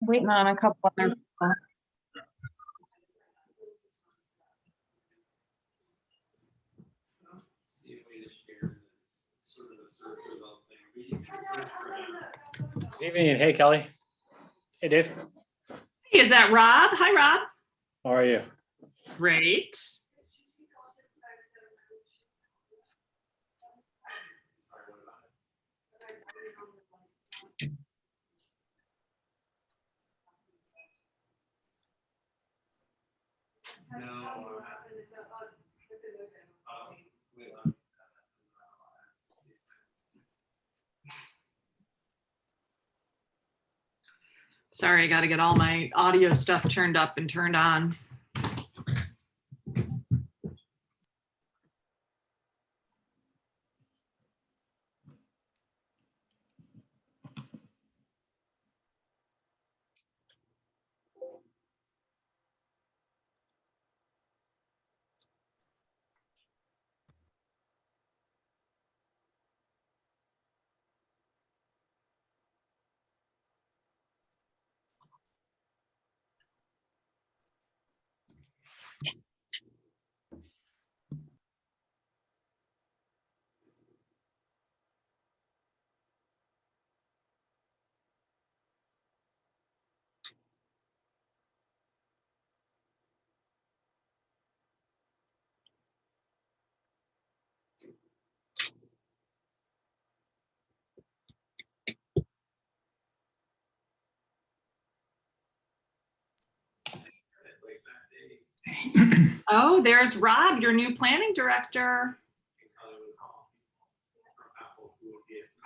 Waiting on a couple other people. Good evening. Hey, Kelly. Hey, Dave. Hey, is that Rob? Hi, Rob. How are you? Great. Sorry, I got to get all my audio stuff turned up and turned on. Oh, there's Rob, your new planning director.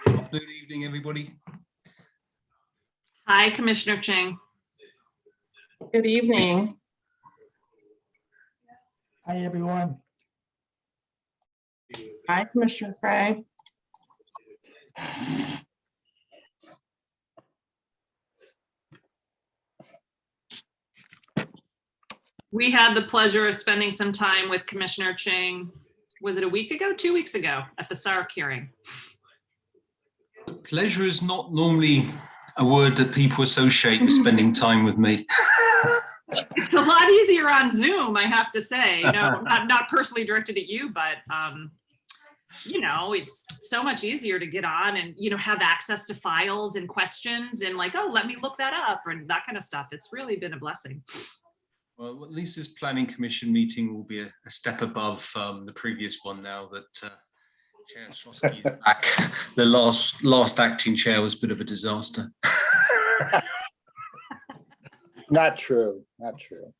Afternoon, evening, everybody. Hi, Commissioner Ching. Good evening. Hi, everyone. Hi, Commissioner Craig. We had the pleasure of spending some time with Commissioner Ching. Was it a week ago, 2 weeks ago at the SARC hearing? Pleasure is not normally a word that people associate with spending time with me. It's a lot easier on Zoom, I have to say. No, not personally directed at you, but you know, it's so much easier to get on and, you know, have access to files and questions and like, oh, let me look that up and that kind of stuff. It's really been a blessing. Well, at least this planning commission meeting will be a step above the previous one now that Chair Shosky is back. The last acting chair was a bit of a disaster. Not true, not true.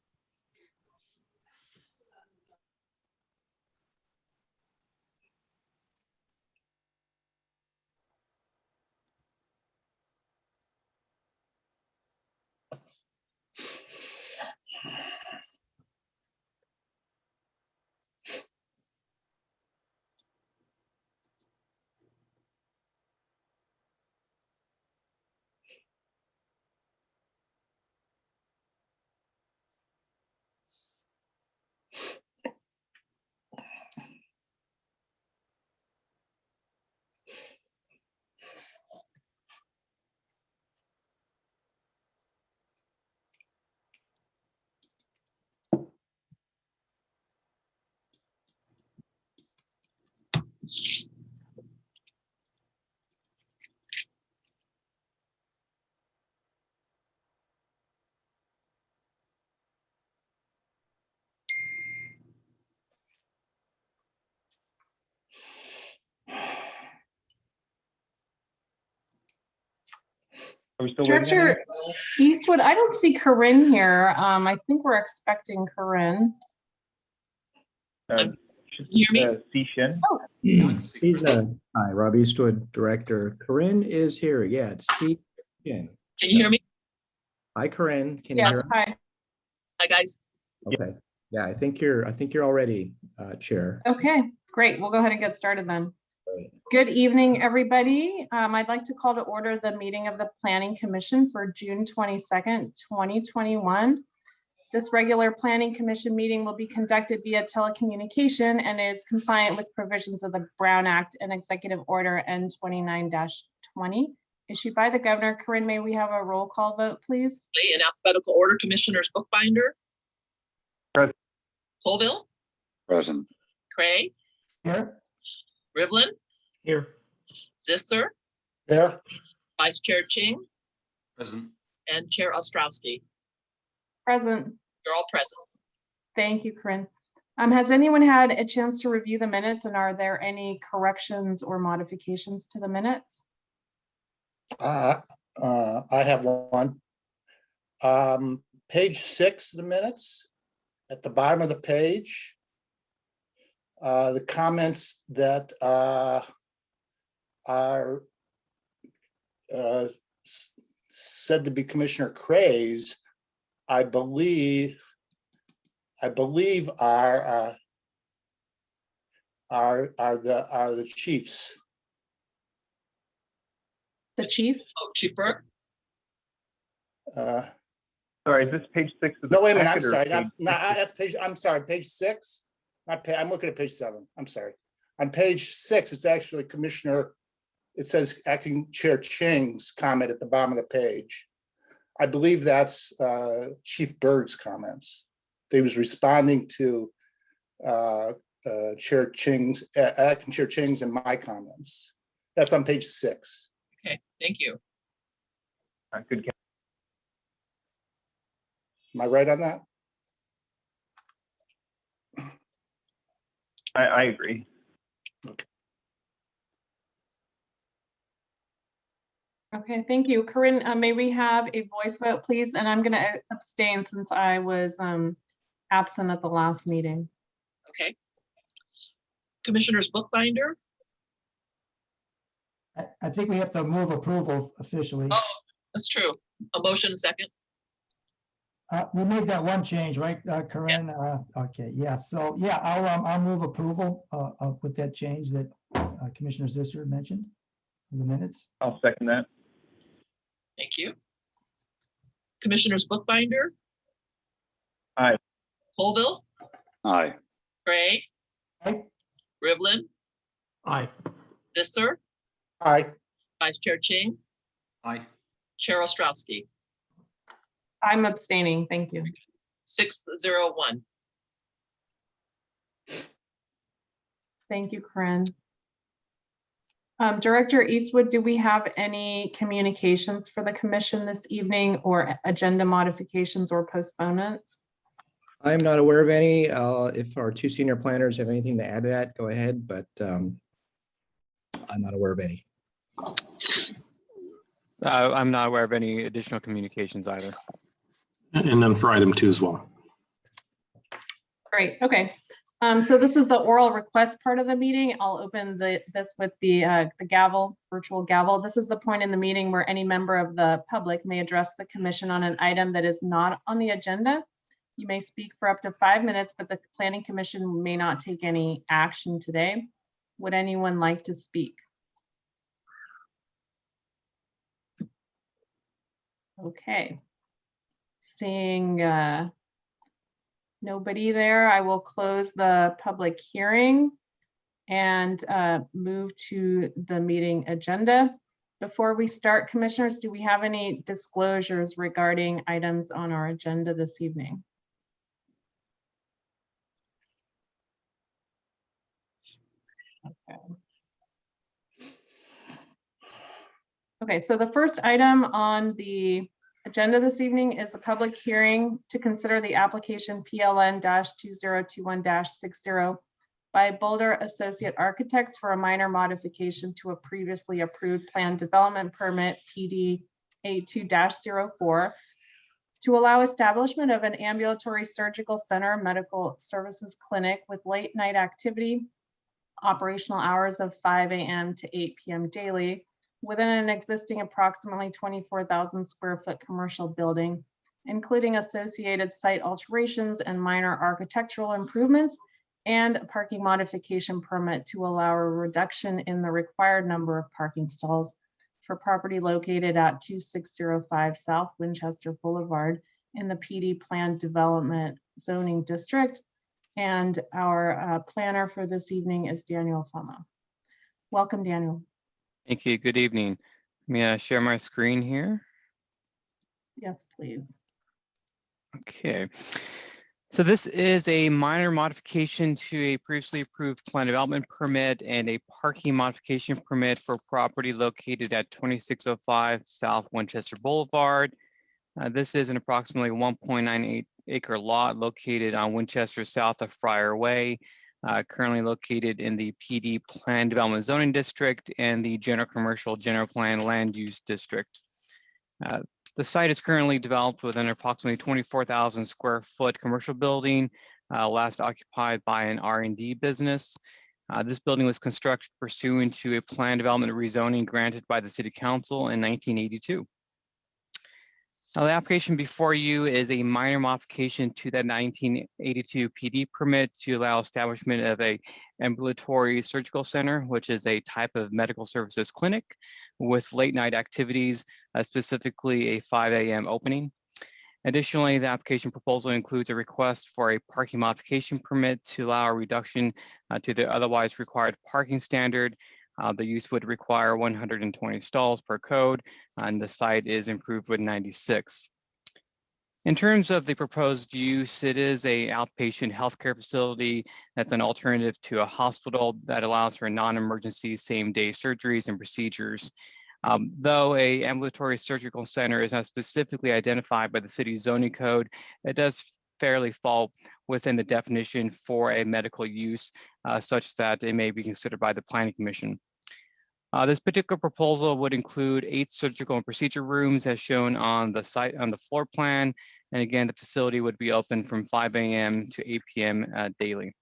Are we still waiting? Director Eastwood, I don't see Corinne here. I think we're expecting Corinne. Hear me? Sishin. Oh, He's hi, Rob Eastwood, Director. Corinne is here. Yeah, it's Sishin. Can you hear me? Hi, Corinne. Can you yes, hear? hi. Hi, guys. Okay. Yeah, I think you're already chair. Okay, great. We'll go ahead and get started then. Great. Good evening, everybody. I'd like to call to order the meeting of the Planning Commission for June 22nd, 2021. This regular Planning Commission meeting will be conducted via telecommunication and is compliant with provisions of the Brown Act and Executive Order N29-20. issued by the governor. Corinne, may we have a roll call vote, please? In alphabetical order, Commissioners Bookbinder. Present. Colville, Present. Cray, Here. Rivlin, Here. Zisser, There. Vice Chair Ching, Present. and Chair Ostrowski. Present. You're all present. Thank you, Corinne. Has anyone had a chance to review the minutes, and are there any corrections or modifications to the minutes? I have one. Page 6 of the minutes, at the bottom of the page, the comments that are said to be Commissioner Cray's, I believe are the chiefs. The chiefs? Oh, Chief Burke, Sorry, is this page 6 of the No, wait a minute, I'm packet or sorry, page that's page, I'm sorry, page 6. I'm looking at page 7, I'm sorry. On page 6, it's actually Commissioner, it says Acting Chair Ching's comment at the bottom of the page. I believe that's Chief Berg's comments. He was responding to Chair Ching's, Acting Chair Ching's and my comments. That's on page 6. okay, thank you. Good catch. Am I right on that? I agree. Okay, thank you. Corinne, may we have a voice vote, please? And I'm going to abstain since I was absent at the last meeting. Okay. Commissioners Bookbinder, I think we have to move approval officially. oh, that's true. A motion, a second. We made that one change, right, Corinne? Okay, yeah, so, yeah, I'll move approval with that change that Commissioner Zisser mentioned in the minutes. I'll second that. Thank you. Commissioners Bookbinder. Aye. Colville, Aye. Cray, Aye. Rivlin, Aye. Visser, Aye. Vice Chair Ching, Aye. Chair Ostrowski. I'm abstaining. Thank you. 601. Thank you, Corinne. Director Eastwood, do we have any communications for the commission this evening or agenda modifications or postponements? I'm not aware of any. If our two senior planners have anything to add to that, go ahead, but I'm not aware of any. I'm not aware of any additional communications either. And then for item 2 as well. Great, okay. So this is the oral request part of the meeting. I'll open this with the gavel, virtual gavel. This is the point in the meeting where any member of the public may address the commission on an item that is not on the agenda. You may speak for up to 5 minutes, but the Planning Commission may not take any action today. Would anyone like to speak? Okay. Seeing nobody there, I will close the public hearing and move to the meeting agenda. Before we start, commissioners, do we have any disclosures regarding items on our agenda this evening? Okay. Okay, so the first item on the agenda this evening is a public hearing to consider the application PLN-2021-60 by Boulder Associate Architects for a minor modification to a previously approved plan development permit PD 82-04 to allow establishment of an ambulatory surgical center medical services clinic with late night activity, operational hours of 5 a.m. to 8 p.m. daily, within an existing approximately 24,000 square foot commercial building, including associated site alterations and minor architectural improvements, and a parking modification permit to allow a reduction in the required number of parking stalls for property located at 2605 South Winchester Boulevard in the PD Planned Development Zoning District. And our planner for this evening is Daniel Fama. Welcome, Daniel. Thank you. Good evening. May I share my screen here? Yes, please. Okay. So this is a minor modification to a previously approved plan development permit and a parking modification permit for property located at 2605 South Winchester Boulevard. This is an approximately 1.98 acre lot located on Winchester south of Friar Way, currently located in the PD Plan Development Zoning District and the General Commercial General Plan Land Use District. The site is currently developed with an approximately 24,000 square foot commercial building, last occupied by an R&D business. This building was constructed pursuant to a plan development rezoning granted by the City Council in 1982. Now, the application before you is a minor modification to that 1982 PD permit to allow establishment of a ambulatory surgical center, which is a type of medical services clinic with late night activities, specifically a 5 a.m. opening. Additionally, the application proposal includes a request for a parking modification permit to allow a reduction to the otherwise required parking standard. The use would require 120 stalls per code, and the site is improved with 96. In terms of the proposed use, it is an outpatient healthcare facility that's an alternative to a hospital that allows for non-emergency same-day surgeries and procedures. Though a ambulatory surgical center is not specifically identified by the city's zoning code, it does fairly fall within the definition for a medical use, such that it may be considered by the Planning Commission. This particular proposal would include 8 surgical and procedure rooms as shown on the site on the floor plan. And again, the facility would be open from 5 a.m. to 8 p.m. Daily.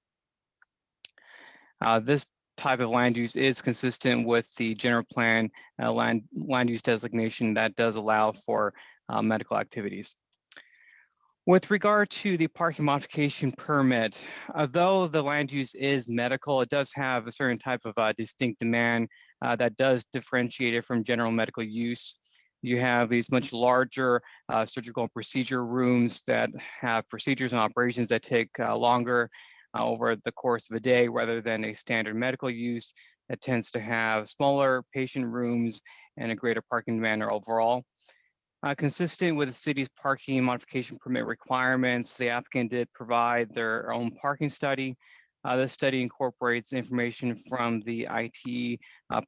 This type of land use is consistent with the general plan land use designation that does allow for medical activities. With regard to the parking modification permit, though the land use is medical, it does have a certain type of distinct demand that does differentiate it from general medical use. You have these much larger surgical and procedure rooms that have procedures and operations that take longer over the course of a day, rather than a standard medical use that tends to have smaller patient rooms and a greater parking demand overall. Consistent with the city's parking modification permit requirements, the applicant did provide their own parking study. This study incorporates information from the IT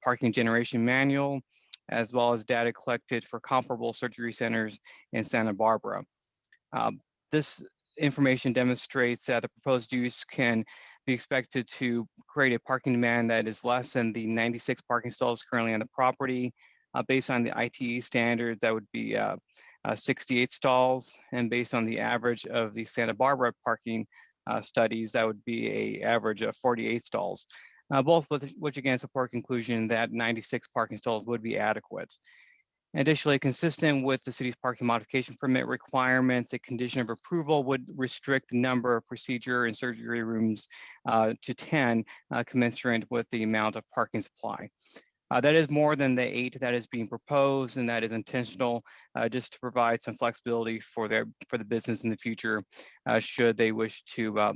parking generation manual, as well as data collected for comparable surgery centers in Santa Barbara. This information demonstrates that the proposed use can be expected to create a parking demand that is less than the 96 parking stalls currently on the property. Based on the ITE standards, that would be 68 stalls, and based on the average of the Santa Barbara parking studies, that would be an average of 48 stalls, both with which again support conclusion that 96 parking stalls would be adequate. Additionally, consistent with the city's parking modification permit requirements, a condition of approval would restrict the number of procedure and surgery rooms to 10, commensurate with the amount of parking supply. That is more than the 8 that is being proposed, and that is intentional, just to provide some flexibility for the business in the future, should they wish to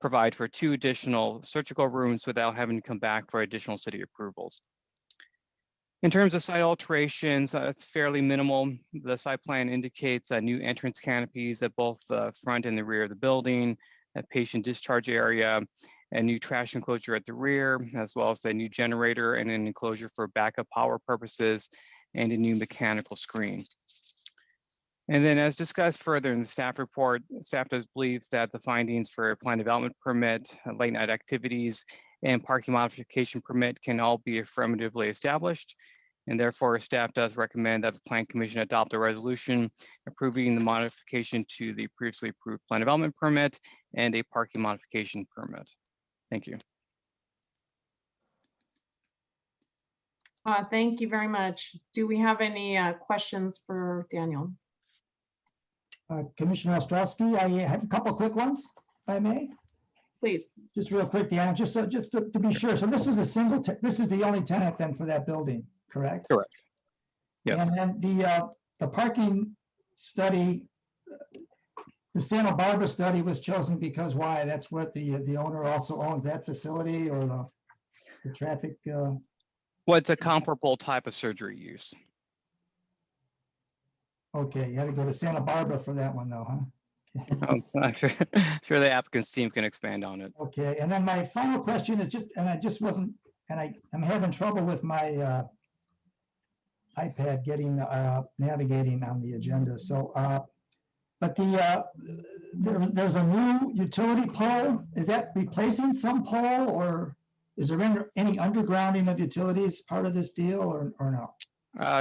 provide for 2 additional surgical rooms without having to come back for additional city approvals. In terms of site alterations, it's fairly minimal. The site plan indicates new entrance canopies at both the front and the rear of the building, a patient discharge area, a new trash enclosure at the rear, as well as a new generator and an enclosure for backup power purposes, and a new mechanical screen. And then, as discussed further in the staff report, staff does believe that the findings for a plan development permit, late night activities, and parking modification permit can all be affirmatively established. And therefore, staff does recommend that the Plan Commission adopt a resolution approving the modification to the previously approved plan development permit and a parking modification permit. Thank you. Thank you very much. Do we have any questions for Daniel? Commissioner Ostrowski, I have a couple of quick ones, if I may. Please. Just real quick, Deanna, just to be sure. So this is a single, this is the only tenant then for that building, correct? Correct. Yes. And then the parking study, the Santa Barbara study was chosen because why? That's what the owner also owns that facility, or the traffic What's a comparable type of surgery use? Okay, you had to go to Santa Barbara for that one though, huh? I'm sure the applicant's team can expand on it. Okay, and then my final question is just, and I just wasn't, and I'm having trouble with my iPad getting navigating on the agenda. So, but there's a new utility pole. Is that replacing some pole, or is there any undergrounding of utilities part of this deal, or no?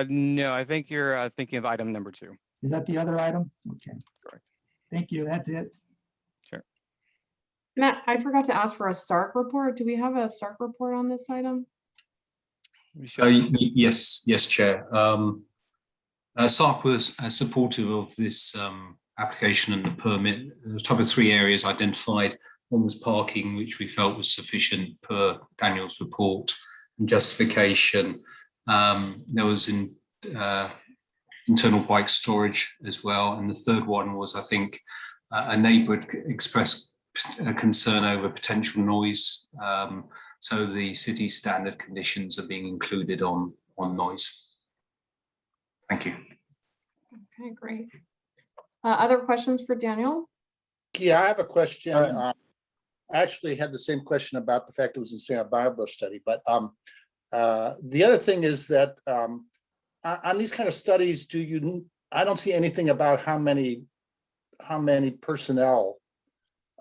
No, I think you're thinking of item number 2. Is that the other item? Okay. Correct. Thank you. That's it. Sure. And I forgot to ask for a SARC report. Do we have a SARC report on this item? Yes, Chair. SARC was supportive of this application and the permit. There was a type of 3 areas identified. One was parking, which we felt was sufficient per Daniel's report, and justification. There was internal bike storage as well. And the third one was, I think, a neighbour had expressed a concern over potential noise. So the city standard conditions are being included on noise. Thank you. Okay, great. Other questions for Daniel? Yeah, I have a question. I actually had the same question about the fact it was in Santa Barbara study, but the other thing is that on these kind of studies, I don't see anything about how many personnel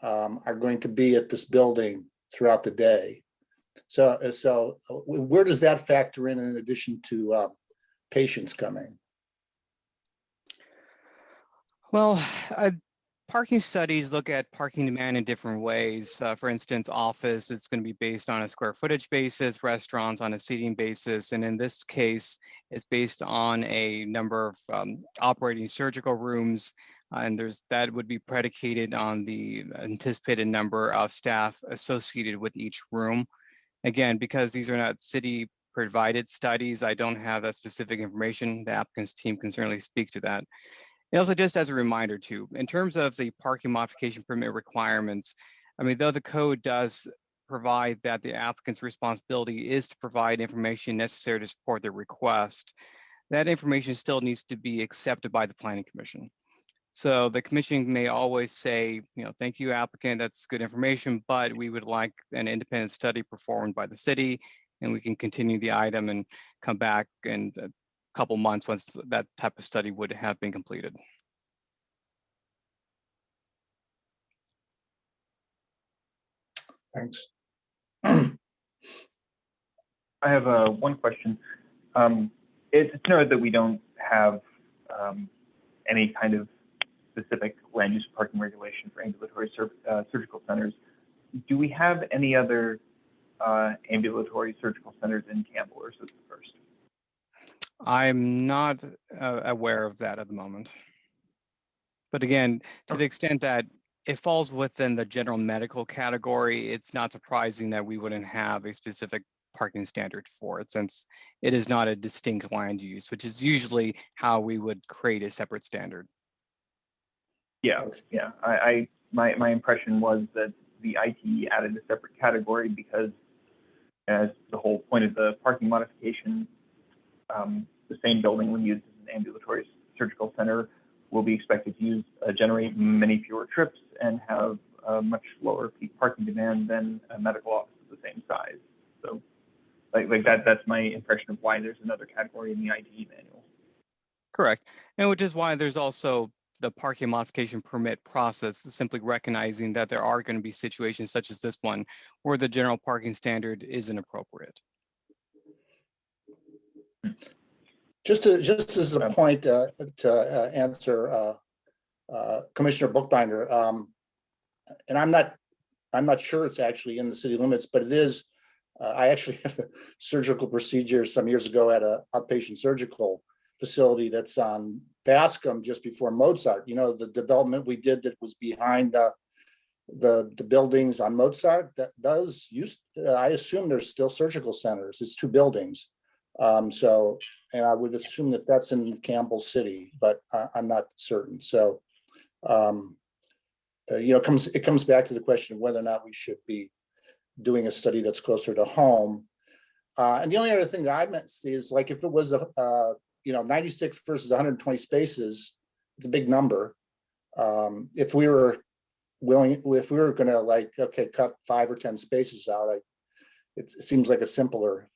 are going to be at this building throughout the day. So where does that factor in addition to patients coming? Well, parking studies look at parking demand in different ways. For instance, office, it's going to be based on a square footage basis, restaurants on a seating basis, and in this case, it's based on a number of operating surgical rooms, and that would be predicated on the anticipated number of staff associated with each room. Again, because these are not city provided studies, I don't have that specific information. The applicant's team can certainly speak to that. And also, just as a reminder too, in terms of the parking modification permit requirements, I mean, though the code does provide that the applicant's responsibility is to provide information necessary to support their request, that information still needs to be accepted by the Planning Commission. So the commission may always say, thank you, applicant, that's good information, but we would like an independent study performed by the city, and we can continue the item and come back in a couple months once that type of study would have been completed. Thanks. I have one question. It's noted that we don't have any kind of specific land use parking regulation for ambulatory surgical centers. Do we have any other ambulatory surgical centers in Campbell, or is this the first? I'm not aware of that at the moment. But again, to the extent that it falls within the general medical category, it's not surprising that we wouldn't have a specific parking standard for it, since it is not a distinct land use, which is usually how we would create a separate standard. Yeah. My impression was that the IT added a separate category because, as the whole point of the parking modification, the same building, when used as an ambulatory surgical center, will be expected to generate many fewer trips and have a much lower peak parking demand than a medical office of the same size. So, like that's my impression of why there's another category in the IT manual. Correct, and which is why there's also the parking modification permit process, simply recognizing that there are going to be situations such as this one where the general parking standard is inappropriate. Just as a point to answer Commissioner Bookbinder, and I'm not sure it's actually in the city limits, but it is. I actually had a surgical procedure some years ago at an outpatient surgical facility that's on Bascom just before Mozart. The development we did that was behind the buildings on Mozart. Those I assume there's still surgical centers. It's 2 buildings. And I would assume that that's in Campbell City, but I'm not certain. So, it comes back to the question of whether or not we should be doing a study that's closer to home. And the only other thing that I meant to see is like if it was 96 versus 120 spaces, it's a big number. If we were gonna like, okay, cut 5 or 10 spaces out, it seems like a simpler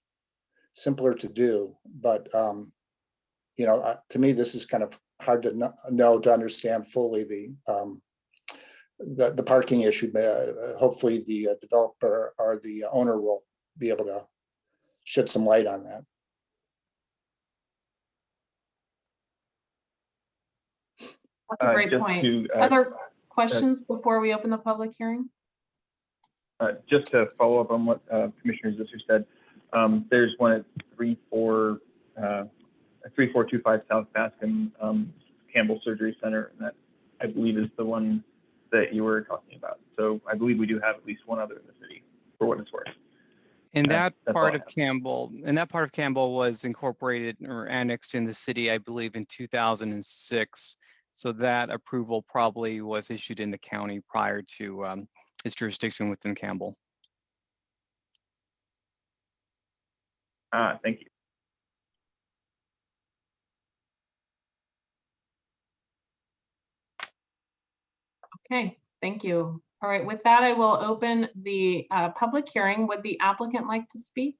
to do. But to me, this is kind of hard to know to understand fully the parking issue. Hopefully the developer or the owner will be able to shed some light on that. That's a great Just point. to, Other questions before we open the public hearing? just to follow up on what Commissioner Zisser said, there's one at 3425 South Bascom Campbell Surgery Center, and that I believe is the one that you were talking about. So I believe we do have at least one other in the city, for what it's worth. And that That's part all I of Campbell, was incorporated or annexed in the city, I believe, in 2006. So that approval probably was issued in the county prior to its jurisdiction within Campbell. Thank you. Okay, thank you. All right, with that, I will open the public hearing. Would the applicant like to speak?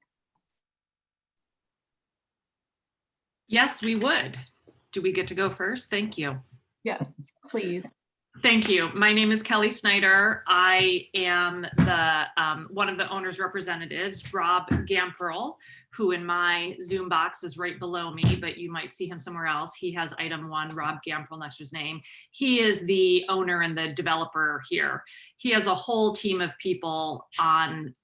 Yes, we would. Do we get to go first? Thank you. Yes, please. Thank you. My name is Kelly Snyder. I am the one of the owner's representatives, Rob Gamperl, who in my Zoom box is right below me, but you might see him somewhere else. He has item 1, Rob Gamperl, that's his name. He is the owner and the developer here. He has a whole team of people on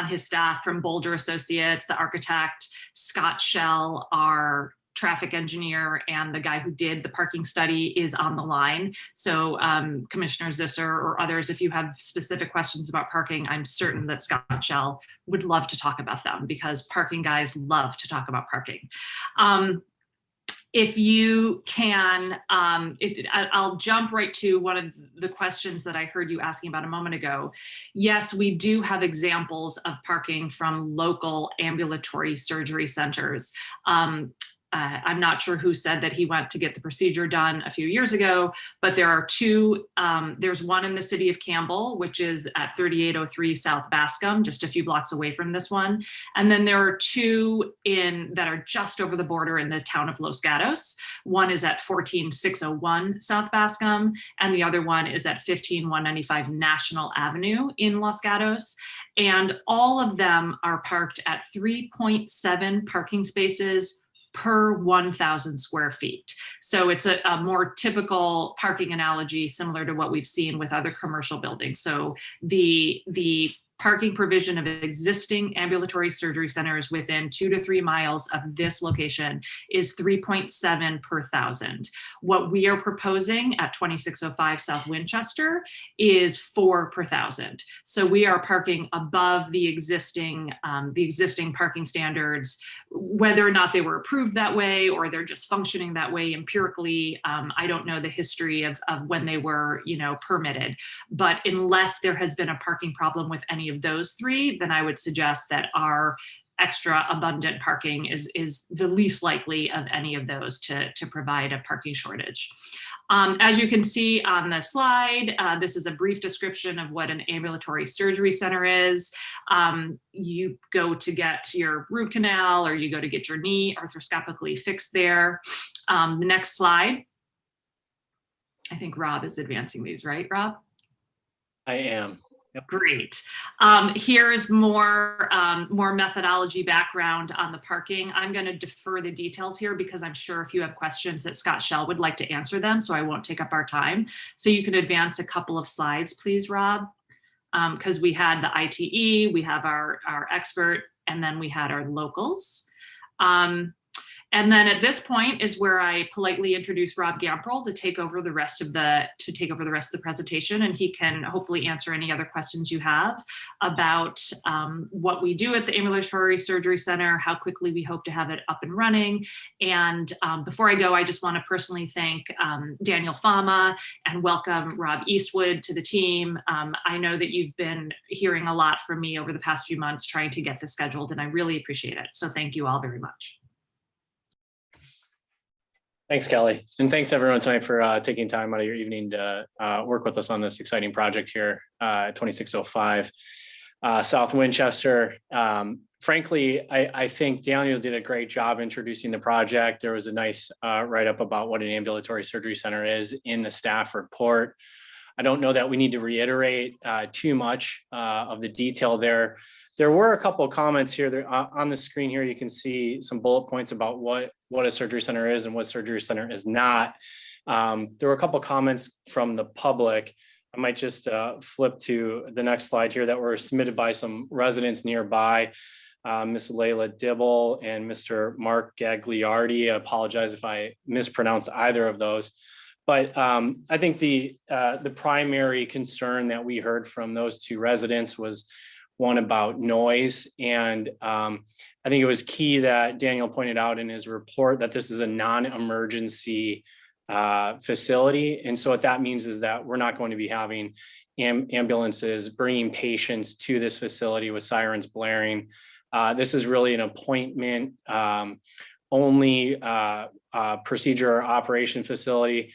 his staff, from Boulder Associates, the architect, Scott Shell, our traffic engineer, and the guy who did the parking study is on the line. So Commissioner Zisser or others, if you have specific questions about parking, I'm certain that Scott Shell would love to talk about them, because parking guys love to talk about parking. If you can, I'll jump right to one of the questions that I heard you asking about a moment ago. Yes, we do have examples of parking from local ambulatory surgery centers. I'm not sure who said that he went to get the procedure done a few years ago, but there are 2. There's one in the city of Campbell, which is at 3803 South Bascom, just a few blocks away from this one. And then there are 2 that are just over the border in the town of Los Gatos. One is at 14601 South Bascom, and the other one is at 15195 National Avenue in Los Gatos. And all of them are parked at 3.7 parking spaces per 1,000 square feet. So it's a more typical parking analogy, similar to what we've seen with other commercial buildings. So the parking provision of existing ambulatory surgery centers within 2 to 3 miles of this location is 3.7 per 1,000. What we are proposing at 2605 South Winchester is 4 per 1,000. So we are parking above the existing parking standards, whether or not they were approved that way or they're just functioning that way empirically. I don't know the history of when they were, permitted, but unless there has been a parking problem with any of those 3, then I would suggest that our extra abundant parking is the least likely of any of those to provide a parking shortage. As you can see on the slide, this is a brief description of what an ambulatory surgery center is. You go to get your root canal, or you go to get your knee arthroscopically fixed there. The next slide. I think Rob is advancing these, right, Rob? I am. Yep. Great. Here's more methodology background on the parking. I'm going to defer the details here because I'm sure if you have questions that Scott Shell would like to answer them, so I won't take up our time. So you can advance a couple of slides, please, Rob, because we had the ITE, we have our expert, and then we had our locals. And then at this point is where I politely introduce Rob Gamprel to take over the rest of the presentation, and he can hopefully answer any other questions you have about what we do at the Ambulatory Surgery Center, how quickly we hope to have it up and running. And before I go, I just want to personally thank Daniel Fama and welcome Rob Eastwood to the team. I know that you've been hearing a lot from me over the past few months trying to get this scheduled, and I really appreciate it. So thank you all very much. Thanks, Kelly. And thanks everyone tonight for taking time out of your evening to work with us on this exciting project here at 2605 South Winchester. Frankly, I think Daniel did a great job introducing the project. There was a nice write-up about what an ambulatory surgery center is in the staff report. I don't know that we need to reiterate too much of the detail there. There were a couple of comments here there, on the screen here. You can see some bullet points about what a surgery center is and what surgery center is not. There were a couple of comments from the public. I might just flip to the next slide here that were submitted by some residents nearby. Ms. Layla Dibble and Mr. Mark Gagliardi. I apologize if I mispronounced either of those. But I think the primary concern that we heard from those two residents was one about noise. And I think it was key that Daniel pointed out in his report that this is a non-emergency facility. And so what that means is that we're not going to be having ambulances bringing patients to this facility with sirens blaring. This is really an appointment only procedure or operation facility.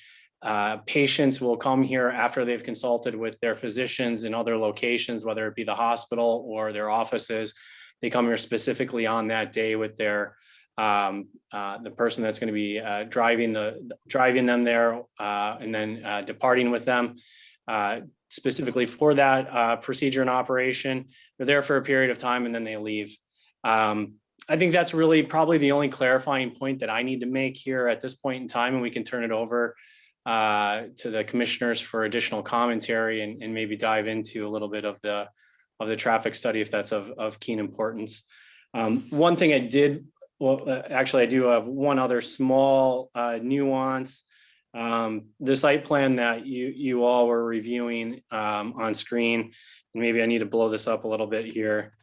Patients will come here after they've consulted with their physicians in other locations, whether it be the hospital or their offices. They come here specifically on that day with their the person that's going to be driving them there and then departing with them specifically for that procedure and operation. They're there for a period of time and then they leave. I think that's really probably the only clarifying point that I need to make here at this point in time, and we can turn it over to the commissioners for additional commentary and maybe dive into a little bit of the traffic study if that's of keen importance. One thing I did, well, actually I do have one other small nuance. The site plan that you all were reviewing on screen, and maybe I need to blow this up a little bit here.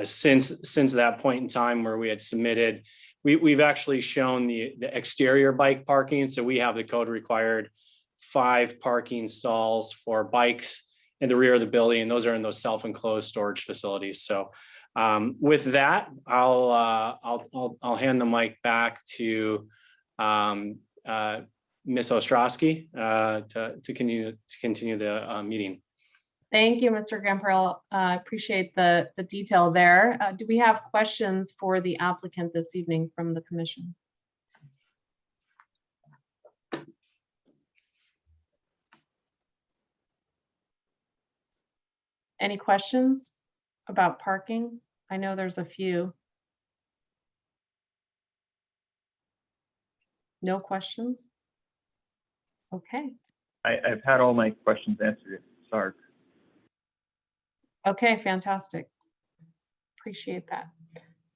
Since that point in time where we had submitted, we've actually shown the exterior bike parking. So we have the code required 5 parking stalls for bikes in the rear of the building, and those are in those self-enclosed storage facilities. So with that, I'll hand the mic back to Ms. Ostrowski to continue the meeting. Thank you, Mr. Gamprel. I appreciate the detail there. Do we have questions for the applicant this evening from the commission? Any questions about parking? I know there's a few. No questions? Okay. I've had all my questions answered. Sorry. Okay, fantastic. Appreciate that.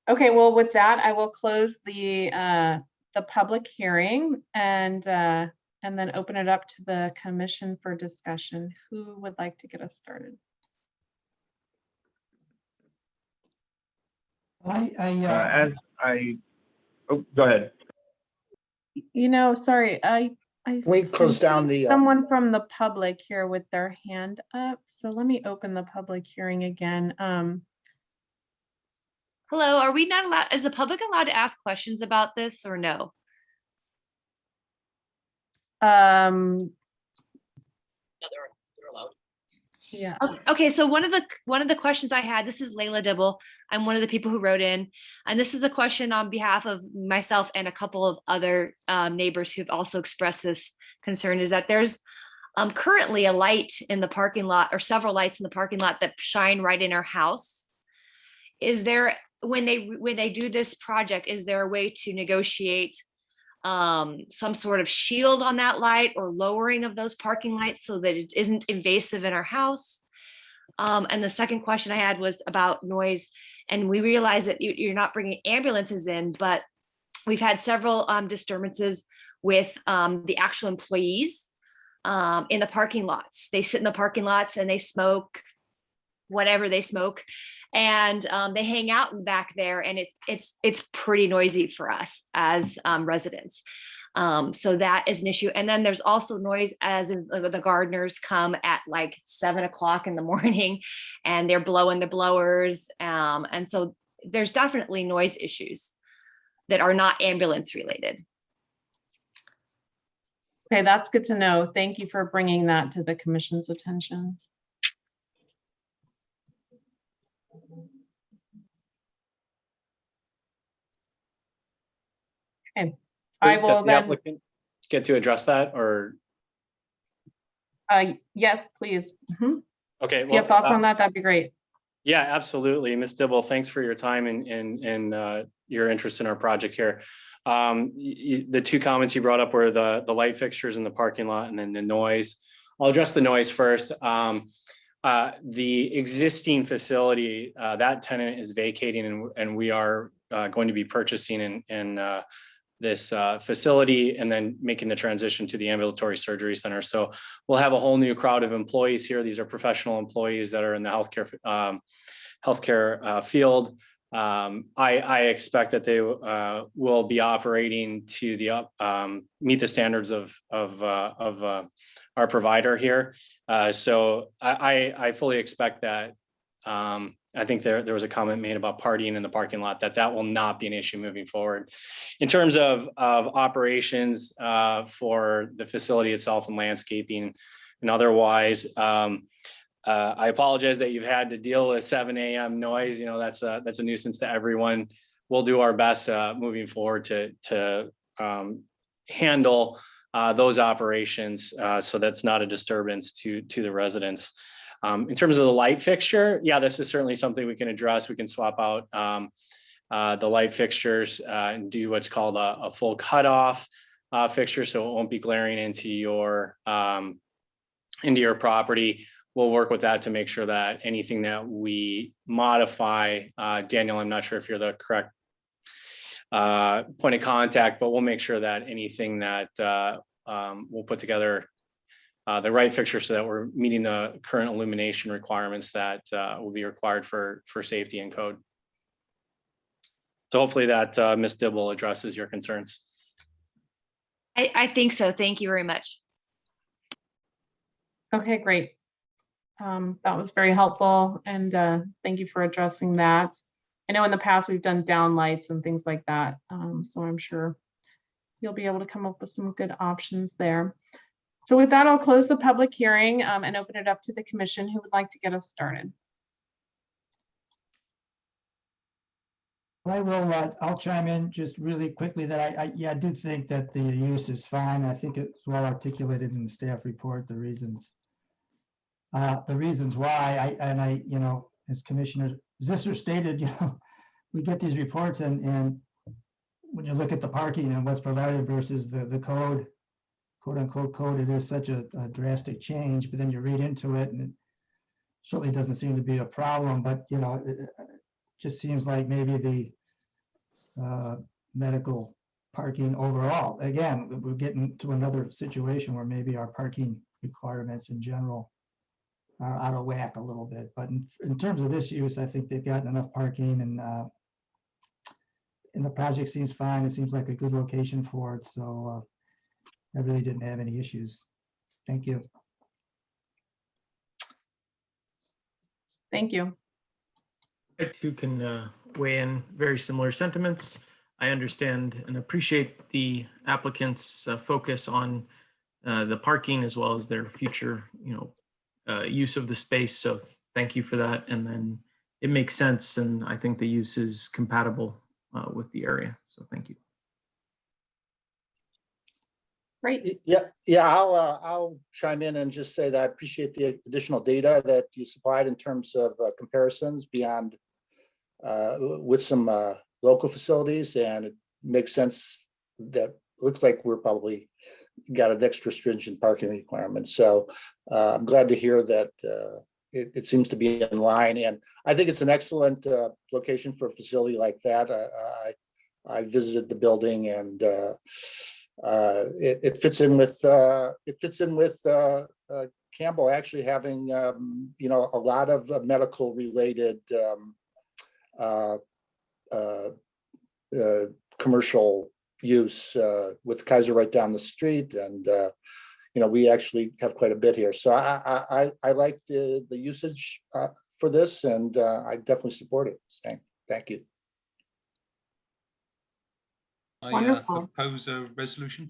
Okay, well, with that, I will close the public hearing and then open it up to the commission for discussion. Who would like to get us started? Oh, go ahead. You know, sorry, We close down the. Someone from the public here with their hand up. So let me open the public hearing again. Hello, are we not allowed, is the public allowed to ask questions about this or no? No, they're allowed. Yeah. Okay, so one of the questions I had, this is Layla Dibble. I'm one of the people who wrote in, and this is a question on behalf of myself and a couple of other neighbors who've also expressed this concern, is that there's currently a light in the parking lot, or several lights in the parking lot that shine right in our house. Is there, when they do this project, is there a way to negotiate some sort of shield on that light or lowering of those parking lights so that it isn't invasive in our house? And the second question I had was about noise. And we realize that you're not bringing ambulances in, but we've had several disturbances with the actual employees in the parking lots. They sit in the parking lots and they smoke whatever they smoke, and they hang out in back there, and it's pretty noisy for us as residents. So that is an issue. And then there's also noise as in the gardeners come at like 7 o'clock in the morning and they're blowing the blowers. And so there's definitely noise issues that are not ambulance related. Okay, that's good to know. Thank you for bringing that to the commission's attention. Okay, I will Does the then, applicant get to address that, or? yes, please. Mhm. Okay. If you have thoughts on that, that'd be great. Yeah, absolutely. Ms. Dibble, thanks for your time and your interest in our project here. The two comments you brought up were the light fixtures in the parking lot and then the noise. I'll address the noise first. The existing facility, that tenant is vacating and we are going to be purchasing in this facility and then making the transition to the ambulatory surgery center. So we'll have a whole new crowd of employees here. These are professional employees that are in the healthcare field. I expect that they will be operating to the meet the standards of our provider here. So I fully expect that. I think there was a comment made about partying in the parking lot, that will not be an issue moving forward. In terms of operations for the facility itself and landscaping and otherwise, I apologize that you've had to deal with 7 a.m. noise. You know, that's a nuisance to everyone. We'll do our best moving forward to handle those operations so that's not a disturbance to the residents. In terms of the light fixture, yeah, this is certainly something we can address. We can swap out the light fixtures and do what's called a full cutoff fixture, so it won't be glaring into your property. We'll work with that to make sure that anything that we modify, Daniel, I'm not sure if you're the correct point of contact, but we'll make sure that anything that we'll put together the right fixture so that we're meeting the current illumination requirements that will be required for safety and code. So hopefully that Ms. Dibble addresses your concerns. I think so. Thank you very much. Okay, great. That was very helpful, and thank you for addressing that. I know in the past we've done down lights and things like that, so I'm sure you'll be able to come up with some good options there. So with that, I'll close the public hearing and open it up to the commission who would like to get us started. I'll chime in just really quickly that I do think that the use is fine. I think it's well articulated in the staff report, the reasons why you know, as Commissioner Zisser stated, we get these reports and when you look at the parking and what's provided versus the code, quote unquote code, it is such a drastic change, but then you read into it and it certainly doesn't seem to be a problem, but you know, it just seems like maybe the medical parking overall, again, we're getting to another situation where maybe our parking requirements in general are out of whack a little bit, but in terms of this use, I think they've gotten enough parking and the project seems fine. It seems like a good location for it, so I really didn't have any issues. Thank you. Thank you. I too can weigh in very similar sentiments. I understand and appreciate the applicant's focus on the parking as well as their future, use of the space. So thank you for that. And then it makes sense, and I think the use is compatible with the area. So thank you. Great. Yeah. I'll chime in and just say that I appreciate the additional data that you supplied in terms of comparisons beyond with some local facilities, and it makes sense that looks like we're probably got an extra stringent parking requirement. So I'm glad to hear that it seems to be in line, and I think it's an excellent location for a facility like that. I visited the building, and it fits in with Campbell actually having you know, a lot of medical related commercial use with Kaiser right down the street, and you know, we actually have quite a bit here. So I like the usage for this, and I definitely support it. Thank you. I Wonderful. propose a resolution.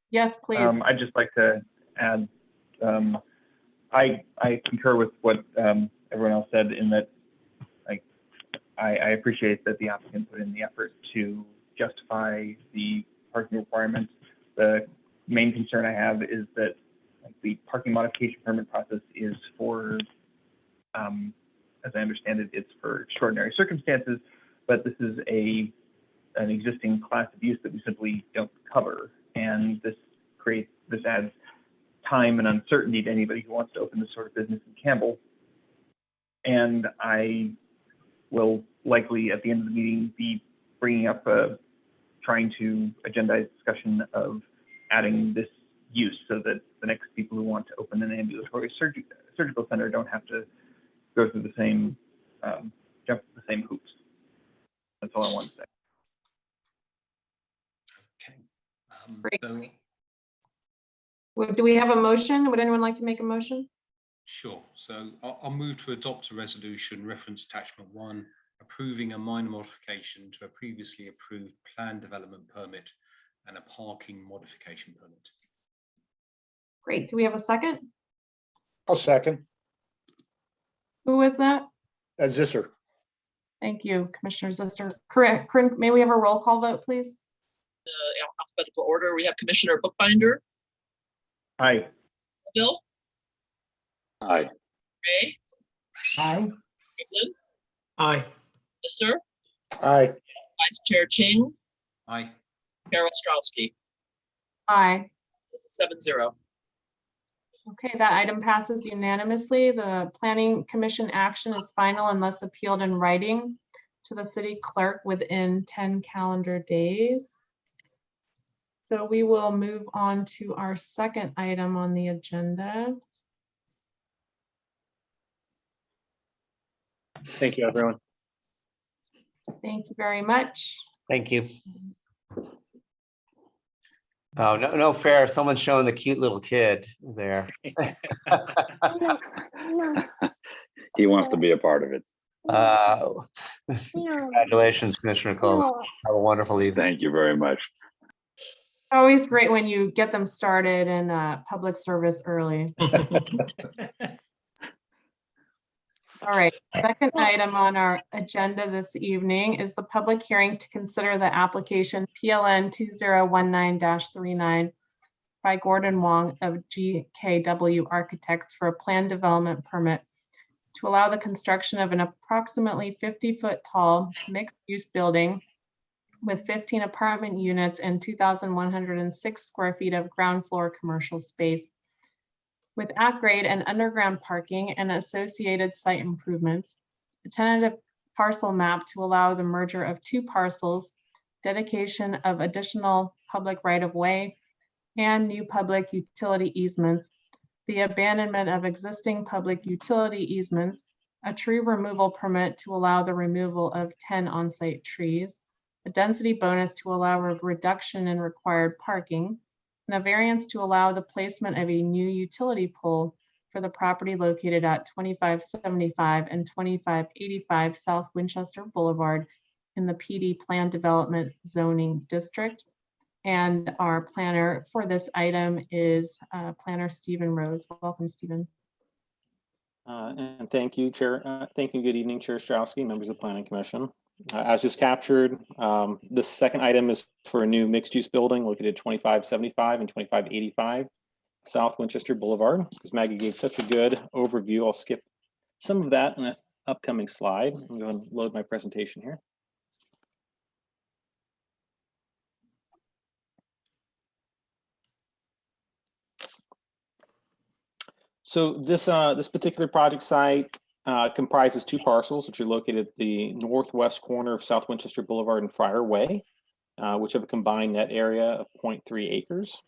Yes, please. I'd just like to add, I concur with what everyone else said, in that I appreciate that the applicant put in the effort to justify the parking requirements. The main concern I have is that the parking modification permit process is for, as I understand it, it's for extraordinary circumstances, but this is an existing class of use that we simply don't cover. And this adds time and uncertainty to anybody who wants to open this sort of business in Campbell. And I will likely at the end of the meeting be bringing up trying to agendize discussion of adding this use, so that the next people who want to open an ambulatory surgical center don't have to go through the same, jump through the same hoops. That's all I want to say. Okay. Great. Do we have a motion? Would anyone like to make a motion? Sure. So I'll move to adopt a resolution, reference attachment 1, approving a minor modification to a previously approved plan development permit and a parking modification permit. Great. Do we have a second? I'll second. Who was that? Zisser. Thank you, Commissioner Zister. Correct. Corinne, may we have a roll call vote, please? Alphabetical order. We have Commissioner Bookbinder. Aye. Bill. Aye. Ray. Aye. Strickland. Aye. Visser. Aye. Vice Chair Ching. Aye. Carol Strowski. Aye. This is 7-0. Okay, that item passes unanimously. The Planning Commission action is final unless appealed in writing to the city clerk within 10 calendar days. So we will move on to our second item on the agenda. Thank you, everyone. Thank you very much. Thank you. Oh, no fair. Someone's showing the cute little kid there. He wants to be a part of it. Congratulations, Commissioner Cole. Have a wonderful evening. Thank you very much. Always great when you get them started in public service early. All right, second item on our agenda this evening is the public hearing to consider the application PLN 2019-39 by Gordon Wong of GKW Architects for a plan development permit to allow the construction of an approximately 50-foot tall mixed-use building with 15 apartment units and 2,106 square feet of ground floor commercial space, with at-grade and underground parking and associated site improvements, a tentative parcel map to allow the merger of two parcels, dedication of additional public right-of-way, and new public utility easements, the abandonment of existing public utility easements, a tree removal permit to allow the removal of 10 on-site trees, a density bonus to allow a reduction in required parking, and a variance to allow the placement of a new utility pole for the property located at 2575 and 2585 South Winchester Boulevard in the PD Plan Development Zoning District. And our planner for this item is Planner Stephen Rose. Welcome, Stephen. And thank you, Chair. Thank you. Good evening, Chair Strowski, members of the Planning Commission. As just captured, the second item is for a new mixed-use building located at 2575 and 2585 South Winchester Boulevard. Because Maggie gave such a good overview, I'll skip some of that in an upcoming slide. I'm going to load my presentation here. So this particular project site comprises two parcels, which are located at the northwest corner of South Winchester Boulevard and Friar Way, which have a combined net area of 0.3 acres.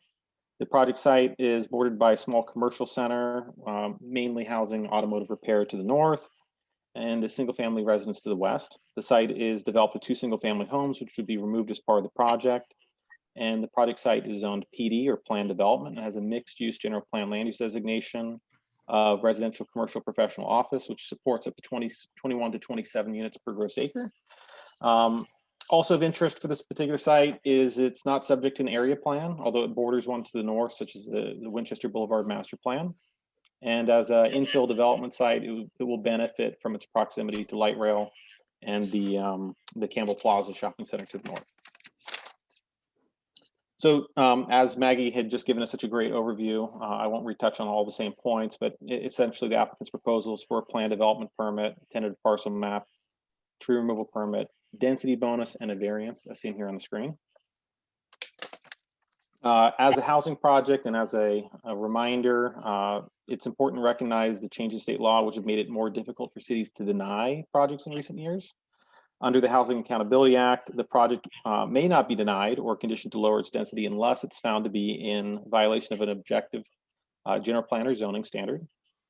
The project site is bordered by a small commercial center, mainly housing automotive repair to the north and a single-family residence to the west. The site is developed with 2 single-family homes, which would be removed as part of the project. And the project site is zoned PD, or planned development, and has a mixed-use general plan land use designation of residential, commercial, professional office, which supports up to 21 to 27 units per gross acre. Also of interest for this particular site is it's not subject to an area plan, although it borders one to the north, such as the Winchester Boulevard master plan. And as an infill development site, it will benefit from its proximity to light rail and the Campbell Plaza shopping center to the north. So as Maggie had just given us such a great overview, I won't retouch on all the same points, but essentially the applicant's proposals for a plan development permit, tentative parcel map, tree removal permit, density bonus, and a variance as seen here on the screen. As a housing project and as a reminder, it's important to recognize the change in state law, which have made it more difficult for cities to deny projects in recent years. Under the Housing Accountability Act, the project may not be denied or conditioned to lower its density unless it's found to be in violation of an objective general plan or zoning standard,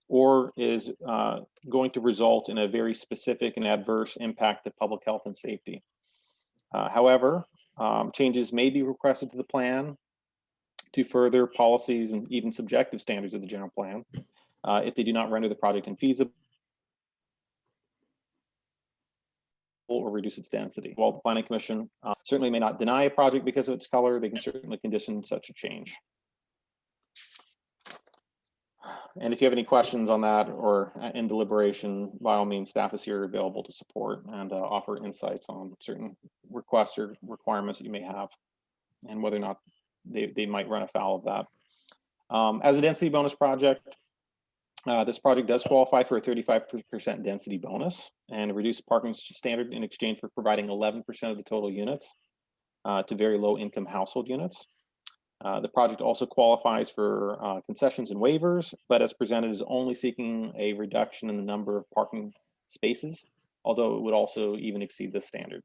or is going to result in a very specific and adverse impact to public health and safety. However, changes may be requested to the plan to further policies and even subjective standards of the general plan if they do not render the project infeasible or reduce its density. While the Planning Commission certainly may not deny a project because of its color, they can certainly condition such a change. And if you have any questions on that or in deliberation, by all means, staff is here available to support and offer insights on certain requests or requirements that you may have and whether or not they might run afoul of that. As a density bonus project, this project does qualify for a 35% density bonus and a reduced parking standard in exchange for providing 11% of the total units to very low income household units. The project also qualifies for concessions and waivers, but as presented is only seeking a reduction in the number of parking spaces, although it would also even exceed this standard.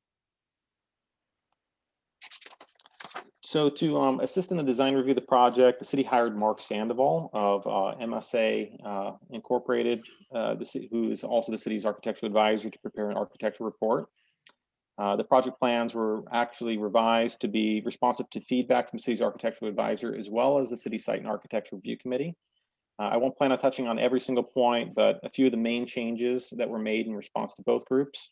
So to assist in the design review of the project, the city hired Mark Sandoval of MSA Incorporated, who is also the city's architectural advisor, to prepare an architectural report. The project plans were actually revised to be responsive to feedback from the city's architectural advisor, as well as the city site and architecture review committee. I won't plan on touching on every single point, but a few of the main changes that were made in response to both groups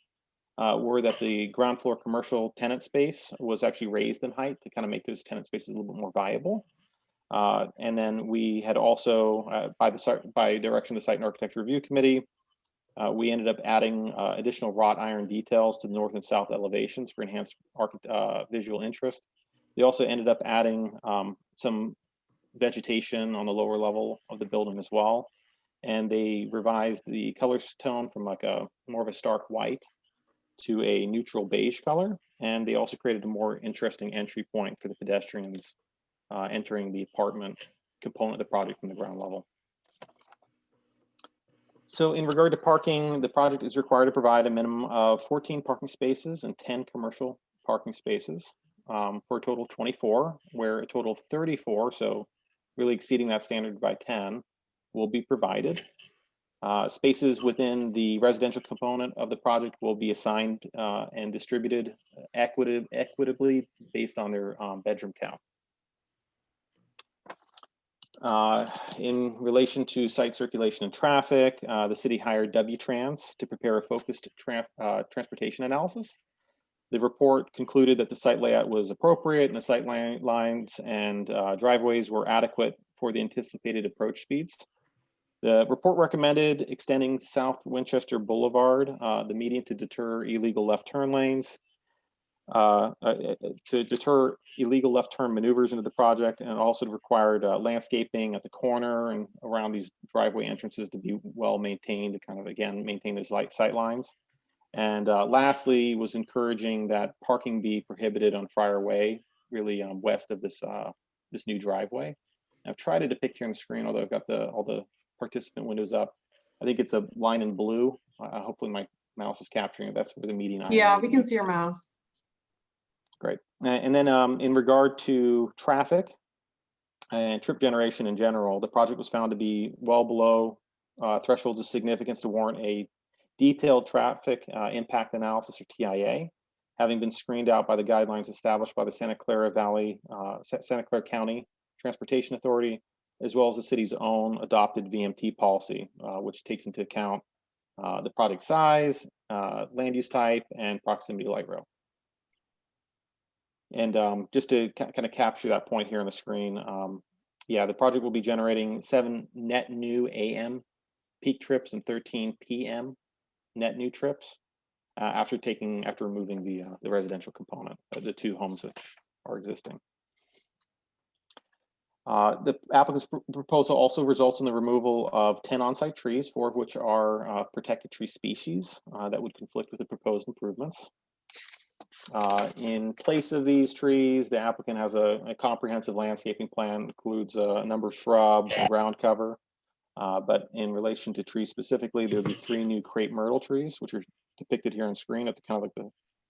were that the ground floor commercial tenant space was actually raised in height to kind of make those tenant spaces a little bit more viable. And then we had also, by direction of the Site and Architecture Review Committee, we ended up adding additional wrought iron details to the north and south elevations for enhanced visual interest. They also ended up adding some vegetation on the lower level of the building as well. And they revised the color tone from like a more of a stark white to a neutral beige color. And they also created a more interesting entry point for the pedestrians entering the apartment component of the project from the ground level. So in regard to parking, the project is required to provide a minimum of 14 parking spaces and 10 commercial parking spaces for a total of 24, where a total of 34, so really exceeding that standard by 10, will be provided. Spaces within the residential component of the project will be assigned and distributed equitably based on their bedroom count. In relation to site circulation and traffic, the city hired W-Trans to prepare a focused transportation analysis. The report concluded that the site layout was appropriate and the sight lines and driveways were adequate for the anticipated approach speeds. The report recommended extending South Winchester Boulevard, the median, to deter illegal left turn lanes, to deter illegal left turn maneuvers into the project, and also required landscaping at the corner and around these driveway entrances to be well maintained to kind of, again, maintain those sight lines. And lastly, was encouraging that parking be prohibited on Friar Way, really west of this this new driveway. I've tried to depict here on the screen, although I've got all the participant windows up. I think it's a line in blue. Hopefully my mouse is capturing it. That's where the meeting item Yeah, is. we can see your mouse. Great. And then in regard to traffic and trip generation in general, the project was found to be well below thresholds of significance to warrant a detailed traffic impact analysis, or TIA, having been screened out by the guidelines established by the Santa Clara County Transportation Authority, as well as the city's own adopted VMT policy, which takes into account the project size, land use type, and proximity to light rail. And just to kind of capture that point here on the screen, yeah, the project will be generating 7 net new AM peak trips and 13 PM net new trips after removing the residential component of the 2 homes which are existing. The applicant's proposal also results in the removal of 10 on-site trees, 4 of which are protected tree species that would conflict with the proposed improvements. In place of these trees, the applicant has a comprehensive landscaping plan, includes a number of shrubs and ground cover. But in relation to trees specifically, there'll be 3 new crepe myrtle trees, which are depicted here on screen at the kind of like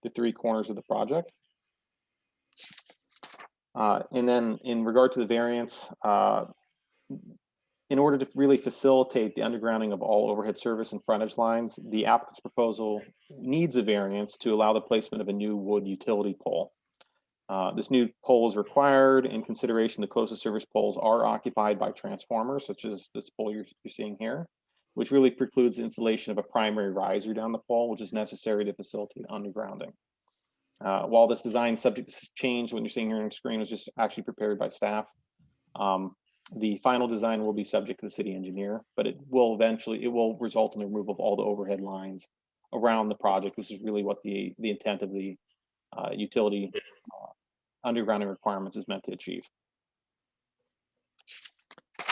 the 3 corners of the project. And then in regard to the variance, in order to really facilitate the undergrounding of all overhead service and frontage lines, the applicant's proposal needs a variance to allow the placement of a new wood utility pole. This new pole is required in consideration the closest service poles are occupied by transformers, such as this pole you're seeing here, which really precludes the installation of a primary riser down the pole, which is necessary to facilitate undergrounding. While this design is subject to change, what you're seeing here on the screen was just actually prepared by staff. The final design will be subject to the city engineer, but it will result in the removal of all the overhead lines around the project, which is really what the intent of the utility undergrounding requirements is meant to achieve.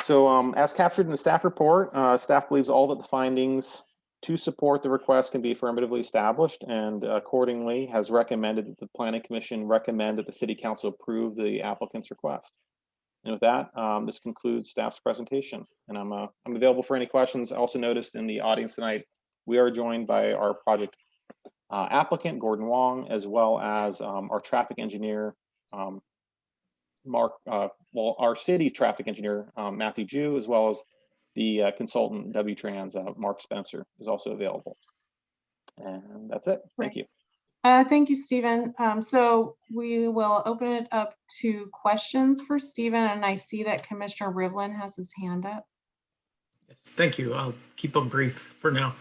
So as captured in the staff report, staff believes all that the findings to support the request can be affirmatively established, and accordingly has recommended that the Planning Commission recommend that the City Council approve the applicant's request. And with that, this concludes staff's presentation, and I'm available for any questions. I also noticed in the audience tonight, we are joined by our project applicant, Gordon Wong, as well as our traffic engineer, our city traffic engineer, Matthew Jew, as well as the consultant W-Trans, Mark Spencer, is also available. And that's it. Thank you. Thank you, Stephen. So we will open it up to questions for Stephen, and I see that Commissioner Rivlin has his hand up. Yes, thank you. I'll keep them brief for now.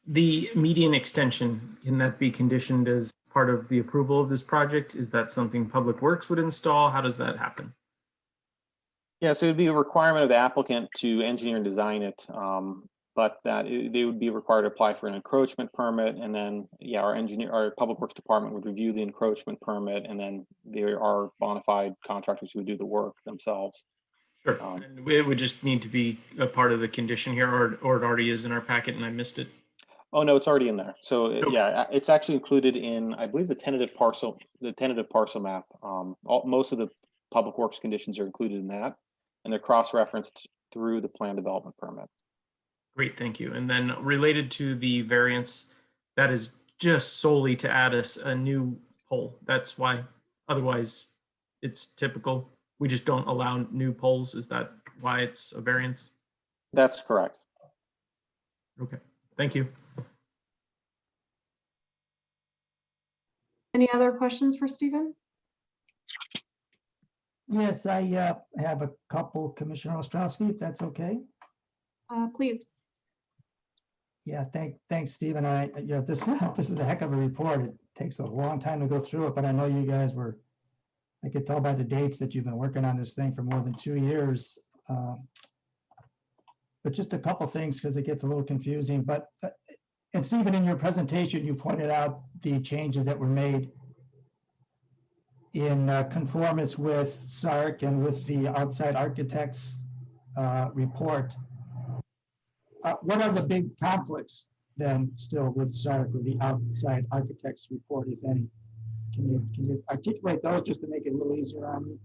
The median extension, can that be conditioned as part of the approval of this project? Is that something Public Works would install? How does that happen? Yeah, so it would be a requirement of the applicant to engineer and design it, but that they would be required to apply for an encroachment permit, and then yeah, our Public Works department would review the encroachment permit, and then there are bona fide contractors who would do the work themselves. Sure, and it would just need to be a part of the condition here, or it already is in our packet and I missed it. Oh no, it's already in there. So yeah, it's actually included in, I believe, the tentative parcel map. Most of the Public Works conditions are included in that, and they're cross-referenced through the plan development permit. Great, thank you. And then related to the variance, that is just solely to add us a new pole. That's why, otherwise it's typical. We just don't allow new poles. Is that why it's a variance? That's correct. Okay, thank you. Any other questions for Stephen? Yes, I have a couple, Commissioner Ostrowski, if that's okay. Please. Yeah, thanks, Stephen. This is a heck of a report. It takes a long time to go through it, but I know you guys I could tell by the dates that you've been working on this thing for more than 2 years. But just a couple things, because it gets a little confusing. But and Stephen, in your presentation, you pointed out the changes that were made in conformance with SARC and with the outside architects report. What are the big conflicts then still with SARC or the outside architects report, if any? Can you articulate those just to make it a little easier on me?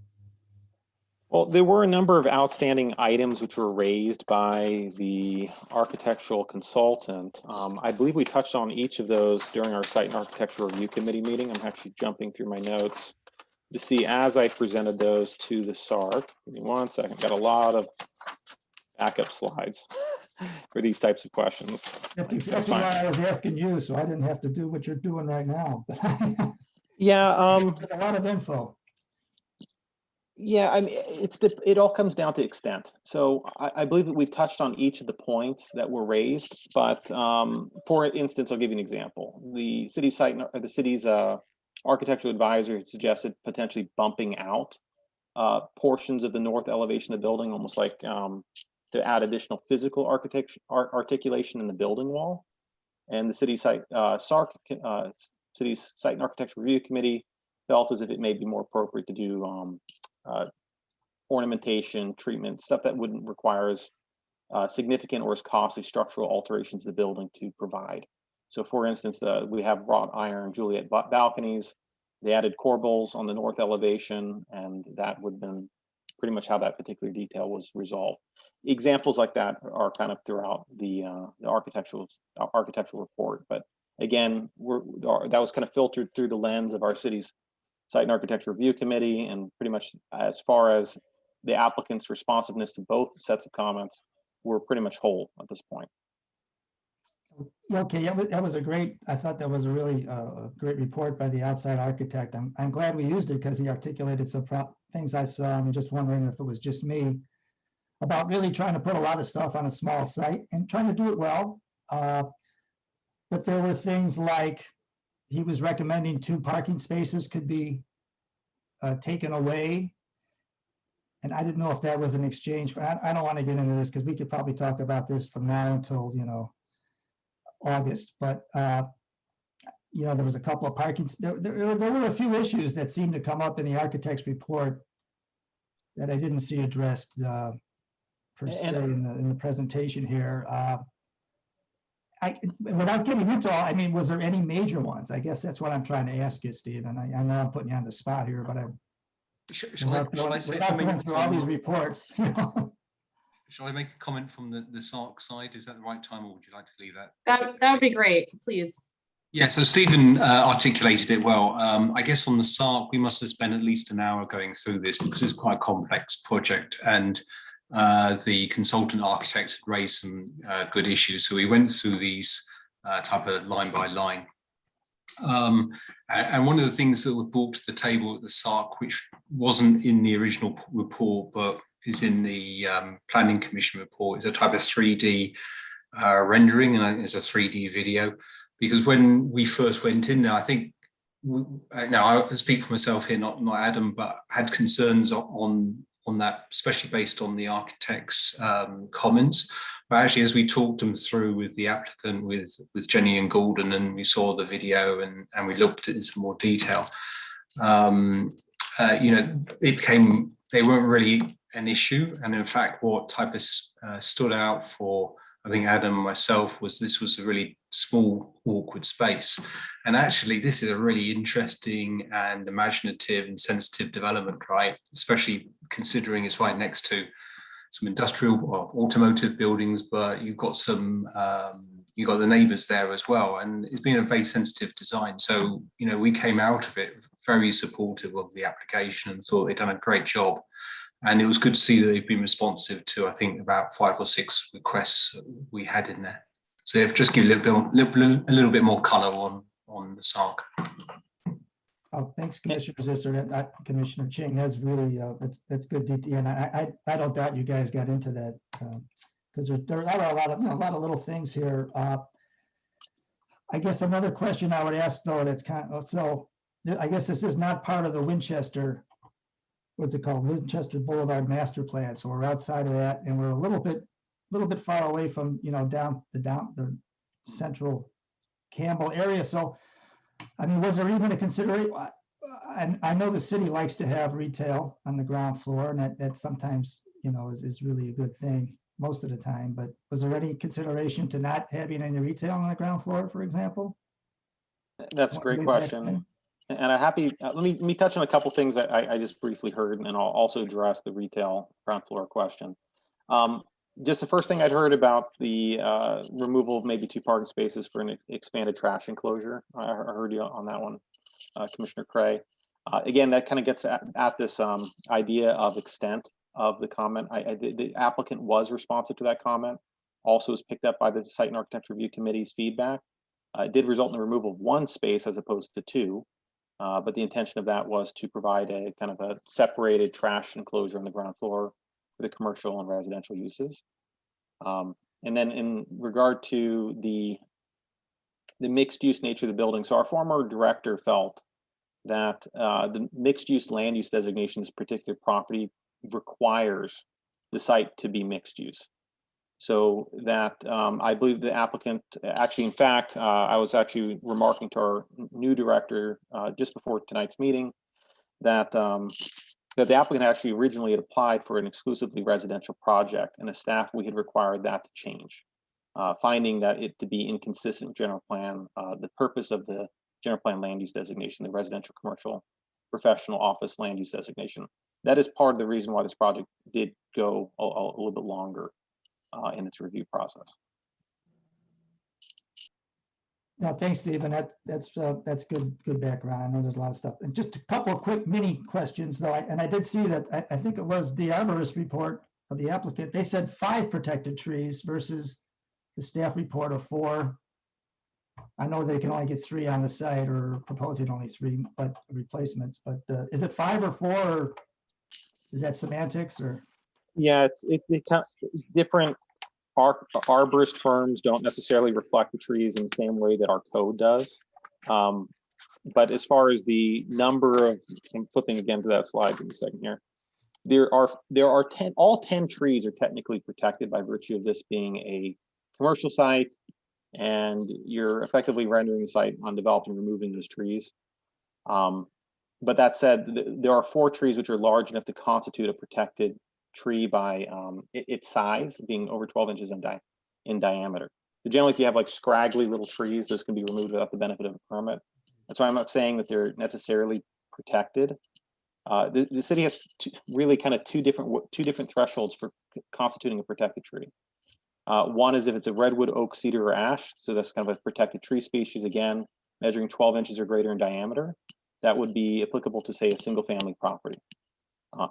Well, there were a number of outstanding items which were raised by the architectural consultant. I believe we touched on each of those during our Site and Architecture Review Committee meeting. I'm actually jumping through my notes to see as I presented those to the SARC. Give me one second. Got a lot of backup slides for these types of questions. That's exactly why I was asking you, so I didn't have to do what you're doing right now. Yeah. There's a lot of info. Yeah, I mean, it all comes down to extent. So I believe that we've touched on each of the points that were raised, but for instance, I'll give you an example. The city site or the city's architectural advisor had suggested potentially bumping out portions of the north elevation of the building, almost like to add additional physical articulation in the building wall. And the city site city's Site and Architecture Review Committee felt as if it may be more appropriate to do ornamentation, treatment, stuff that wouldn't require as significant or as costly structural alterations to the building to provide. So for instance, we have wrought iron Juliet balconies. They added corbels on the north elevation, and that would have been pretty much how that particular detail was resolved. Examples like that are kind of throughout the architectural report. But again, that was kind of filtered through the lens of our city's Site and Architecture Review Committee, and pretty much as far as the applicant's responsiveness to both sets of comments, we're pretty much whole at this point. Okay, that was a great, I thought that was a really great report by the outside architect. I'm glad we used it because he articulated some things I saw. I'm just wondering if it was just me about really trying to put a lot of stuff on a small site and trying to do it well. But there were things like he was recommending 2 parking spaces could be taken away. And I didn't know if that was an exchange for, I don't want to get into this because we could probably talk about this from now until, August. But, there was a couple of parking, there were a few issues that seemed to come up in the architect's report that I didn't see addressed per se in the presentation here. Without getting into all, was there any major ones? I guess that's what I'm trying to ask you, Steve. And I know I'm putting you on the spot here, but Shall I say something going through all these reports? Shall I make a comment from the SARC side? Is that the right time, or would you like to leave that? That would be great, please. Yeah, so Stephen articulated it well. I guess on the SARC, we must have spent at least an hour going through this because it's quite a complex project, and the consultant architect raised some good issues. So we went through these type of line by line. And one of the things that were brought to the table at the SARC, which wasn't in the original report, but is in the Planning Commission report, is a type of 3D rendering, and I think it's a 3D video. Because when we first went in there, I think, now I speak for myself here, not Adam, but had concerns on that, especially based on the architect's comments. But actually, as we talked them through with the applicant, with Jenny and Gordon, and we saw the video and we looked at it in some more detail, it became, they weren't really an issue. And in fact, what type of stood out for, I think, Adam and myself, was this was a really small, awkward space. And actually, this is a really interesting and imaginative and sensitive development, right? Especially considering it's right next to some industrial or automotive buildings, but you've got some, you've got the neighbors there as well. And it's been a very sensitive design. So, we came out of it very supportive of the application and thought they'd done a great job. And it was good to see that they've been responsive to, I think, about 5 or 6 requests we had in there. So they've just given a little bit more colour on the SARC. Oh, thanks, Commissioner Zister, Commissioner Ching. That's really that's good detail, and I don't doubt you guys got into that because there are a lot of little things here. I guess another question I would ask, though, that's kind of, so I guess this is not part of the Winchester, what's it called, Winchester Boulevard master plan. So we're outside of that, and we're a little bit far away from down the central Campbell area. So was there even a consideration? I know the city likes to have retail on the ground floor, and that sometimes is really a good thing most of the time. But was there any consideration to not having any retail on the ground floor, for example? That's a great question. And I'm happy, let me touch on a couple things that I just briefly heard, and then I'll also address the retail ground floor question. Just the first thing I'd heard about the removal of maybe 2 parking spaces for an expanded trash enclosure. I heard you on that one, Commissioner Cray. Again, that kind of gets at this idea of extent of the comment. The applicant was responsive to that comment. Also was picked up by the Site and Architecture Review Committee's feedback. It did result in the removal of 1 space as opposed to 2. But the intention of that was to provide a kind of a separated trash enclosure on the ground floor for the commercial and residential uses. And then in regard to the mixed use nature of the building, so our former director felt that the mixed use land use designation, this particular property requires the site to be mixed use. So that I believe the applicant actually, in fact, I was actually remarking to our new director just before tonight's meeting that that the applicant actually originally had applied for an exclusively residential project, and as staff we had required that to change, finding that it to be inconsistent with general plan, the purpose of the general plan land use designation, the residential, commercial, professional, office land use designation. That is part of the reason why this project did go a little bit longer in its review process. No, thanks, Stephen. That's good background. I know there's a lot of stuff. And just a couple of quick mini questions, though. I did see that I think it was the arborist report of the applicant. They said 5 protected trees versus the staff report of 4. I know they can only get 3 on the site, or proposing only 3, but replacements. But is it 5 or 4? Or is that semantics or? Yeah, it's different. Arborist firms don't necessarily reflect the trees in the same way that our code does. But as far as the number of, I'm flipping again to that slide in a second here. There are 10, all 10 trees are technically protected by virtue of this being a commercial site, and you're effectively rendering the site undeveloped and removing those trees. But that said, there are 4 trees which are large enough to constitute a protected tree by its size, being over 12 inches in diameter. So generally, if you have like scraggly little trees, those can be removed without the benefit of a permit. That's why I'm not saying that they're necessarily protected. The city has really kind of two different thresholds for constituting a protected tree. One is if it's a redwood, oak, cedar, or ash. So that's kind of a protected tree species, again, measuring 12 inches or greater in diameter. That would be applicable to, say, a single family property.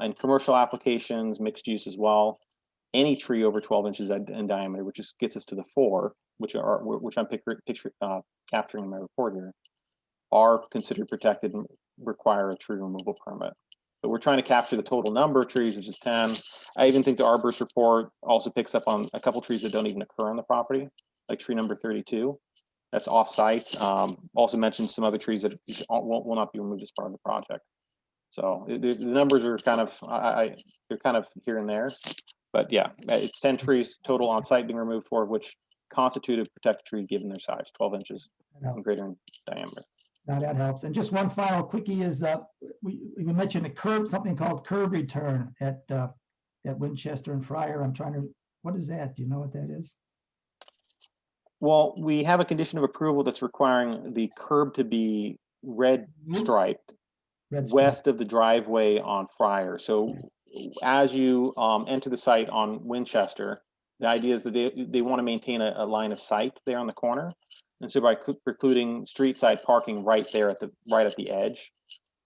And commercial applications, mixed use as well, any tree over 12 inches in diameter, which gets us to the 4, which I'm capturing in my report here, are considered protected and require a tree removal permit. But we're trying to capture the total number of trees, which is 10. I even think the arborist report also picks up on a couple trees that don't even occur on the property, like tree number 32. That's off-site. Also mentioned some other trees that will not be removed as part of the project. So the numbers are kind of, they're kind of here and there, but yeah, it's 10 trees total on site being removed, 4 of which constitute a protected tree given their size, 12 inches and greater in diameter. Now that helps. And just one final quickie is we mentioned a curb, something called curb return at Winchester and Friar. I'm trying to, what is that? Do you know what that is? Well, we have a condition of approval that's requiring the curb to be red striped. West of the driveway on Friar. So as you enter the site on Winchester, the idea is that they want to maintain a line of sight there on the corner. And so by precluding street side parking right there at the edge,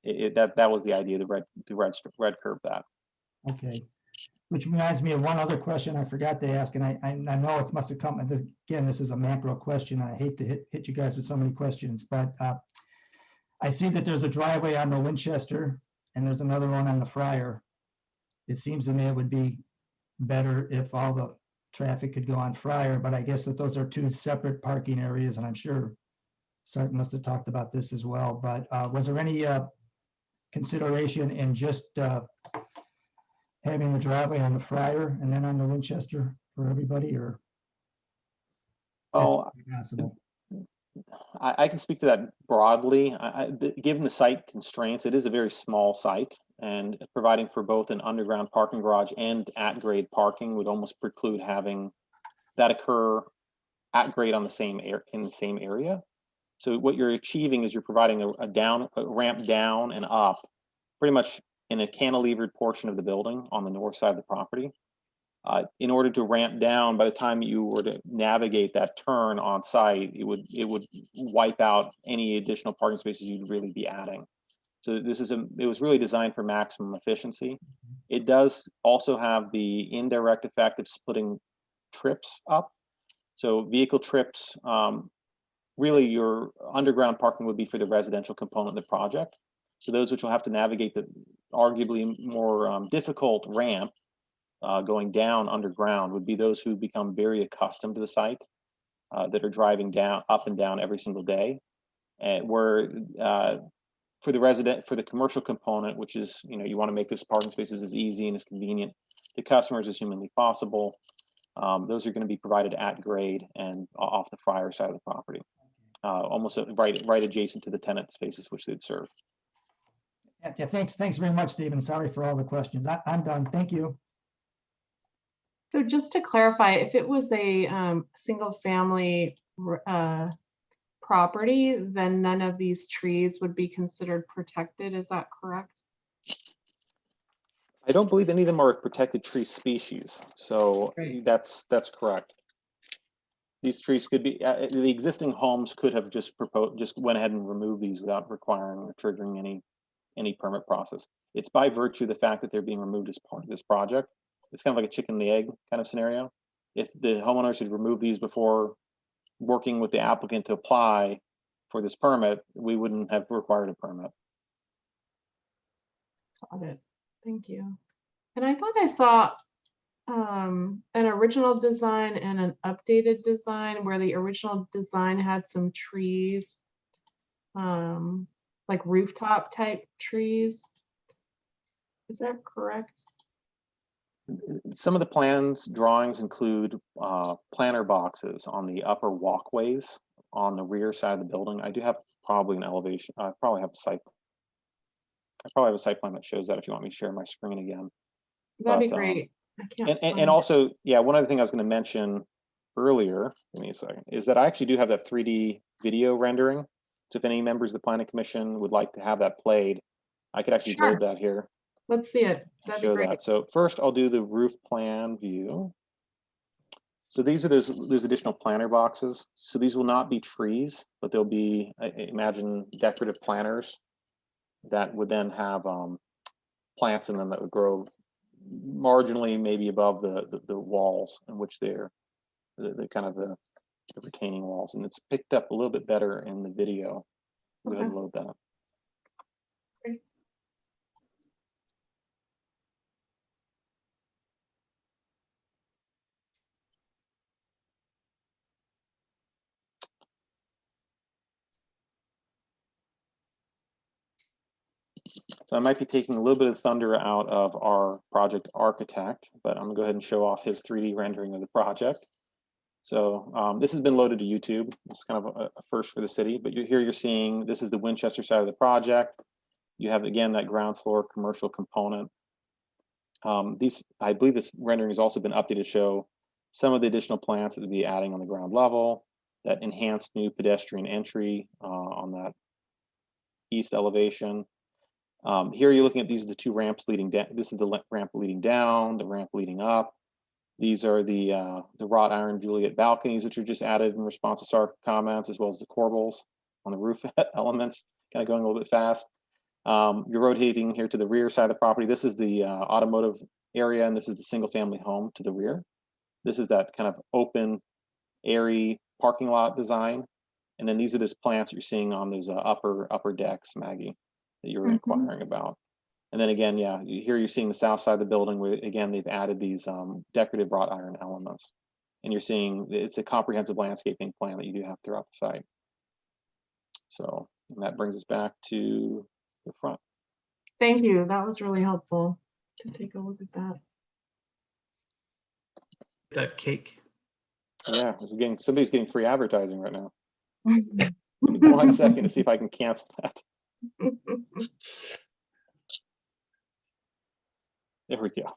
that was the idea, the red curb that. Okay. Which reminds me of one other question I forgot to ask, and I know it must have come, again, this is a macro question. I hate to hit you guys with so many questions, but I see that there's a driveway on the Winchester and there's another one on the Friar. It seems to me it would be better if all the traffic could go on Friar, but I guess that those are 2 separate parking areas, and I'm sure Sart must have talked about this as well. But was there any consideration in just having the driveway on the Friar and then on the Winchester for everybody, or? Oh, possible? I can speak to that broadly. Given the site constraints, it is a very small site, and providing for both an underground parking garage and at-grade parking would almost preclude having that occur at grade on the same in the same area. So what you're achieving is you're providing a ramp down and up, pretty much in a cantilevered portion of the building on the north side of the property. In order to ramp down, by the time you were to navigate that turn on site, it would wipe out any additional parking spaces you'd really be adding. So it was really designed for maximum efficiency. It does also have the indirect effect of splitting trips up. So vehicle trips, really your underground parking would be for the residential component of the project. So those which will have to navigate the arguably more difficult ramp going down underground would be those who become very accustomed to the site, that are driving up and down every single day. And where for the commercial component, which is, you want to make those parking spaces as easy and as convenient to customers as humanly possible, those are going to be provided at grade and off the Friar side of the property, almost right adjacent to the tenant spaces which they'd serve. Yeah, thanks very much, Stephen. Sorry for all the questions. I'm done. Thank you. So just to clarify, if it was a single family property, then none of these trees would be considered protected. Is that correct? I don't believe any of them are a protected tree species. So that's correct. These trees could be, the existing homes could have just went ahead and removed these without requiring or triggering any permit process. It's by virtue of the fact that they're being removed as part of this project. It's kind of like a chicken and the egg kind of scenario. If the homeowners had removed these before working with the applicant to apply for this permit, we wouldn't have required a permit. Got it. Thank you. And I thought I saw an original design and an updated design where the original design had some trees, like rooftop type trees. Is that correct? Some of the plans drawings include planter boxes on the upper walkways on the rear side of the building. I do have probably an elevation. I probably have a site plan that shows that if you want me to share my screen again. That'd be great. I can't and also, yeah, one other thing I was going to mention earlier, give me a second, is that I actually do have that 3D video rendering. So if any members of the Planning Commission would like to have that played, I could actually load that here. Let's see it. That'd be great. So first I'll do the roof plan view. So these are those additional planter boxes. So these will not be trees, but they'll be, imagine decorative planters that would then have plants in them that would grow marginally maybe above the walls in which they're the kind of the retaining walls. And it's picked up a little bit better in the video. Go ahead and load that. So I might be taking a little bit of thunder out of our project architect, but I'm gonna go ahead and show off his 3D rendering of the project. So this has been loaded to YouTube. It's kind of a first for the city, but you're seeing, this is the Winchester side of the project. You have, again, that ground floor commercial component. I believe this rendering has also been updated to show some of the additional plants that we'll be adding on the ground level, that enhanced new pedestrian entry on that east elevation. Here you're looking at, these are the two ramps leading down. This is the ramp leading down, the ramp leading up. These are the wrought iron Juliet balconies, which are just added in response to SAR comments, as well as the corbels on the roof elements, kind of going a little bit fast. You're rotating here to the rear side of the property. This is the automotive area, and this is the single family home to the rear. This is that kind of open, airy parking lot design. And then these are those plants you're seeing on those upper decks, Maggie, that you were inquiring about. And then again, yeah, here you're seeing the south side of the building where, again, they've added these decorative wrought iron elements. And you're seeing it's a comprehensive landscaping plan that you do have throughout the site. So and that brings us back to the front. Thank you. That was really helpful to take a look at that. That cake. Yeah, somebody's getting free advertising right now. 1 second to see if I can cancel that. There we go.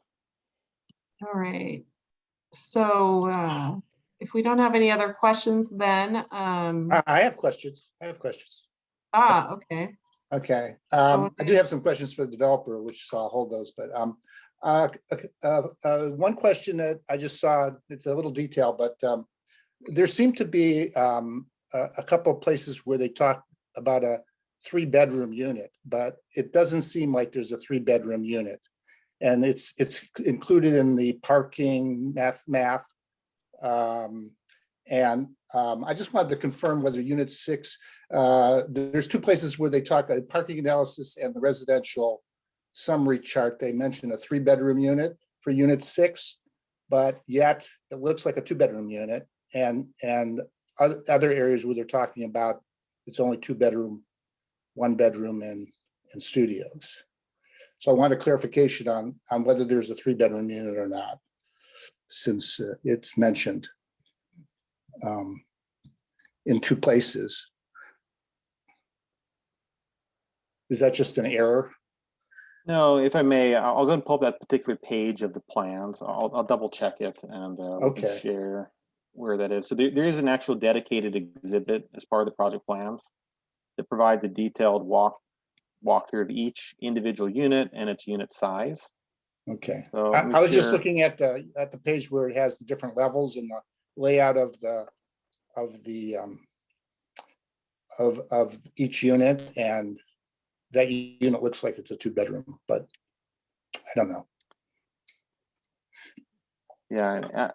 All right. So if we don't have any other questions, then, I have questions. okay. Okay, I do have some questions for the developer, which so I'll hold those, but one question that I just saw, it's a little detail, but there seemed to be a couple of places where they talk about a 3-bedroom unit, but it doesn't seem like there's a 3-bedroom unit. And it's included in the parking math. I just wanted to confirm whether unit 6, there's 2 places where they talk about parking analysis and the residential summary chart. They mention a 3-bedroom unit for unit 6, but yet it looks like a 2-bedroom unit. And other areas where they're talking about it's only 2-bedroom, 1-bedroom and studios. So I want a clarification on whether there's a 3-bedroom unit or not, since it's mentioned in 2 places. Is that just an error? No, if I may, I'll go and pull up that particular page of the plans. I'll double check it and we can Okay. share where that is. So there is an actual dedicated exhibit as part of the project plans that provides a detailed walkthrough of each individual unit and its unit size. Okay. So I was just looking at the page where it has the different levels and the layout of each unit, and that unit looks like it's a 2-bedroom, but I don't know. Yeah,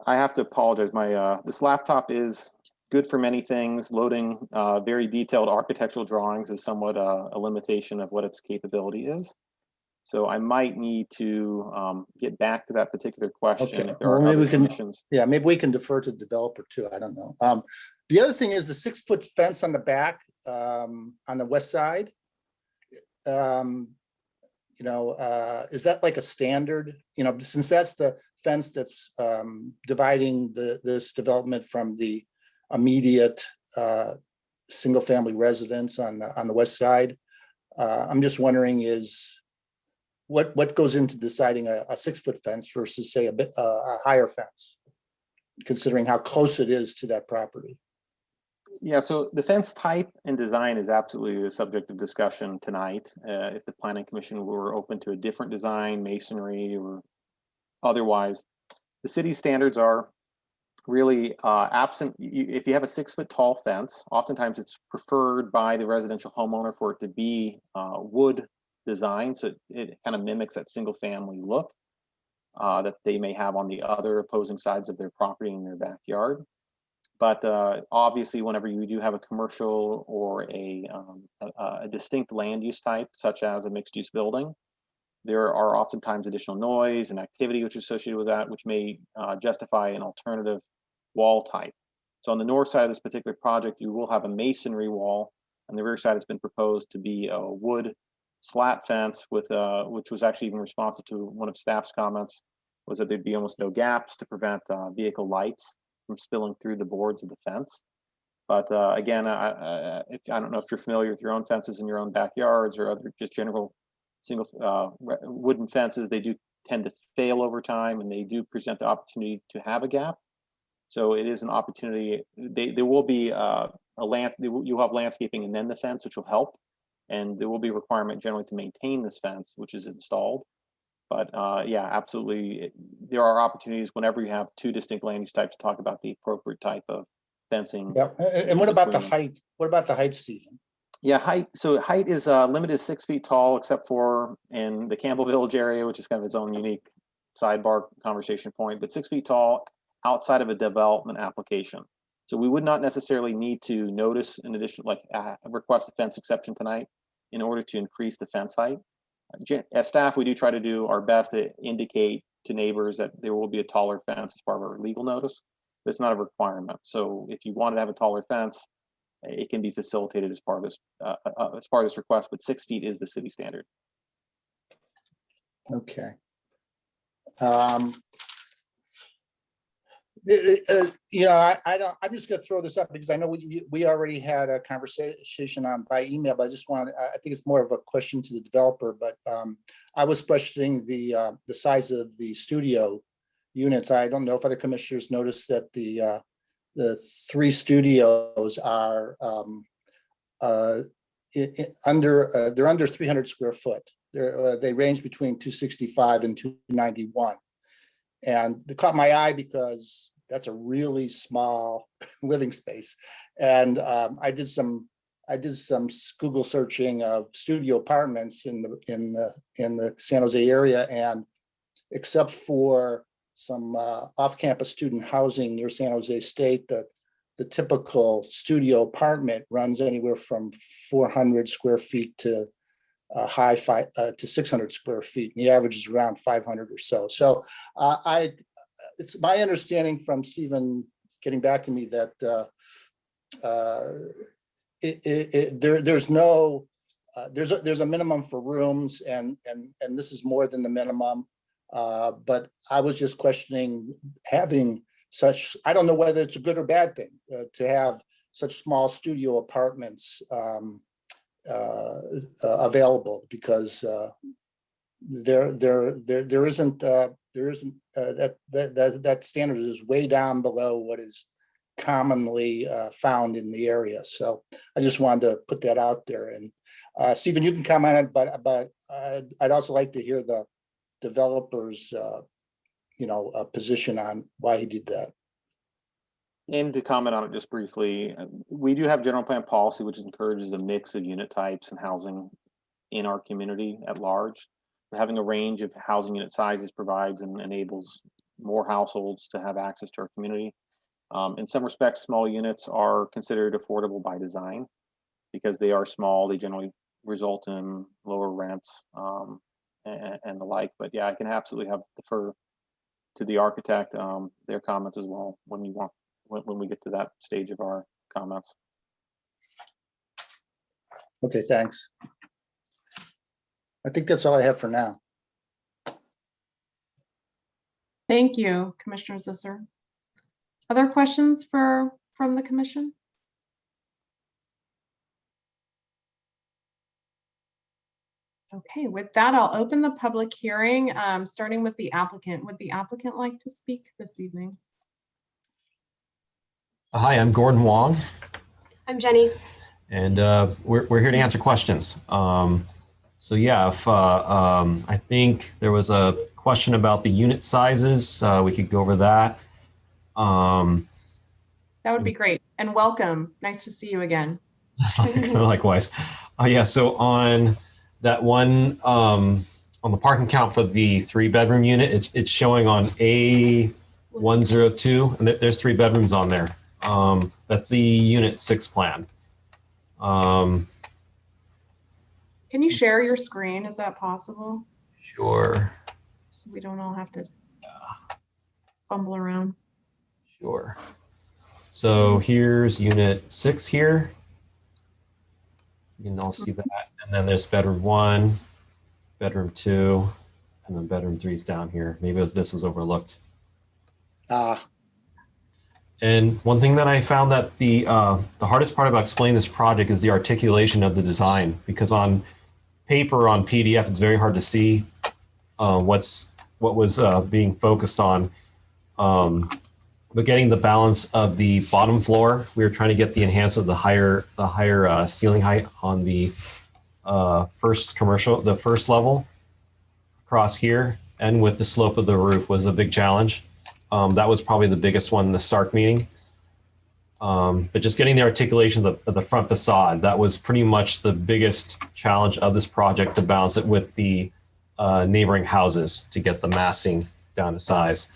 I have to apologize. My this laptop is good for many things. Loading very detailed architectural drawings is somewhat a limitation of what its capability is. So I might need to get back to that particular question. Okay. If there Well, are maybe other we can. questions. Yeah, maybe we can defer to the developer too. I don't know. The other thing is the 6-foot fence on the back on the west side. Is that like a standard? Since that's the fence that's dividing this development from the immediate single-family residence on the west side. I'm just wondering what goes into deciding a 6-foot fence versus, say, a higher fence, considering how close it is to that property? Yeah, so the fence type and design is absolutely the subject of discussion tonight. If the Planning Commission were open to a different design, masonry or otherwise, the city standards are really absent. If you have a 6-foot tall fence, oftentimes it's preferred by the residential homeowner for it to be wood design, so it kind of mimics that single-family look that they may have on the other opposing sides of their property in their backyard. But obviously, whenever you do have a commercial or a distinct land use type, such as a mixed-use building, there are oftentimes additional noise and activity which is associated with that, which may justify an alternative wall type. So on the north side of this particular project, you will have a masonry wall. On the rear side, it's been proposed to be a wood slat fence with which was actually even responsive to one of staff's comments, was that there'd be almost no gaps to prevent vehicle lights from spilling through the boards of the fence. But again, I don't know if you're familiar with your own fences in your own backyards or other just general single wooden fences. They do tend to fail over time, and they do present the opportunity to have a gap. So it is an opportunity. There will be you'll have landscaping and then the fence, which will help. And there will be a requirement generally to maintain this fence, which is installed. But yeah, absolutely. There are opportunities whenever you have 2 distinct land use types to talk about the appropriate type of fencing. Yeah, and what about the height? What about the height, Stephen? Yeah, height. So height is limited to 6 feet tall, except for in the Campbell Village area, which is kind of its own unique sidebar conversation point, but 6 feet tall outside of a development application. So we would not necessarily need to notice an additional, request a fence exception tonight in order to increase the fence height. As staff, we do try to do our best to indicate to neighbors that there will be a taller fence as part of our legal notice. But it's not a requirement. So if you wanted to have a taller fence, it can be facilitated as part of this request. But 6 feet is the city standard. Okay. I'm just going to throw this up because I know we already had a conversation by email, but I think it's more of a question to the developer. But I was questioning the size of the studio units. I don't know if other commissioners noticed that the 3 studios are they're under 300 square foot. They range between 265 and 291. And it caught my eye because that's a really small living space. And I did some Google searching of studio apartments in the San Jose area, and except for some off-campus student housing near San Jose State, the typical studio apartment runs anywhere from 400 square feet to to 600 square feet. And the average is around 500 or so. So it's my understanding from Stephen getting back to me that there's a minimum for rooms, and this is more than the minimum. But I was just questioning having such, I don't know whether it's a good or bad thing to have such small studio apartments available, because there isn't that standard is way down below what is commonly found in the area. So I just wanted to put that out there. And Stephen, you can comment on it, but I'd also like to hear the developer's position on why he did that. And to comment on it just briefly, we do have general plan policy, which encourages a mix of unit types and housing in our community at large. Having a range of housing unit sizes provides and enables more households to have access to our community. In some respects, small units are considered affordable by design because they are small. They generally result in lower rents and the like. But yeah, I can absolutely defer to the architect their comments as well when we get to that stage of our comments. Okay, thanks. I think that's all I have for now. Thank you, Commissioner Zisser. Other questions from the commission? Okay, with that, I'll open the public hearing, starting with the applicant. Would the applicant like to speak this evening? Hi, I'm Gordon Wong. I'm Jenny. And we're here to answer questions. So yeah, if I think there was a question about the unit sizes, we could go over that. That would be great. And welcome. Nice to see you again. Likewise. Yeah, so on that one, on the parking count for the 3-bedroom unit, it's showing on A102, and there's 3 bedrooms on there. That's the unit 6 plan. Can you share your screen? Is that possible? Sure. So we don't all have to fumble around. Sure. So here's unit 6 here. You can all see that. And then there's bedroom 1, bedroom 2, and then bedroom 3 is down here. Maybe this was overlooked. And one thing that I found that the hardest part about explaining this project is the articulation of the design, because on paper, on PDF, it's very hard to see what was being focused on. But getting the balance of the bottom floor, we were trying to get the enhancement of the higher ceiling height on the first level across here, and with the slope of the roof was a big challenge. That was probably the biggest one in the SARC meeting. But just getting the articulation of the front facade, that was pretty much the biggest challenge of this project, to balance it with the neighboring houses to get the massing down to size.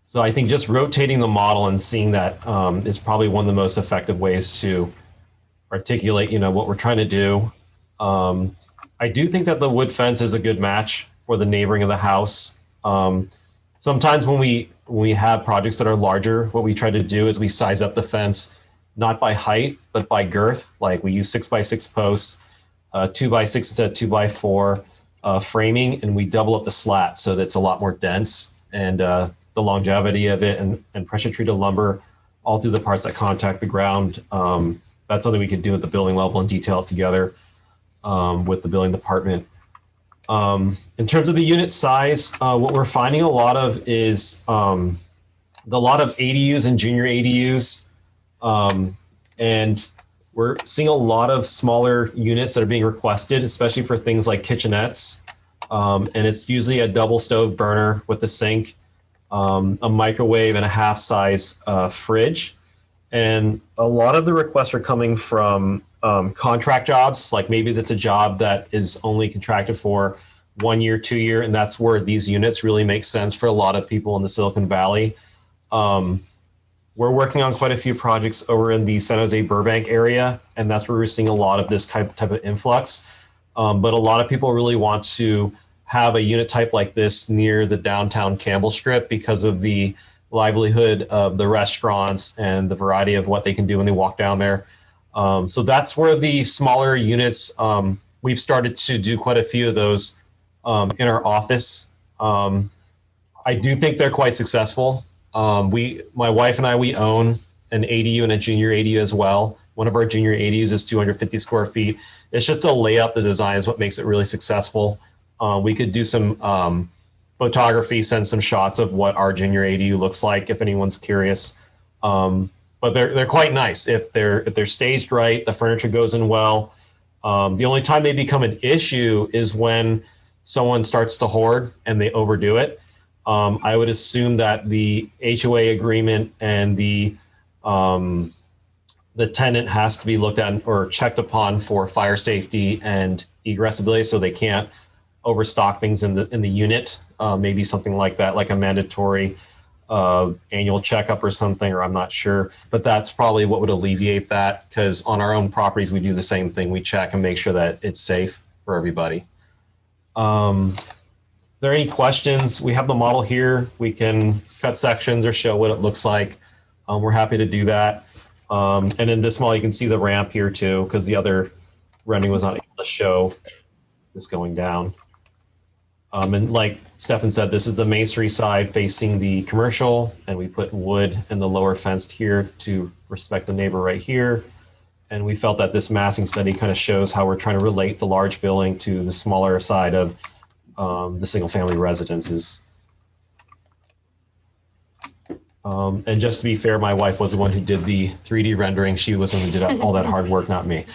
So I think just rotating the model and seeing that is probably one of the most effective ways to articulate, what we're trying to do. I do think that the wood fence is a good match for the neighboring of the house. Sometimes when we have projects that are larger, what we try to do is we size up the fence, not by height, but by girth. Like we use 6x6 posts, 2x6 instead of 2x4 framing, and we double up the slat so that it's a lot more dense, and the longevity of it and pressure treated lumber all through the parts that contact the ground. That's something we could do at the building level and detail it together with the building department. In terms of the unit size, what we're finding a lot of is a lot of ADUs and junior ADUs. And we're seeing a lot of smaller units that are being requested, especially for things like kitchenettes. And it's usually a double stove burner with a sink, a microwave, and a half-size fridge. And a lot of the requests are coming from contract jobs, like maybe that's a job that is only contracted for 1 year, 2 year, and that's where these units really make sense for a lot of people in the Silicon Valley. We're working on quite a few projects over in the San Jose Burbank area, and that's where we're seeing a lot of this type of influx. But a lot of people really want to have a unit type like this near the downtown Campbell Strip because of the livelihood of the restaurants and the variety of what they can do when they walk down there. So that's where the smaller units, we've started to do quite a few of those in our office. I do think they're quite successful. My wife and I, we own an ADU and a junior ADU as well. One of our junior ADUs is 250 square feet. It's just the layout, the design is what makes it really successful. We could do some photography, send some shots of what our junior ADU looks like if anyone's curious. But they're quite nice if they're staged right. The furniture goes in well. The only time they become an issue is when someone starts to hoard and they overdo it. I would assume that the HOA agreement and the tenant has to be looked at or checked upon for fire safety and egress ability, so they can't overstock things in the unit. Maybe something like that, like a mandatory annual checkup or something, or I'm not sure. But that's probably what would alleviate that, because on our own properties we do the same thing. We check and make sure that it's safe for everybody. If there are any questions, we have the model here. We can cut sections or show what it looks like. We're happy to do that. And in this model, you can see the ramp here too, because the other rendering was not able to show this going down. And like Stefan said, this is the masonry side facing the commercial, and we put wood in the lower fenced here to respect the neighbor right here. And we felt that this massing study kind of shows how we're trying to relate the large building to the smaller side of the single family residences. And just to be fair, my wife was the one who did the 3D rendering. She was the one who did all that hard work, not me.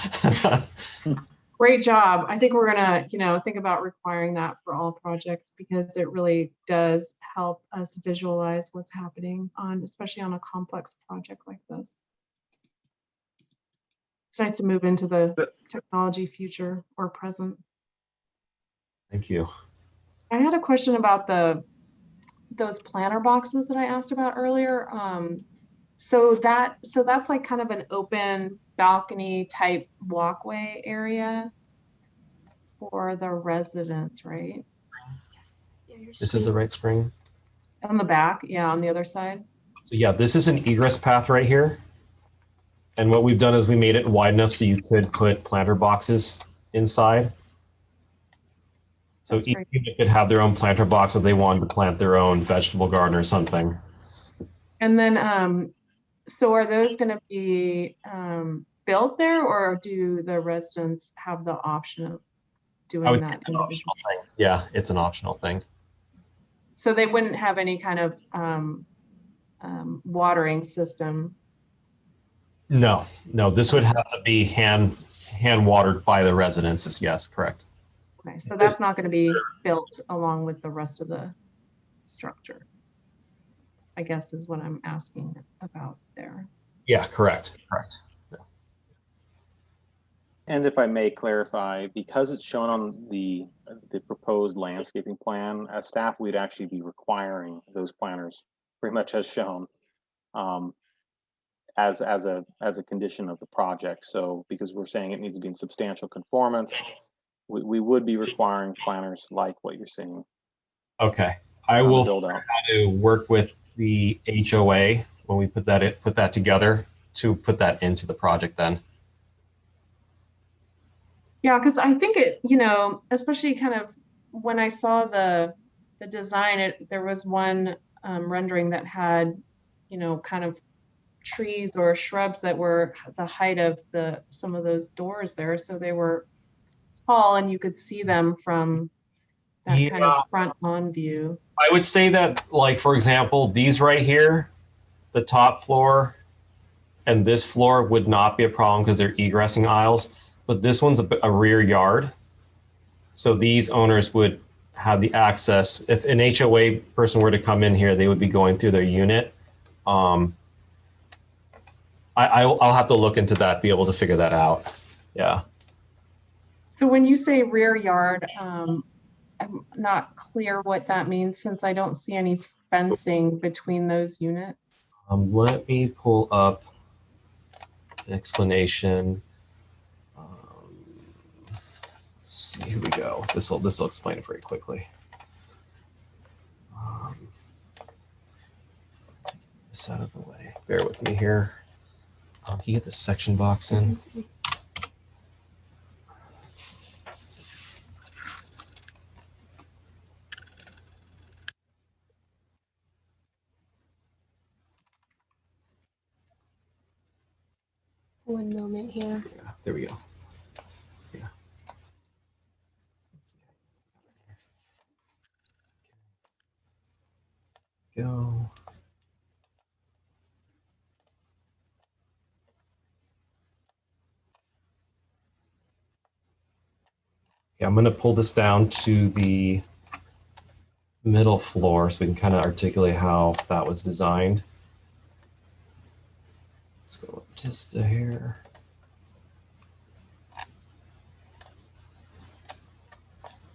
Great job. I think we're gonna, think about requiring that for all projects, because it really does help us visualize what's happening especially on a complex project like this. It's nice to move into the technology future or present. Thank you. I had a question about those planter boxes that I asked about earlier. So that's like kind of an open balcony type walkway area for the residents, right? This is the right screen. On the back, yeah, on the other side. So yeah, this is an egress path right here. And what we've done is we made it wide enough so you could put planter boxes inside. So each unit could have their own planter box if they wanted to plant their own vegetable garden or something. And then, so are those going to be built there, or do the residents have the option of doing that? It's an optional thing. Yeah, it's an optional thing. So they wouldn't have any kind of watering system? No, this would have to be hand watered by the residents. Yes, correct. Okay, so that's not going to be built along with the rest of the structure, I guess is what I'm asking about there. Yeah, correct. Yeah. And if I may clarify, because it's shown on the proposed landscaping plan, as staff, we'd actually be requiring those planters pretty much as shown as a condition of the project. So because we're saying it needs to be in substantial conformance, we would be requiring planters like what you're seeing. Okay, I will figure out how to work with the HOA when we put that together to put that into the project then. Yeah, because I think it, especially kind of when I saw the design, there was one rendering that had, kind of trees or shrubs that were the height of some of those doors there. So they were tall and you could see them from that kind of front on view. I would say that, like, for example, these right here, the top floor and this floor would not be a problem because they're egressing aisles, but this one's a rear yard. So these owners would have the access. If an HOA person were to come in here, they would be going through their unit. I'll have to look into that, be able to figure that out. Yeah. So when you say rear yard, I'm not clear what that means since I don't see any fencing between those units. Let me pull up an explanation. Let's see, here we go. This will explain it very quickly. This out of the way. Bear with me here. Can you get the section box in? One moment here. Yeah, there we go. Yeah. Go. Okay, I'm going to pull this down to the middle floor so we can kind of articulate how that was designed. Let's go just to here.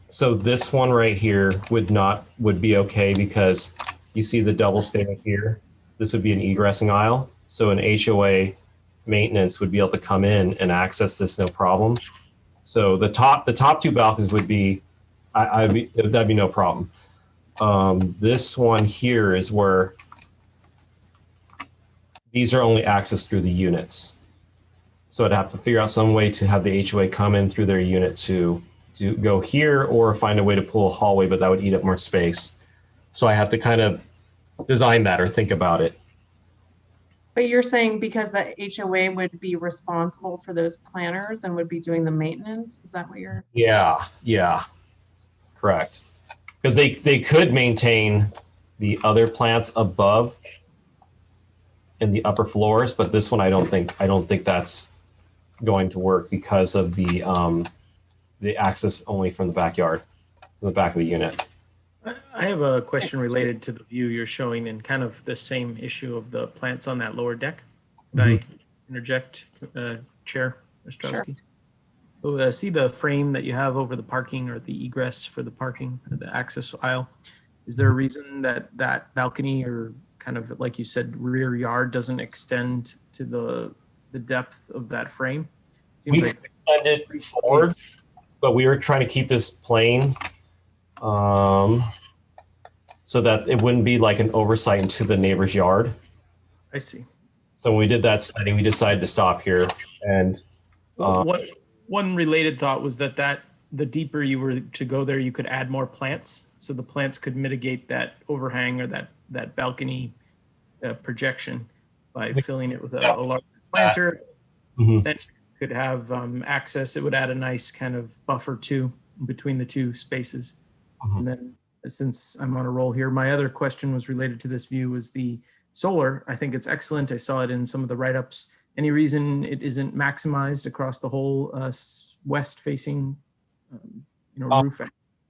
So this one right here would be okay because you see the double stairs here. This would be an egressing aisle. So an HOA maintenance would be able to come in and access this no problem. So the top two balconies would be, that'd be no problem. This one here is where these are only accessed through the units. So I'd have to figure out some way to have the HOA come in through their unit to go here or find a way to pull a hallway, but that would eat up more space. So I have to kind of design that or think about it. But you're saying because the HOA would be responsible for those planners and would be doing the maintenance? Is that what you're? Yeah, correct. Because they could maintain the other plants above in the upper floors, but this one I don't think that's going to work because of the access only from the backyard, from the back of the unit. I have a question related to the view you're showing and kind of the same issue of the plants on that lower deck. Could I interject, Chair Ostrowski? Sure. Oh, see the frame that you have over the parking or the egress for the parking, the access aisle? Is there a reason that that balcony or kind of, like you said, rear yard doesn't extend to the depth of that frame? Seems We like extended forward, but we were trying to keep this plain so that it wouldn't be like an oversight into the neighbor's yard. I see. So when we did that study, we decided to stop here. And one related thought was that the deeper you were to go there, you could add more plants. So the plants could mitigate that overhang or that balcony projection by filling it with a larger planter. Then you could have access. It would add a nice kind of buffer too between the two spaces. And then since I'm on a roll here, my other question was related to this view was the solar. I think it's excellent. I saw it in some of the write-ups. Any reason it isn't maximized across the whole west-facing roof?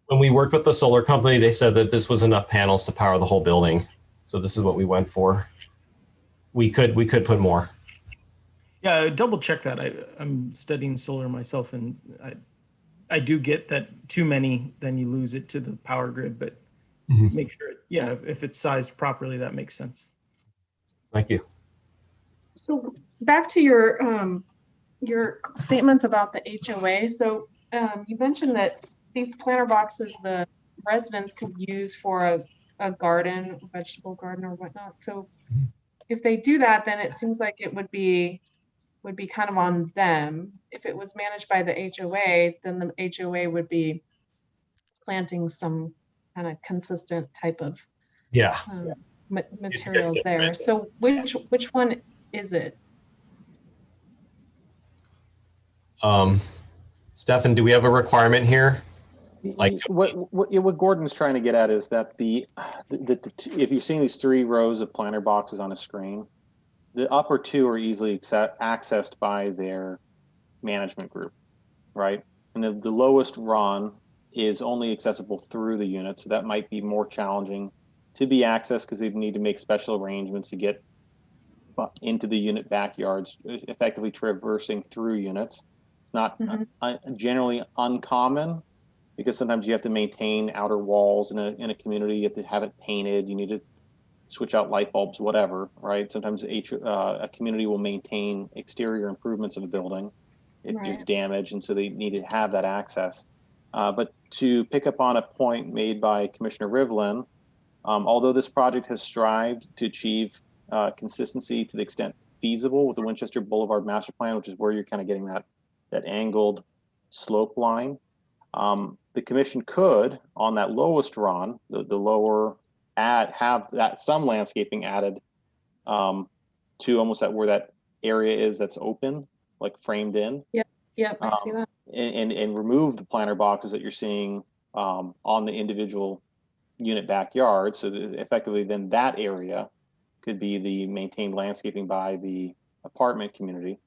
When we worked with the solar company, they said that this was enough panels to power the whole building. So this is what we went for. We could put more. Yeah, double check that. I'm studying solar myself, and I do get that too many, then you lose it to the power grid, but make sure, if it's sized properly, that makes sense. Thank you. So back to your statements about the HOA. So you mentioned that these planter boxes the residents could use for a garden, a vegetable garden or whatnot. So if they do that, then it seems like it would be kind of on them. If it was managed by the HOA, then the HOA would be planting some kind of consistent type of material there. So which one is it? Stefan, do we have a requirement here Like what Gordon's trying to get at is that if you're seeing these 3 rows of planter boxes on a screen, the upper 2 are easily accessed by their management group, right? And the lowest run is only accessible through the unit, so that might be more challenging to be accessed because they need to make special arrangements to get into the unit backyards, effectively traversing through units. It's not generally uncommon, because sometimes you have to maintain outer walls in a community. You have to have it painted. You need to switch out light bulbs, whatever, right? Sometimes a community will maintain exterior improvements of a building if there's damage, and so they need to have that access. But to pick up on a point made by Commissioner Rivlin, although this project has strived to achieve consistency to the extent feasible with the Winchester Boulevard Master Plan, which is where you're kind of getting that angled slope line, the commission could, on that lowest run, the lower, have that some landscaping added to almost where that area is that's open, like framed in. Yep, I see that. And remove the planter boxes that you're seeing on the individual unit backyard, so that effectively then that area could be the maintained landscaping by the apartment community.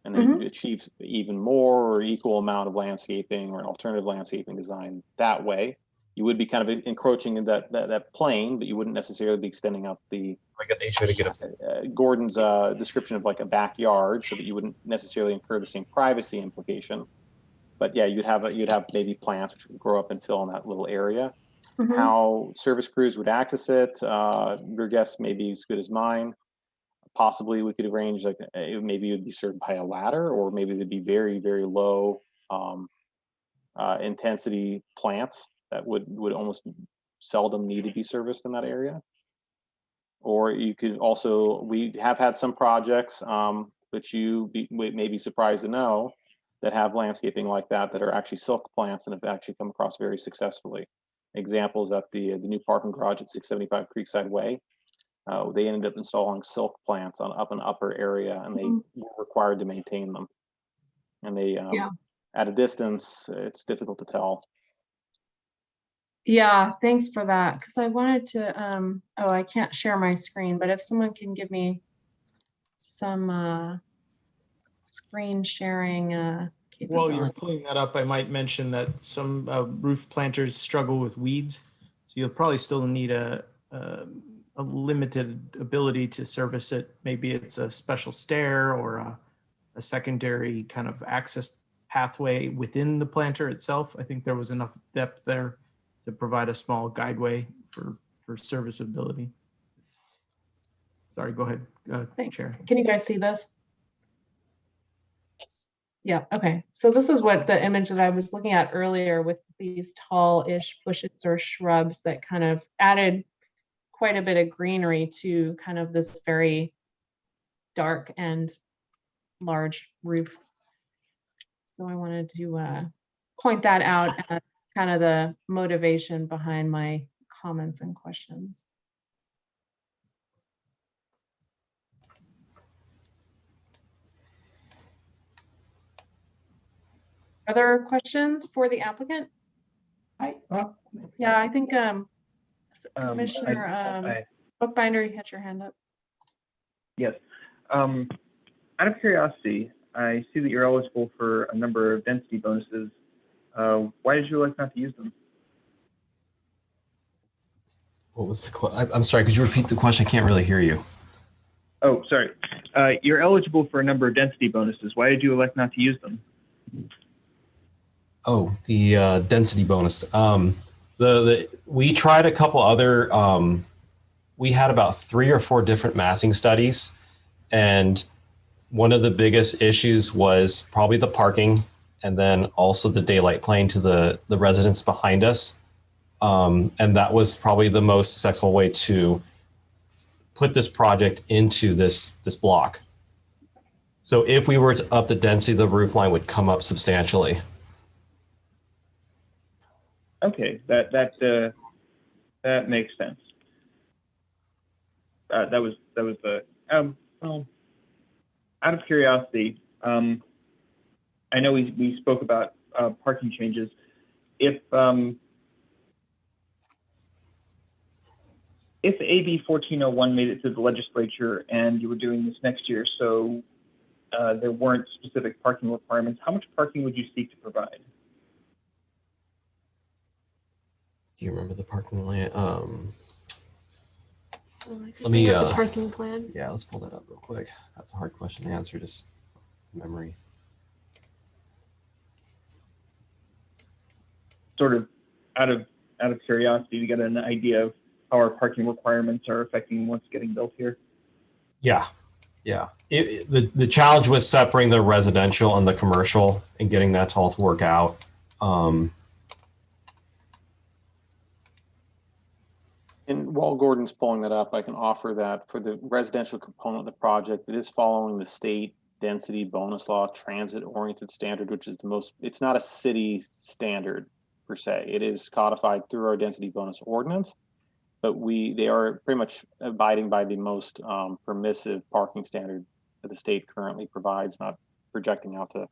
And then you achieve even more or equal amount of landscaping or an alternative landscaping design that way. You would be kind of encroaching in that plane, but you wouldn't necessarily be extending out the Gordon's description of like a backyard, so that you wouldn't necessarily incur the same privacy implication. But yeah, you'd have maybe plants which would grow up and fill in that little area. How service crews would access it, your guess may be as good as mine. Possibly we could arrange like maybe it would be served by a ladder, or maybe there'd be very, very low intensity plants that would almost seldom need to be serviced in that area. Or you could also, we have had some projects which you may be surprised to know that have landscaping like that are actually silk plants and have actually come across very successfully. Examples at the new parking garage at 675 Creekside Way. They ended up installing silk plants up an upper area, and they were required to maintain them. And they, at a distance, it's difficult to tell. Yeah, thanks for that. Because I wanted to, I can't share my screen, but if someone can give me some screen sharing capability. While you're pulling that up, I might mention that some roof planters struggle with weeds. So you'll probably still need a limited ability to service it. Maybe it's a special stair or a secondary kind of access pathway within the planter itself. I think there was enough depth there to provide a small guideway for serviceability. Sorry, go ahead, Thanks. Chair. Can you guys see this? Yeah, okay. So this is what the image that I was looking at earlier with these tall-ish bushes or shrubs that kind of added quite a bit of greenery to kind of this very dark and large roof. So I wanted to point that out as kind of the motivation behind my comments and questions. Other questions for the applicant? Yeah, I think Commissioner Bookbinder, you had your hand up. Yes. Out of curiosity, I see that you're eligible for a number of density bonuses. Why did you elect not to use them? What was the question? I'm sorry, could you repeat the question? I can't really hear you. Oh, sorry. You're eligible for a number of density bonuses. Why did you elect not to use them? Oh, the density bonus. We tried a couple other, we had about 3 or 4 different massing studies, and one of the biggest issues was probably the parking, and then also the daylight playing to the residents behind us. And that was probably the most successful way to put this project into this block. So if we were to up the density, the roof line would come up substantially. Okay, that makes sense. That was the well. Out of curiosity, I know we spoke about parking changes. if AB 1401 made it to the legislature and you were doing this next year, so there weren't specific parking requirements, how much parking would you seek to provide? Do you remember the parking land? Let me the parking plan. Yeah, let's pull that up real quick. That's a hard question to answer, just memory. Sort of out of curiosity to get an idea of how our parking requirements are affecting what's getting built here. Yeah, yeah. The challenge was separating the residential and the commercial and getting that all to work out. And while Gordon's pulling that up, I can offer that for the residential component of the project, it is following the state density bonus law transit oriented standard, which is the most, it's not a city standard per se. It is codified through our density bonus ordinance, but they are pretty much abiding by the most permissive parking standard that the state currently provides, not projecting out to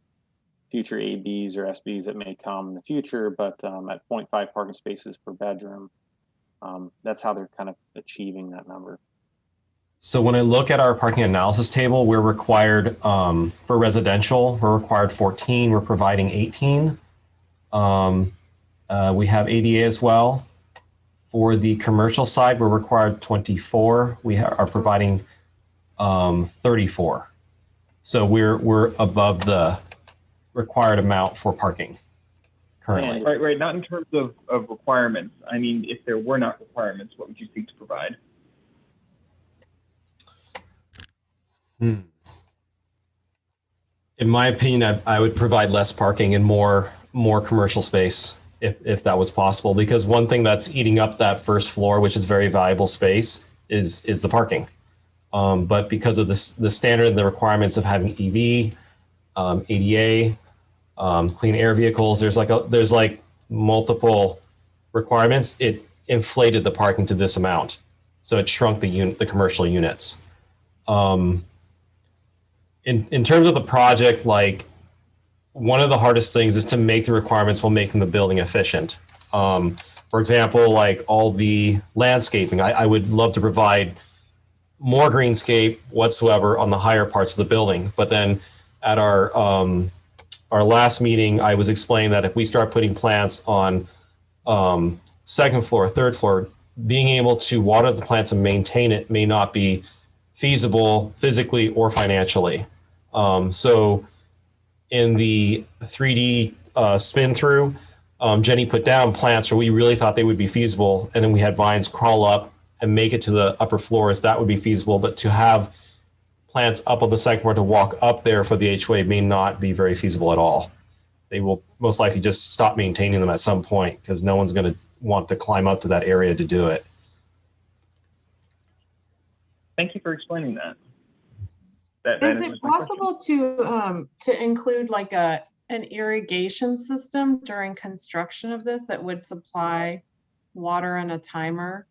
future ABs or SBs that may come in the future, but at 0.5 parking spaces per bedroom. That's how they're kind of achieving that number. So when I look at our parking analysis table, we're required for residential, we're required 14, we're providing 18. We have ADA as well. For the commercial side, we're required 24. We are providing 34. So we're above the required amount for parking currently. Right. Not in terms of requirements. I mean, if there were not requirements, what would you seek to provide? In my opinion, I would provide less parking and more commercial space if that was possible. Because one thing that's eating up that first floor, which is very valuable space, is the parking. But because of the standard and the requirements of having EV, ADA, clean air vehicles, there's like multiple requirements. It inflated the parking to this amount, so it shrunk the commercial units. In terms of the project, like one of the hardest things is to make the requirements while making the building efficient. For example, like all the landscaping, I would love to provide more greenscape whatsoever on the higher parts of the building. But then at our last meeting, I was explaining that if we start putting plants on second floor, third floor, being able to water the plants and maintain it may not be feasible physically or financially. So in the 3D spin through, Jenny put down plants where we really thought they would be feasible, and then we had vines crawl up and make it to the upper floors. That would be feasible, but to have plants up on the second floor to walk up there for the HOA may not be very feasible at all. They will most likely just stop maintaining them at some point because no one's going to want to climb up to that area to do it. Thank you for explaining that. Is it possible to include like an irrigation system during construction of this that would supply water and a timer?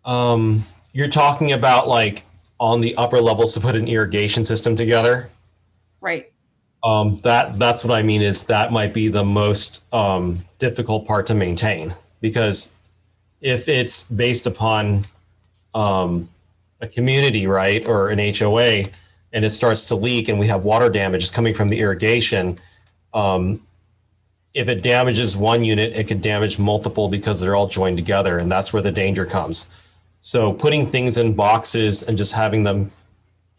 You're talking about like on the upper levels to put an irrigation system together? Right. That's what I mean, is that might be the most difficult part to maintain, because if it's based upon a community, right, or an HOA, and it starts to leak and we have water damage coming from the irrigation, if it damages one unit, it could damage multiple because they're all joined together, and that's where the danger comes. So putting things in boxes and just having them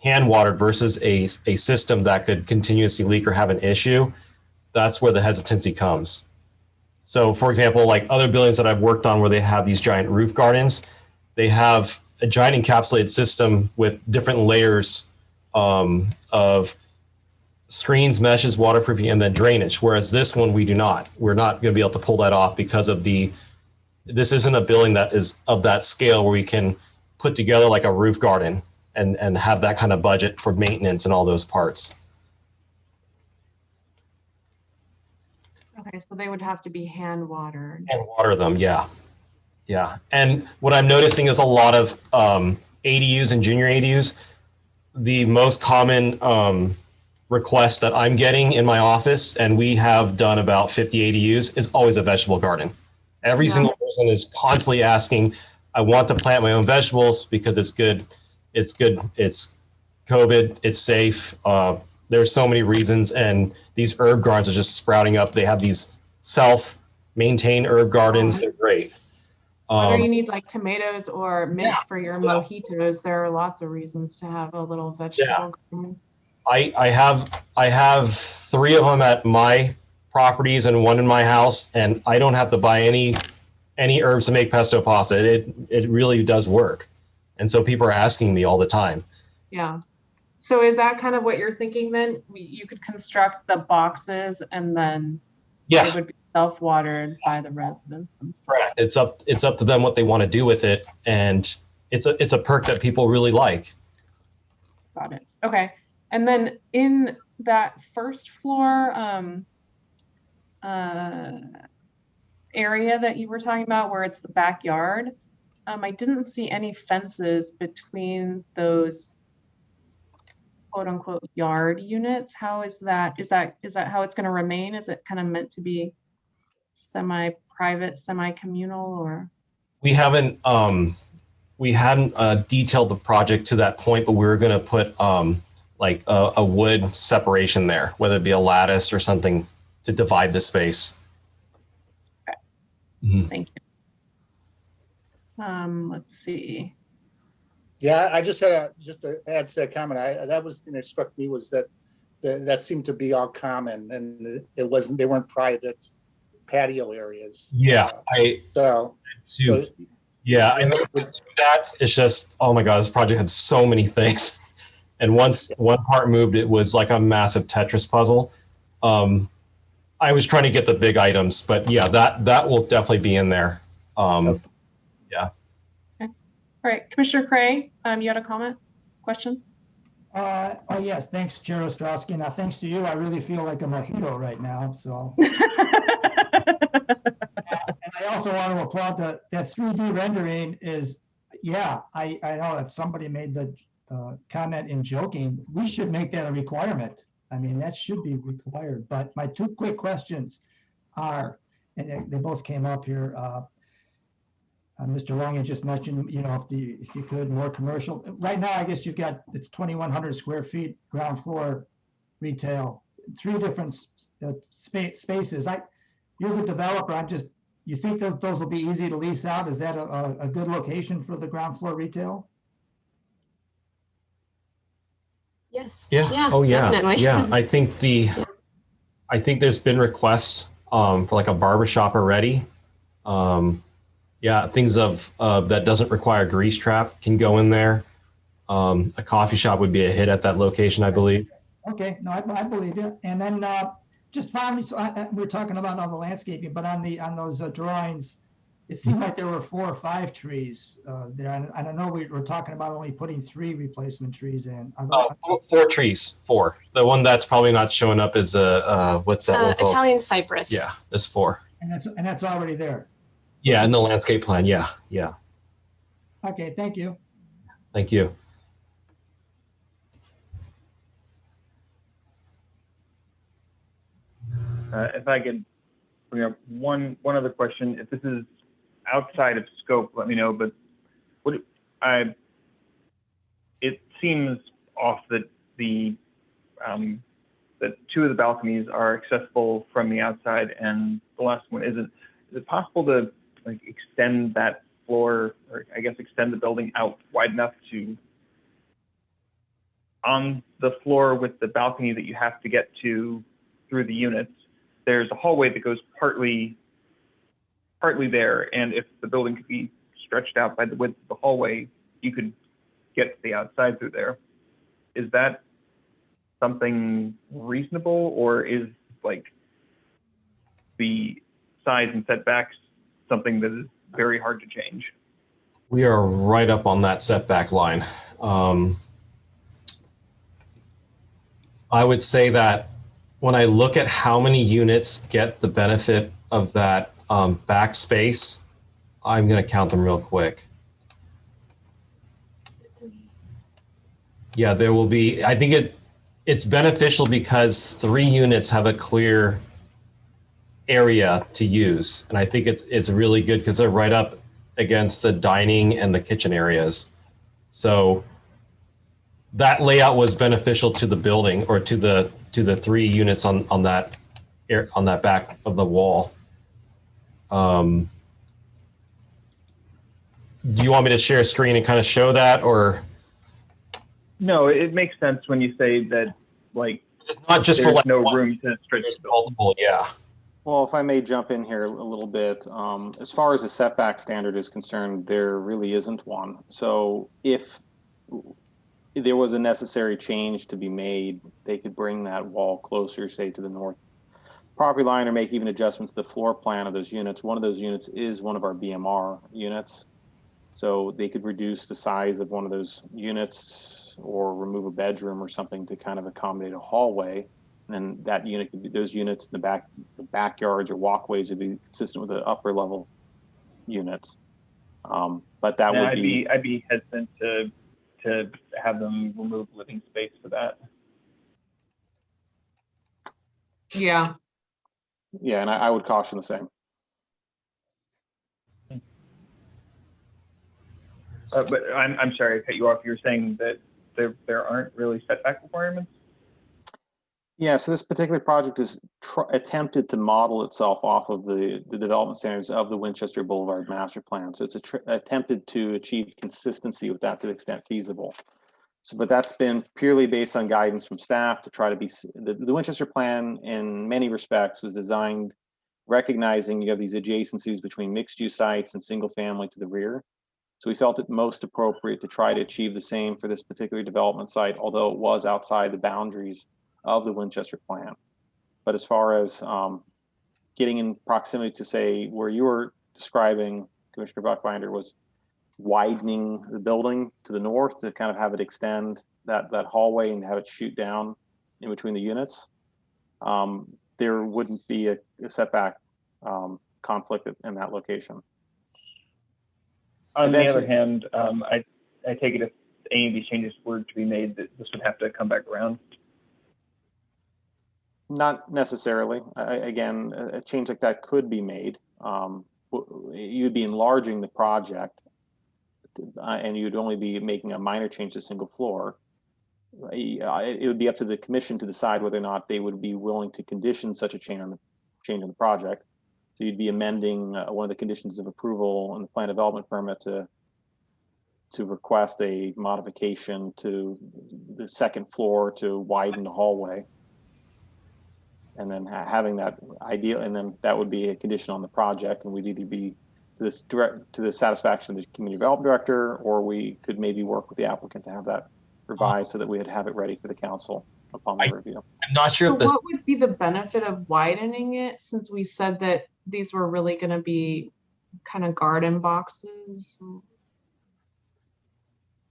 hand watered versus a system that could continuously leak or have an issue, that's where the hesitancy comes. So for example, like other buildings that I've worked on where they have these giant roof gardens, they have a giant encapsulated system with different layers of screens, meshes, waterproofing, and then drainage. Whereas this one, we do not. We're not going to be able to pull that off because of this isn't a building that is of that scale where we can put together like a roof garden and have that kind of budget for maintenance and all those parts. Okay, so they would have to be hand watered. And water them, yeah. Yeah, and what I'm noticing is a lot of ADUs and junior ADUs, the most common requests that I'm getting in my office, and we have done about 50 ADUs, is always a vegetable garden. Every single person is constantly asking, I want to plant my own vegetables because it's good. It's good. It's COVID. It's safe. There's so many reasons, and these herb gardens are just sprouting up. They have these self-maintained herb gardens. They're great. Whether you need like tomatoes or mint for your mojitos, there are lots of reasons to have a little vegetable garden. I have 3 of them at my properties and 1 in my house, and I don't have to buy any herbs to make pesto pasta. It really does work, and so people are asking me all the time. Yeah. So is that kind of what you're thinking then? You could construct the boxes and then they would be self-watered by the residents themselves. Correct. It's up to them what they want to do with it, and it's a perk that people really like. Got it. Okay. And then in that first floor area that you were talking about, where it's the backyard, I didn't see any fences between those quote unquote yard units. How is that? Is that how it's going to remain? Is it kind of meant to be semi-private, semi-communal, or? We hadn't detailed the project to that point, but we were going to put like a wood separation there, whether it be a lattice or something to divide the space. Okay. Thank you. Let's see. Yeah, I just had to add to that comment. That was the thing that struck me, was that that seemed to be all common, and they weren't private patio areas. Yeah, I that it's just, oh my God, this project had so many things, and once one part moved, it was like a massive Tetris puzzle. I was trying to get the big items, but yeah, that will definitely be in there. Yeah. All right, Commissioner Cray, you had a comment, question? Oh yes, thanks, Chair Ostrowski. Now, thanks to you, I really feel like a mojito right now. So, and I also want to applaud that 3D rendering is, yeah. I know that somebody made the comment in joking. We should make that a requirement. I mean, that should be required. But my 2 quick questions are, and they both came up here. Mr. Long, you just mentioned, if you could, more commercial. Right now, I guess you've got, it's 2,100 square feet, ground floor retail, 3 different spaces. You're the developer. You think that those will be easy to lease out? Is that a good location for the ground floor retail? Yes. Yeah. Oh yeah. Definitely. Yeah. I think there's been requests for like a barbershop already. Yeah, things that doesn't require grease trap can go in there. A coffee shop would be a hit at that location, I believe. Okay, no, I believe you. And then just finally, so we're talking about all the landscaping, but on those drawings, it seemed like there were 4 or 5 trees there. And I know we were talking about only putting 3 replacement trees in. Are those, 4 trees, 4. The one that's probably not showing up is what's that one called? Italian cypress. Yeah, there's 4. And that's already there. Yeah, in the landscape plan. Yeah. Okay, thank you. Thank you. If I could bring up one other question, if this is outside of scope, let me know. But it seems off that that 2 of the balconies are accessible from the outside, and the last one isn't. Is it possible to extend that floor, or I guess extend the building out wide enough to, on the floor with the balcony that you have to get to through the units, there's a hallway that goes partly there, and if the building could be stretched out by the width of the hallway, you could get to the outside through there. Is that something reasonable, or is the size and setbacks something that is very hard to change? We are right up on that setback line. I would say that when I look at how many units get the benefit of that back space, I'm going to count them real quick. Yeah, there will be, I think it's beneficial because 3 units have a clear area to use. And I think it's really good because they're right up against the dining and the kitchen areas. So that layout was beneficial to the building, or to the 3 units on that back of the wall. Do you want me to share a screen and kind of show that, or? No, it makes sense when you say that, like, it's not just for there's like no room to stretch the building. multiple, yeah. Well, if I may jump in here a little bit, as far as the setback standard is concerned, there really isn't one. So if there was a necessary change to be made, they could bring that wall closer, say to the north property line, or make even adjustments to the floor plan of those units. One of those units is one of our BMR units. So they could reduce the size of one of those units or remove a bedroom or something to kind of accommodate a hallway. And then that unit could be, those units in the backyards or walkways would be consistent with the upper level units. But that would be. I'd be hesitant to have them remove living space for that. Yeah. Yeah, and I would caution the same. But I'm sorry, I cut you off. You're saying that there aren't really setback requirements? Yeah, so this particular project is attempted to model itself off of the development standards of the Winchester Boulevard Master Plan. So it's attempted to achieve consistency with that to the extent feasible. So, but that's been purely based on guidance from staff to try to be, the Winchester Plan in many respects was designed recognizing you have these adjacencies between mixed use sites and single family to the rear. So we felt it most appropriate to try to achieve the same for this particular development site, although it was outside the boundaries of the Winchester Plan. But as far as getting in proximity to, say, where you were describing, Commissioner Buckbinder, was widening the building to the north to kind of have it extend that hallway and have it shoot down in between the units, there wouldn't be a setback conflict in that location. On the other hand, I take it if any of these changes were to be made, that this would have to come back around. Not necessarily. Again, a change like that could be made. You'd be enlarging the project, and you'd only be making a minor change to single floor. It would be up to the commission to decide whether or not they would be willing to condition such a change on the project. So you'd be amending one of the conditions of approval in the plan development permit to request a modification to the second floor to widen the hallway. And then having that ideal, and then that would be a condition on the project, and we'd either be to the satisfaction of the community development director, or we could maybe work with the applicant to have that revised so that we'd have it ready for the council upon the review. I'm not sure So what would be the benefit of widening it, since we said that these were really going to be kind of garden boxes?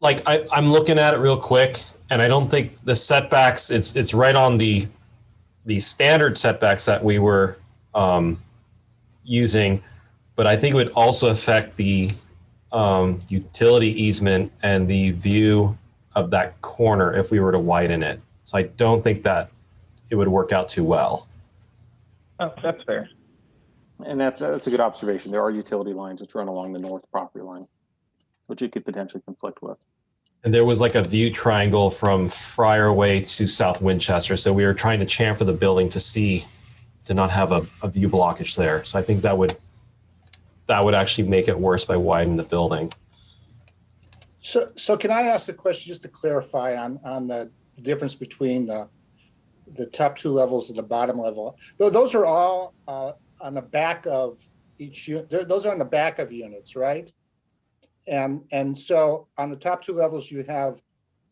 Like I'm looking at it real quick, and I don't think the setbacks, it's right on the standard setbacks that we were using, but I think it would also affect the utility easement and the view of that corner if we were to widen it. So I don't think that it would work out too well. Oh, that's fair. And that's a good observation. There are utility lines which run along the north property line, which you could potentially conflict with. And there was like a view triangle from Friarway to South Winchester. So we were trying to chamfer the building to not have a view blockage there. So I think that would actually make it worse by widening the building. So can I ask a question just to clarify on the difference between the top 2 levels and the bottom level? Those are all on the back of each unit. Those are on the back of units, right? And so on the top 2 levels, you have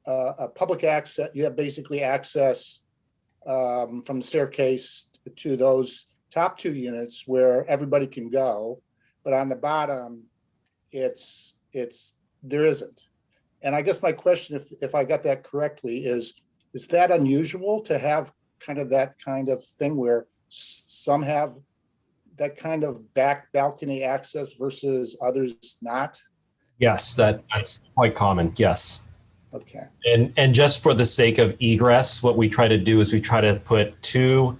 a public access. You have basically access from the staircase to those top 2 units where everybody can go. But on the bottom, there isn't. And I guess my question, if I got that correctly, is that unusual to have that kind of thing where some have that kind of back balcony access versus others not? Yes, that's quite common. Yes. Okay. And just for the sake of egress, what we try to do is we try to put 2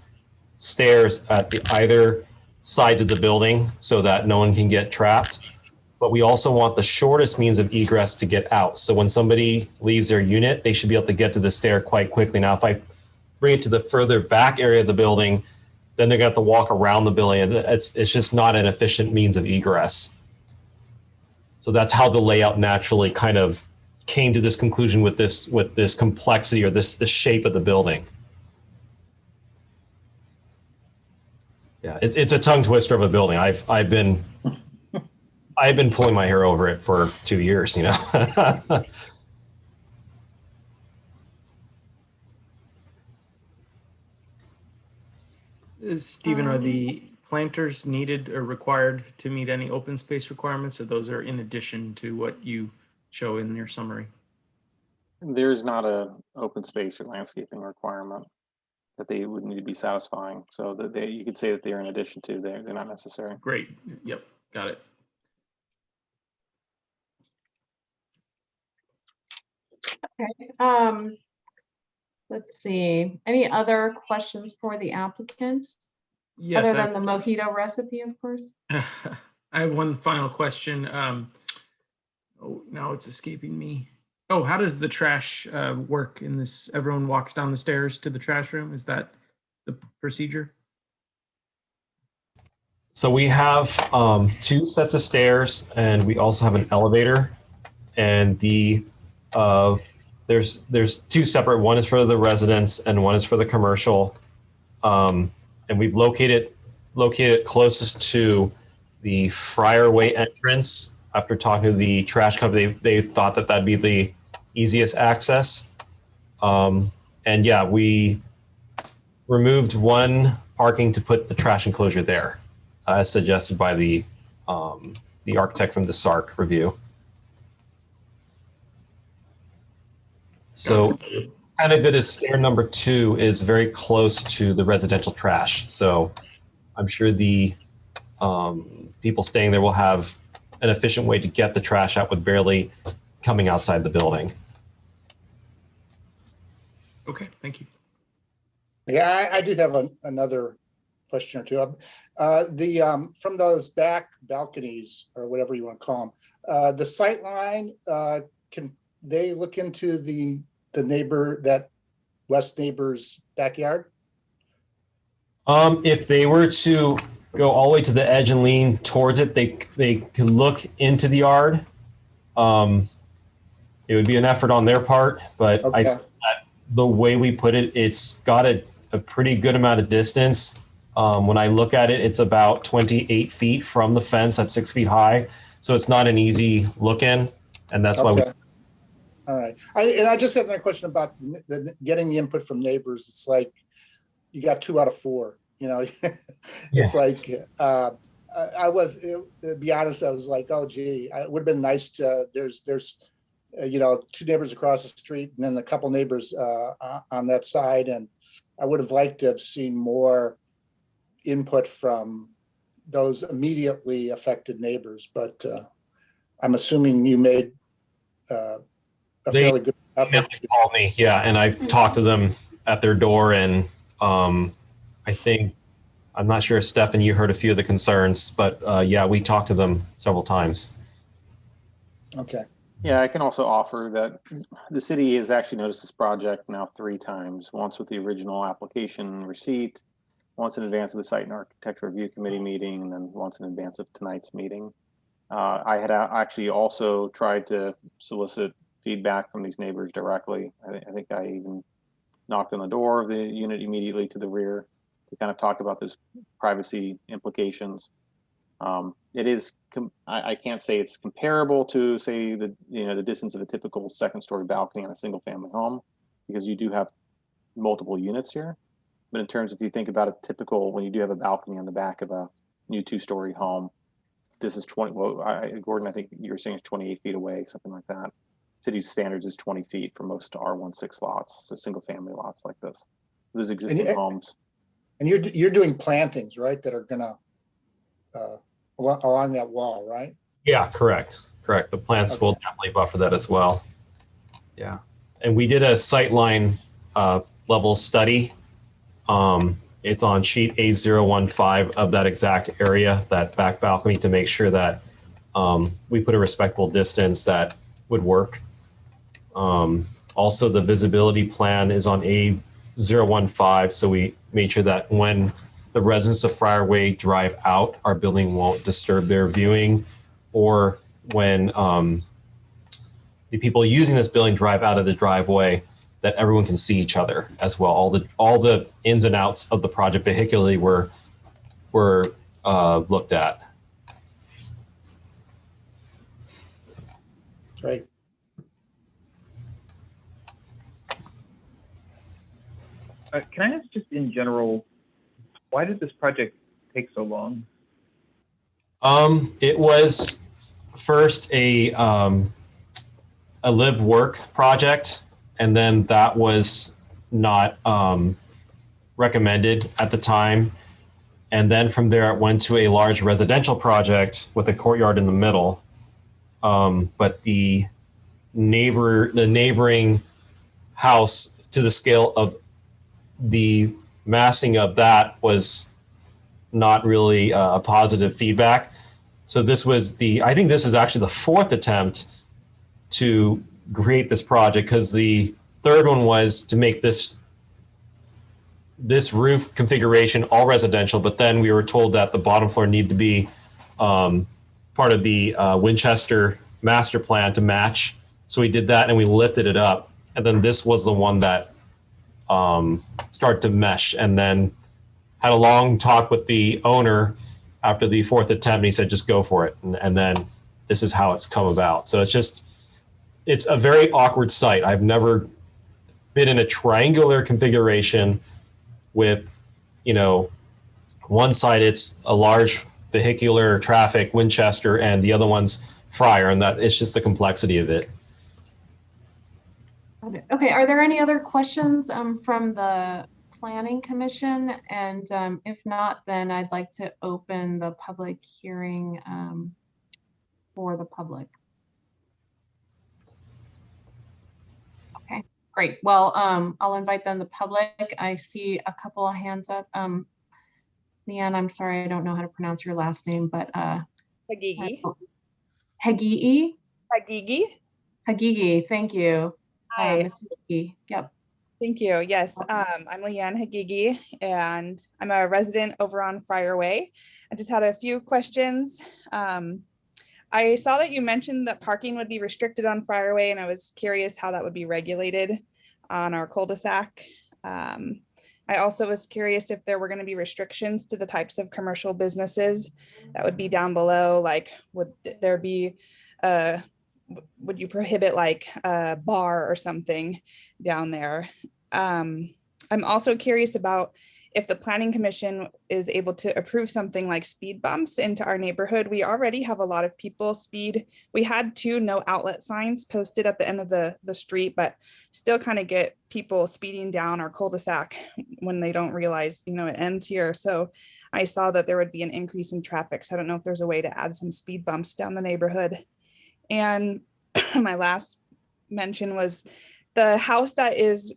stairs at either sides of the building so that no one can get trapped. But we also want the shortest means of egress to get out. So when somebody leaves their unit, they should be able to get to the stair quite quickly. Now, if I bring it to the further back area of the building, then they're going to have to walk around the building. It's just not an efficient means of egress. So that's how the layout naturally kind of came to this conclusion with this complexity or the shape of the building. Yeah, it's a tongue twister of a building. I've been pulling my hair over it for 2 years, you know. Stephen, are the planters needed or required to meet any open space requirements, or those are in addition to what you show in your summary? There's not a open space or landscaping requirement that they would need to be satisfying. So that you could say that they're in addition to, they're not necessary. Great. Yep. Got it. Okay. Let's see. Any other questions for the applicant? Yes. Other than the mojito recipe, of course. I have one final question. Oh, now it's escaping me. Oh, how does the trash work in this? Everyone walks down the stairs to the trash room. Is that the procedure? So we have 2 sets of stairs, and we also have an elevator. And there's 2 separate. One is for the residents, and one is for the commercial. And we've located closest to the Friarway entrance. After talking to the trash company, they thought that that'd be the easiest access. And yeah, we removed 1 parking to put the trash enclosure there, as suggested by the architect from the SARC review. So it's kind of good as stair number 2 is very close to the residential trash. So I'm sure the people staying there will have an efficient way to get the trash out with barely coming outside the building. Okay, thank you. Yeah, I do have another question or two. From those back balconies or whatever you want to call them, the sight line, can they look into the neighbor, that west neighbor's backyard? If they were to go all the way to the edge and lean towards it, they could look into the yard. It would be an effort on their part, but okay. The way we put it, it's got a pretty good amount of distance. When I look at it, it's about 28 feet from the fence at 6 feet high. So it's not an easy look in. And that's why we. All right. I just have a question about getting the input from neighbors. It's like you got 2 out of 4. You know, it's like to be honest, I was like, oh, gee, it would have been nice to. There's 2 neighbors across the street, and then a couple neighbors on that side, and I would have liked to have seen more input from those immediately affected neighbors. But I'm assuming you made a fairly good effort. They called me, yeah, and I've talked to them at their door, and I think, I'm not sure, Stefan, you heard a few of the concerns, but yeah, we talked to them several times. Okay. Yeah, I can also offer that the city has actually noticed this project now 3 times, once with the original application receipt, once in advance of the Site and Architecture Review Committee meeting, and then once in advance of tonight's meeting. I had actually also tried to solicit feedback from these neighbors directly. I think I even knocked on the door of the unit immediately to the rear to kind of talk about those privacy implications. It is, I can't say it's comparable to, say, the distance of a typical 2nd-story balcony on a single-family home, because you do have multiple units here. But in terms of, if you think about a typical, when you do have a balcony on the back of a new 2-story home, this is 20. Well, Gordon, I think you were saying it's 28 feet away, something like that. City's standards is 20 feet for most R16 lots, so single-family lots like this. Those existing homes. And you're doing plantings, right, that are gonna along that wall, right? Yeah, correct. The plants will definitely buffer that as well. Yeah, and we did a sightline level study. It's on sheet A015 of that exact area, that back balcony, to make sure that we put a respectable distance that would work. Also, the visibility plan is on A015, so we made sure that when the residents of Friarway drive out, our building won't disturb their viewing, or when the people using this building drive out of the driveway, that everyone can see each other as well. All the ins and outs of the project vehicularly were looked at. Great. Can I ask just in general, why did this project take so long? It was first a live work project, and then that was not recommended at the time. And then from there, it went to a large residential project with a courtyard in the middle. But the neighboring house, to the scale of the massing of that, was not really a positive feedback. So this was I think this is actually the fourth attempt to create this project, because the third one was to make this roof configuration all residential, but then we were told that the bottom floor needed to be part of the Winchester master plan to match. So we did that and we lifted it up. And then this was the one that started to mesh, and then had a long talk with the owner after the fourth attempt, and he said, just go for it. And then this is how it's come about. So it's a very awkward site. I've never been in a triangular configuration with, one side it's a large vehicular traffic Winchester, and the other one's Friar, and that it's just the complexity of it. Okay, are there any other questions from the Planning Commission? And if not, then I'd like to open the public hearing for the public. Okay, great. Well, I'll invite then the public. I see a couple of hands up. Leanne, I'm sorry, I don't know how to pronounce your last name, but Hagigi. Hagigi? Hagigi. Hagigi, thank you. Hi. Ms. Hagigi, yep. Thank you. Yes, I'm Leanne Hagigi, and I'm a resident over on Friarway. I just had a few questions. I saw that you mentioned that parking would be restricted on Friarway, and I was curious how that would be regulated on our cul-de-sac. I also was curious if there were going to be restrictions to the types of commercial businesses that would be down below. Like, would there be would you prohibit like a bar or something down there? I'm also curious about if the Planning Commission is able to approve something like speed bumps into our neighborhood. We already have a lot of people speed. We had 2 no outlet signs posted at the end of the street, but still kind of get people speeding down our cul-de-sac when they don't realize, it ends here. So I saw that there would be an increase in traffic. So I don't know if there's a way to add some speed bumps down the neighborhood. And my last mention was the house that is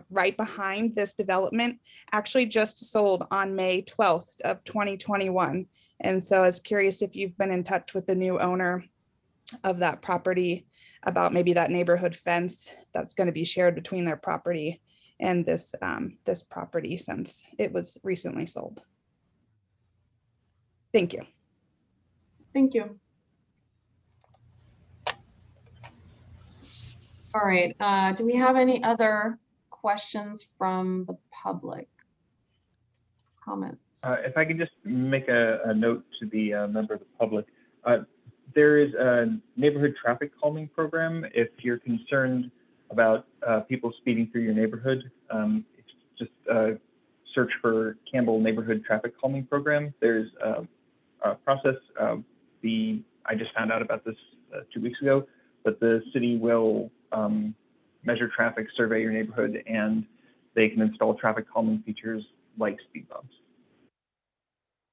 right behind this development actually just sold on May 12th of 2021. And so I was curious if you've been in touch with the new owner of that property about maybe that neighborhood fence that's going to be shared between their property and this property, since it was recently sold. Thank you. Thank you. All right, do we have any other questions from the public? Comments? If I could just make a note to the member of the public. There is a neighborhood traffic calming program. If you're concerned about people speeding through your neighborhood, just search for Campbell Neighborhood Traffic Calming Program. There's a process. I just found out about this 2 weeks ago, but the city will measure traffic, survey your neighborhood, and they can install traffic calming features like speed bumps.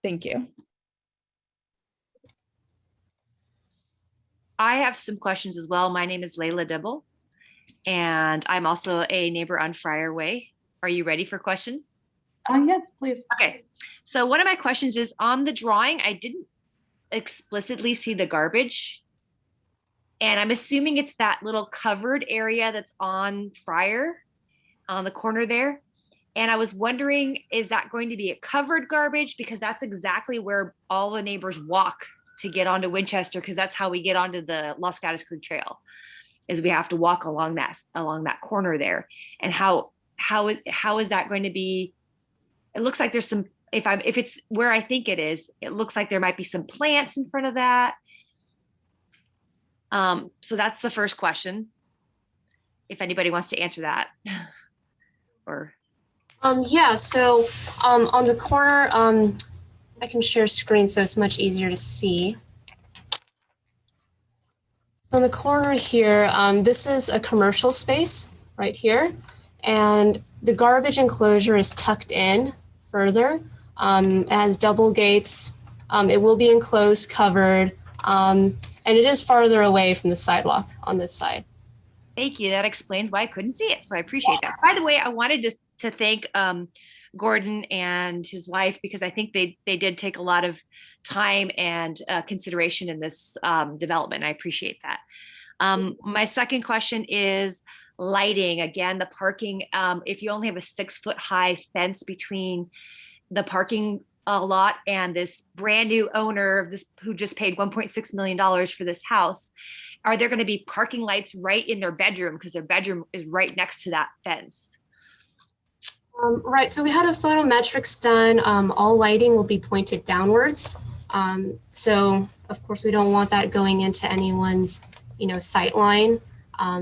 Thank you. I have some questions as well. My name is Layla Dibble, And I'm also a neighbor on Friar Way. Are you ready for questions? Yes, please. Okay. So one of my questions is on the drawing, I didn't explicitly see the garbage. And I'm assuming it's that little covered area that's on Friar on the corner there. And I was wondering, is that going to be a covered garbage? Because that's exactly where all the neighbors walk to get onto Winchester, because that's how we get onto the Los Gatos Creek Trail, is we have to walk along that corner there. And how is that going to be? It looks like there's some, if it's where I think it is, it looks like there might be some plants in front of that. So that's the first question. If anybody wants to answer that. Or Yeah, so on the corner, I can share screen so it's much easier to see. So on the corner here, this is a commercial space right here, and the garbage enclosure is tucked in further. It has double gates. It will be enclosed, covered, and it is farther away from the sidewalk on this side. Thank you. That explains why I couldn't see it. So I appreciate that. By the way, I wanted to thank Gordon and his wife, because I think they did take a lot of time and consideration in this development. I appreciate that. My second question is lighting. Again, the parking, if you only have a 6-foot high fence between the parking lot and this brand new owner of this, who just paid $1.6 million for this house, are there going to be parking lights right in their bedroom? Because their bedroom is right next to that fence. Right, so we had a photometrics done. All lighting will be pointed downwards. So of course we don't want that going into anyone's, sight line.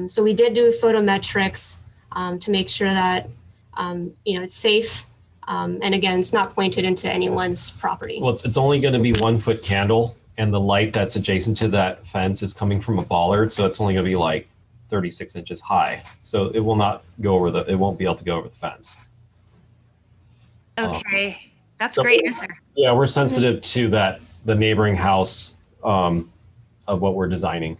So we did do photometrics to make sure that, it's safe. And again, it's not pointed into anyone's property. Well, it's only going to be 1-foot candle, and the light that's adjacent to that fence is coming from a bollard, so it's only going to be like 36 inches high. So it will not go over it won't be able to go over the fence. Okay, that's a great answer. Yeah, we're sensitive to that, the neighboring house of what we're designing.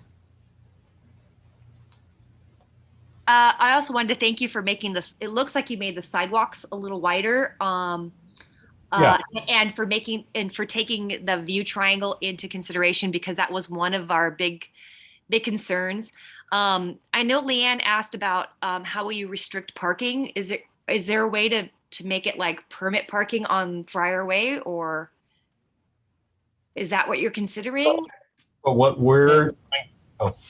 I also wanted to thank you for making this. It looks like you made the sidewalks a little wider, and for taking the view triangle into consideration, because that was one of our big concerns. I know Leanne asked about how will you restrict parking? Is there a way to make it like permit parking on Friar Way, or is that what you're considering? But what we're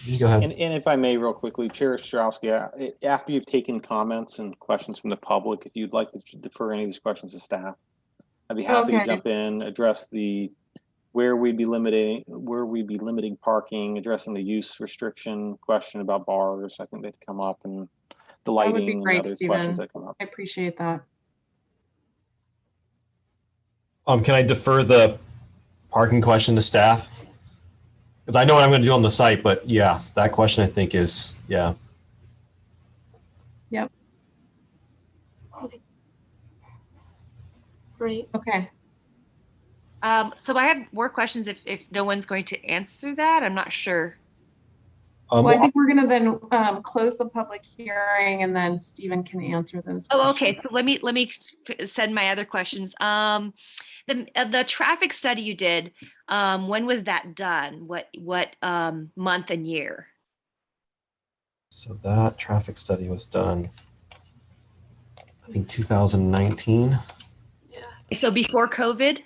you go ahead. And if I may, real quickly, Chair Ostrowski, after you've taken comments and questions from the public, if you'd like to defer any of these questions to staff, I'd be happy to jump in, address where we'd be limiting parking, addressing the use restriction question about bars. I think they'd come up, and the lighting, that would be great, and other Stephen. questions that come up. I appreciate that. Can I defer the parking question to staff? Because I know what I'm going to do on the site, but yeah, that question I think is, yeah. Yep. Okay. Great. Okay. So I have more questions if no one's going to answer that. I'm not sure. Well, I think we're going to then close the public hearing, and then Stephen can answer those. Oh, okay. So let me send my other questions. The traffic study you did, when was that done? What month and year? So that traffic study was done, I think 2019. So before COVID? I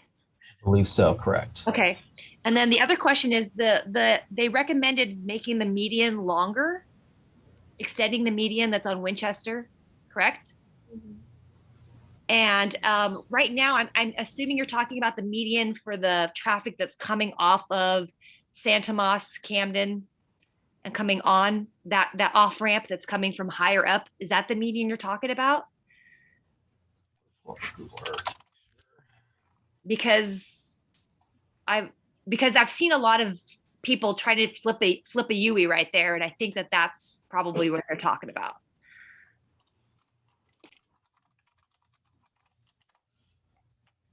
believe so, correct. Okay. And then the other question is they recommended making the median longer, extending the median that's on Winchester, correct? Mm-hmm. And right now, I'm assuming you're talking about the median for the traffic that's coming off of Santa Moss, Camden, and coming on that off ramp that's coming from higher up. Is that the median you're talking about? Because I've seen a lot of people try to flip a UE right there, and I think that's probably what they're talking about.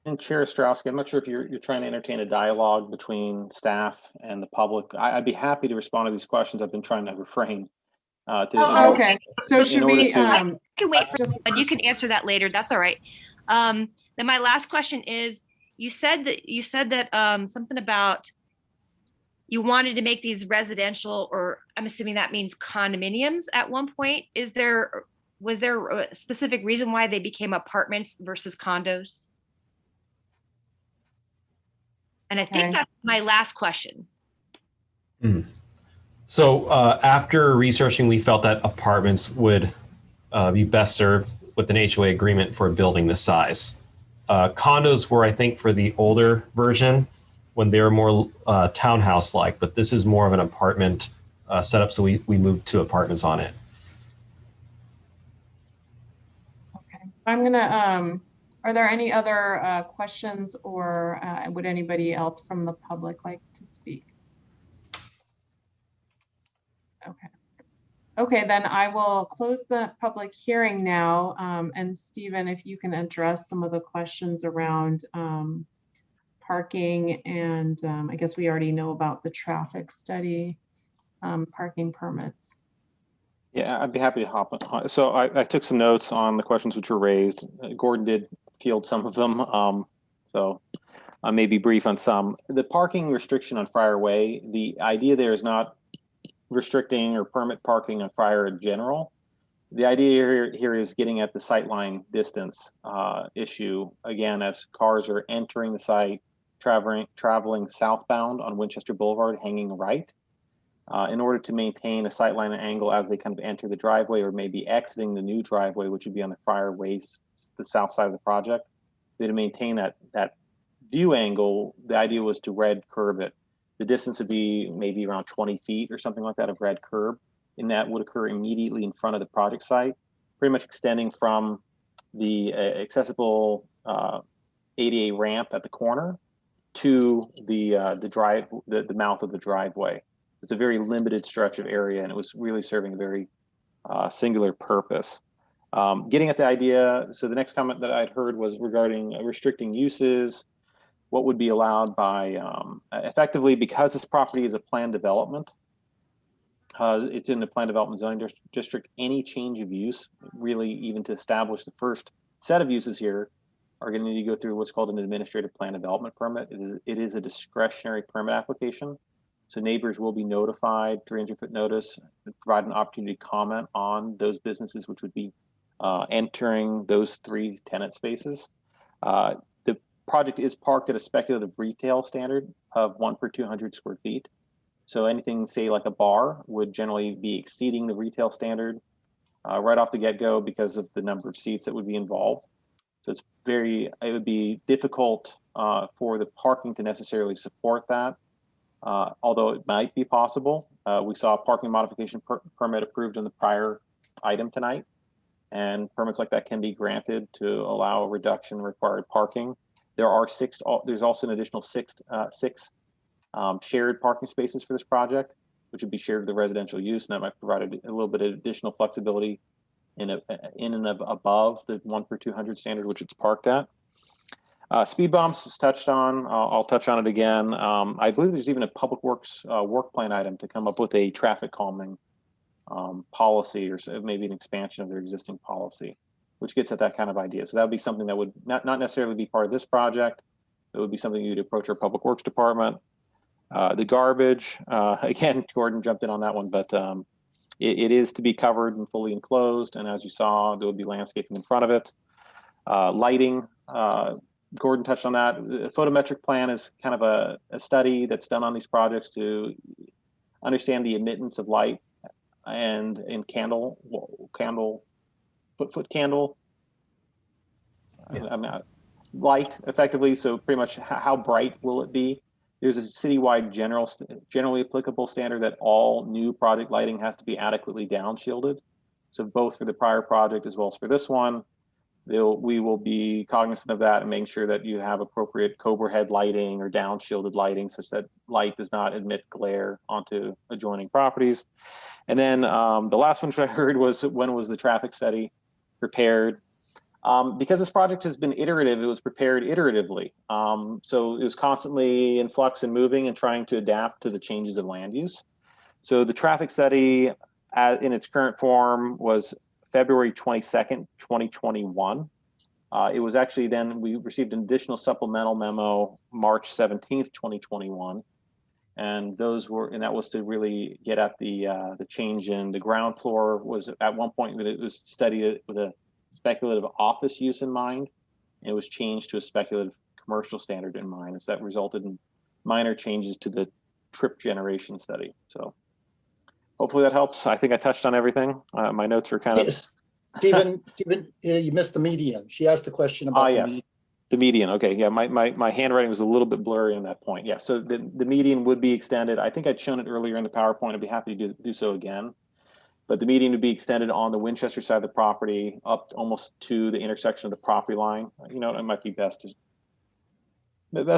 And Chair Ostrowski, I'm not sure if you're trying to entertain a dialogue between staff and the public. I'd be happy to respond to these questions. I've been trying to refrain. Oh, Okay, so So should in we, I can wait for, but you can answer that later. That's all right. Then my last question is, you said that something about you wanted to make these residential, or I'm assuming that means condominiums at one point. Was there a specific reason why they became apartments versus condos? And I think Okay. that's my last question. So after researching, we felt that apartments would be best served with an HOA agreement for a building this size. Condos were, I think, for the older version when they were more townhouse-like, but this is more of an apartment setup, so we moved to apartments on it. I'm gonna, are there any other questions, or would anybody else from the public like to speak? Okay. Okay, then I will close the public hearing now. And Stephen, if you can address some of the questions around parking, and I guess we already know about the traffic study, parking permits. Yeah, I'd be happy to hop on. So I took some notes on the questions which were raised. Gordon did field some of them. So I may be brief on some. The parking restriction on Friar Way, the idea there is not restricting or permit parking on Friar in general. The idea here is getting at the sightline distance issue. Again, as cars are entering the site, traveling southbound on Winchester Boulevard, hanging right. In order to maintain a sightline angle as they kind of enter the driveway, or maybe exiting the new driveway, which would be on the Friar Way, the south side of the project. To maintain that view angle, the idea was to red curb it. The distance would be maybe around 20 feet or something like that of red curb, and that would occur immediately in front of the project site, pretty much extending from the accessible ADA ramp at the corner to the mouth of the driveway. It's a very limited stretch of area, and it was really serving a very singular purpose. Getting at the idea, so the next comment that I'd heard was regarding restricting uses, what would be allowed by, effectively, because this property is a planned development, it's in the planned development zoning district, any change of use, really even to establish the first set of uses here, are going to need to go through what's called an administrative plan development permit. It is a discretionary permit application. So neighbors will be notified, 300-foot notice, provide an opportunity to comment on those businesses which would be entering those 3 tenant spaces. The project is parked at a speculative retail standard of 1 per 200 square feet. So anything, say like a bar, would generally be exceeding the retail standard right off the get-go because of the number of seats that would be involved. So it would be difficult for the parking to necessarily support that. Although it might be possible. We saw a parking modification permit approved in the prior item tonight, and permits like that can be granted to allow a reduction in required parking. There's also an additional six shared parking spaces for this project, which would be shared with the residential use, and that might provide a little bit of additional flexibility in and above the 1 per 200 standard, which it's parked at. Speed bumps is touched on. I'll touch on it again. I believe there's even a public works work plan item to come up with a traffic calming policy, or maybe an expansion of their existing policy, which gets at that kind of idea. So that would be something that would not necessarily be part of this project. It would be something you'd approach our public works department. The garbage, again, Gordon jumped in on that one, but it is to be covered and fully enclosed. And as you saw, there would be landscaping in front of it. Lighting, Gordon touched on that. The photometric plan is kind of a study that's done on these projects to understand the emittance of light and in foot candle light effectively. So pretty much how bright will it be? There's a citywide generally applicable standard that all new project lighting has to be adequately downshielded. So both for the prior project as well as for this one, we will be cognizant of that and making sure that you have appropriate Cobra head lighting or downshielded lighting such that light does not emit glare onto adjoining properties. And then the last one which I heard was, when was the traffic study prepared? Because this project has been iterative, it was prepared iteratively. So it was constantly in flux and moving and trying to adapt to the changes of land use. So the traffic study in its current form was February 22nd, 2021. It was actually then we received an additional supplemental memo March 17th, 2021. And that was to really get at the change in the ground floor. Was at one point that it was studied with a speculative office use in mind. It was changed to a speculative commercial standard in mind, as that resulted in minor changes to the trip generation study. So hopefully that helps. I think I touched on everything. My notes are kind of. Stephen, you missed the median. She asked the question about the yes. median. The median, okay, yeah, my handwriting was a little bit blurry on that point. Yeah, so the median would be extended. I think I'd shown it earlier in the PowerPoint. I'd be happy to do so again. But the median would be extended on the Winchester side of the property up almost to the intersection of the property line. You know, it might be best to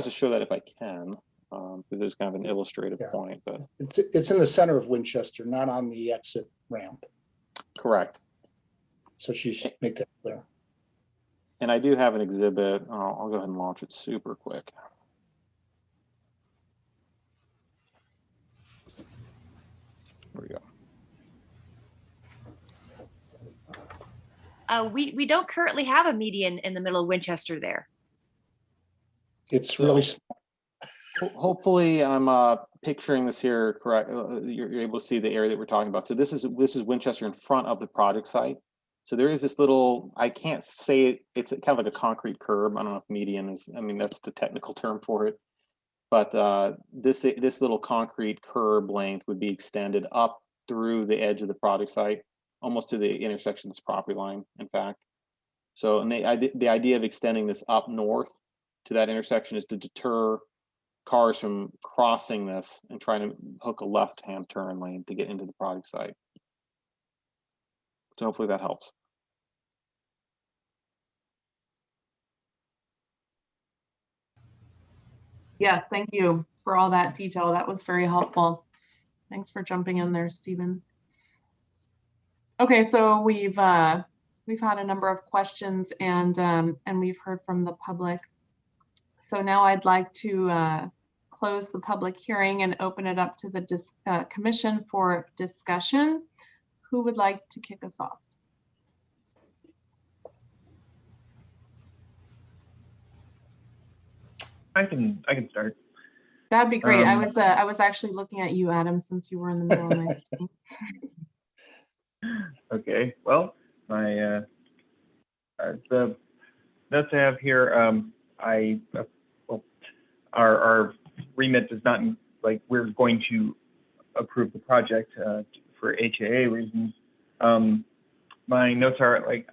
show that if I can, because it's kind of an illustrative point. But it's in the center of Winchester, not on the exit ramp. Correct. So she should make that clear. And I do have an exhibit. I'll go ahead and launch it super quick. There we go. We don't currently have a median in the middle of Winchester there. It's really small. Hopefully I'm picturing this here correct. You're able to see the area that we're talking about. So this is Winchester in front of the project site. So there is this little, I can't say it, it's kind of like a concrete curb. I don't know if median is, I mean, that's the technical term for it. But this little concrete curb length would be extended up through the edge of the project site, almost to the intersection of this property line, in fact. So, and the idea of extending this up north to that intersection is to deter cars from crossing this and trying to hook a left-hand turn lane to get into the project site. So hopefully that helps. Yes, thank you for all that detail. That was very helpful. Thanks for jumping in there, Stephen. Okay, so we've had a number of questions and we've heard from the public. So now I'd like to close the public hearing and open it up to the commission for discussion. Who would like to kick us off? I can start. That'd be great. I was actually looking at you, Adam, since you were in the middle of my screen. Okay. Well, the notes I have here, our remit does not we're going to approve the project for HAA reasons. My notes are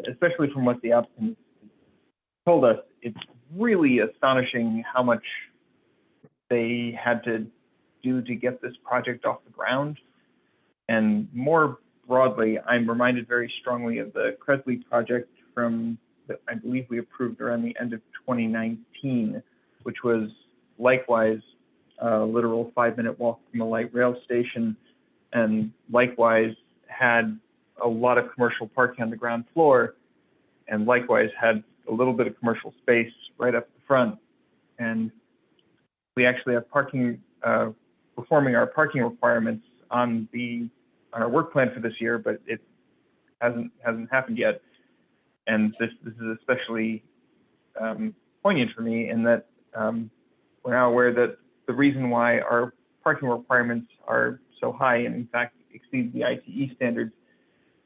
especially from what the applicant told us, it's really astonishing how much they had to do to get this project off the ground. And more broadly, I'm reminded very strongly of the Cresley project from, I believe we approved around the end of 2019, which was likewise a literal 5-minute walk from a light rail station, and likewise had a lot of commercial parking on the ground floor, and likewise had a little bit of commercial space right up the front. And we actually have parking, performing our parking requirements on our work plan for this year, but it hasn't happened yet. And this is especially poignant for me in that we're now aware that the reason why our parking requirements are so high and in fact exceed the ITE standards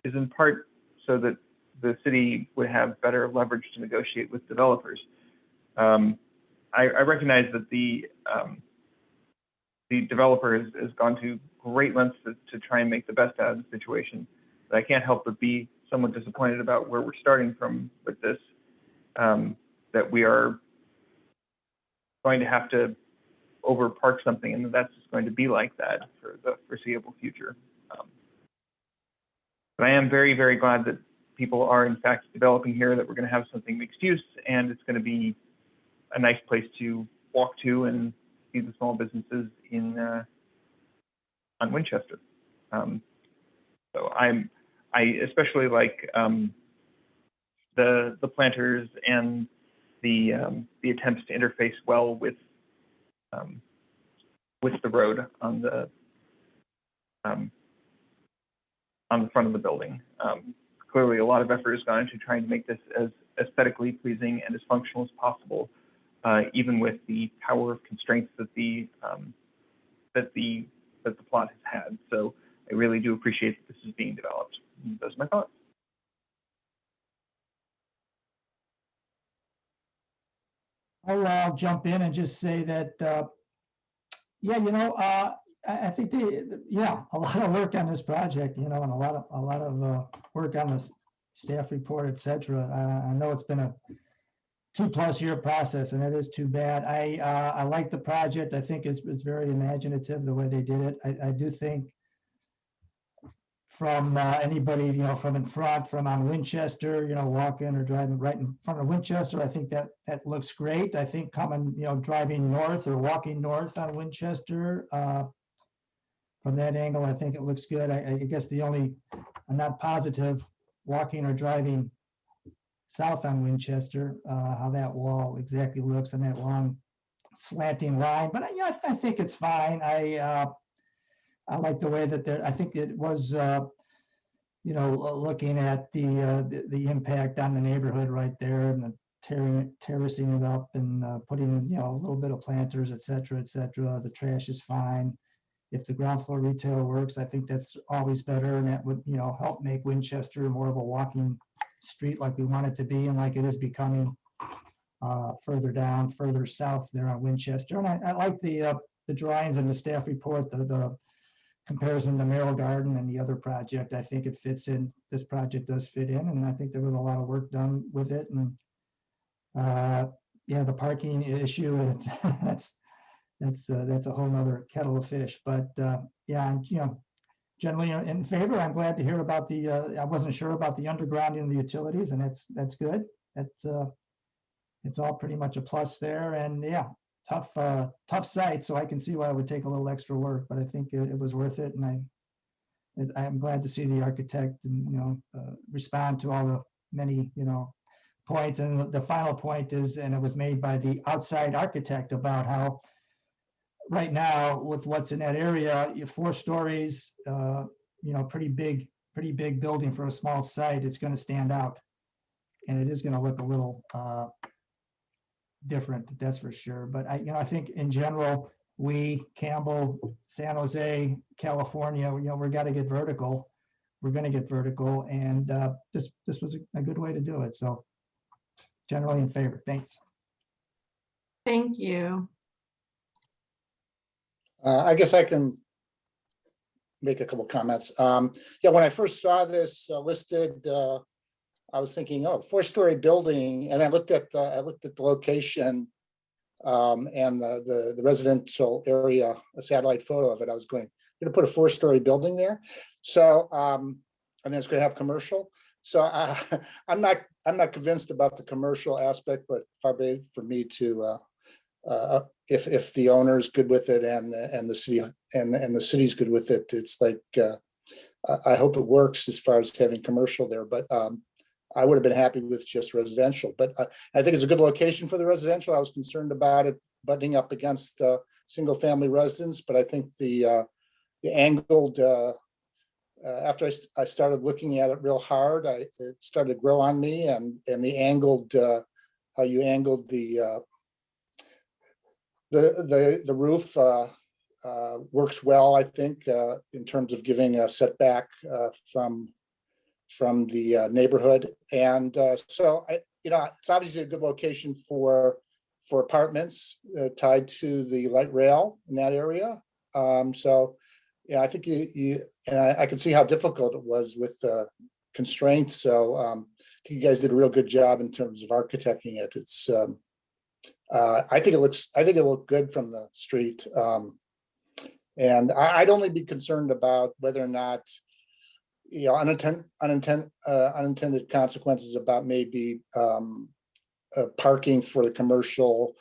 is in part so that the city would have better leverage to negotiate with developers. I recognize that the developer has gone to great lengths to try and make the best out of the situation, but I can't help but be somewhat disappointed about where we're starting from with this, that we are going to have to over park something, and that's just going to be like that for the foreseeable future. But I am very, very glad that people are in fact developing here, that we're going to have something mixed use, and it's going to be a nice place to walk to and see the small businesses on Winchester. So I especially like the planters and the attempts to interface well with the road on the on the front of the building. Clearly, a lot of effort has gone into trying to make this as aesthetically pleasing and as functional as possible, even with the power of constraints that the plot has had. So I really do appreciate that this is being developed. Those are my thoughts. I'll jump in and just say that, yeah, I think a lot of work on this project, and a lot of work on the staff report, et cetera. I know it's been a 2+ year process, and it is too bad. I like the project. I think it's very imaginative the way they did it. I do think from anybody, from in front, from on Winchester, walking or driving right in front of Winchester, I think that looks great. I think coming, driving north or walking north on Winchester, from that angle, I think it looks good. I guess I'm not positive walking or driving south on Winchester, how that wall exactly looks and that long slanting line, but I think it's fine. I like the way that I think it was, looking at the impact on the neighborhood right there, and terracing it up and putting in, a little bit of planters, et cetera, et cetera. The trash is fine. If the ground floor retail works, I think that's always better, and that would, help make Winchester more of a walking street like we want it to be, and like it is becoming further south there on Winchester. And I like the drawings and the staff report, the comparison to Merrill Garden and the other project. I think it fits in. This project does fit in, and I think there was a lot of work done with it. And the parking issue, that's a whole nother kettle of fish. But generally in favor. I'm glad to hear about the. I wasn't sure about the undergrounding and the utilities, and that's good. It's all pretty much a plus there. And tough site, so I can see why it would take a little extra work, but I think it was worth it. And I'm glad to see the architect and respond to all the many points. And the final point is, and it was made by the outside architect, about how right now with what's in that area, 4 stories, pretty big building for a small site. It's going to stand out, and it is going to look a little different, that's for sure. But I think in general, Campbell, San Jose, California, we're got to get vertical. We're going to get vertical, and this was a good way to do it. So generally in favor. Thanks. Thank you. I guess I can make a couple comments. When I first saw this listed, I was thinking, 4-story building, and I looked at the location and the residential area, a satellite photo of it. I was going to put a 4-story building there, so and then it's going to have commercial. So I'm not convinced about the commercial aspect, but far be it for me to. If the owner is good with it and the city and the city's good with it, it's like I hope it works as far as having commercial there. But I would have been happy with just residential. But I think it's a good location for the residential. I was concerned about it butting up against the single family residence, but I think the angled after I started looking at it real hard, it started to grow on me, and the angled how you angled the roof works well, I think, in terms of giving a setback from the neighborhood. And so it's obviously a good location for apartments tied to the light rail in that area. I think I can see how difficult it was with constraints. So I think you guys did a real good job in terms of architecting it. It's I think it looked good from the street. And I'd only be concerned about whether or not, unintended consequences about maybe parking for the commercial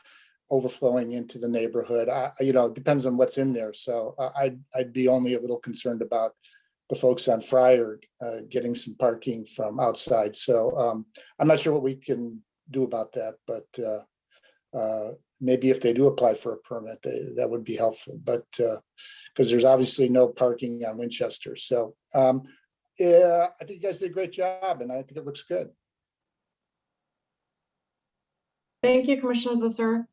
overflowing into the neighborhood. It depends on what's in there. So I'd be only a little concerned about the folks on Friar getting some parking from outside. So I'm not sure what we can do about that, but maybe if they do apply for a permit, that would be helpful. But because there's obviously no parking on Winchester. So Yeah, I think you guys did a great job and I think it looks good. Thank you, Commissioner Zisser.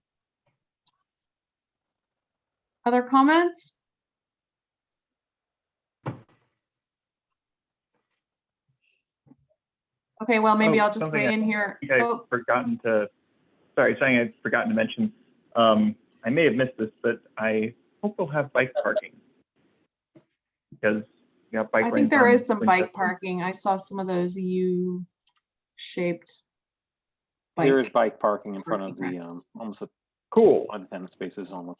Other comments? Okay, well, maybe I'll just something weigh in here. I think I've forgotten to, sorry, something I've forgotten to mention. I may have missed this, but I hope we'll have bike parking. Because you have bike I lanes think there on is some bike Winchester. parking. I saw some of those U-shaped. There is bike parking in front of the, almost a cool. One of the tenant spaces on the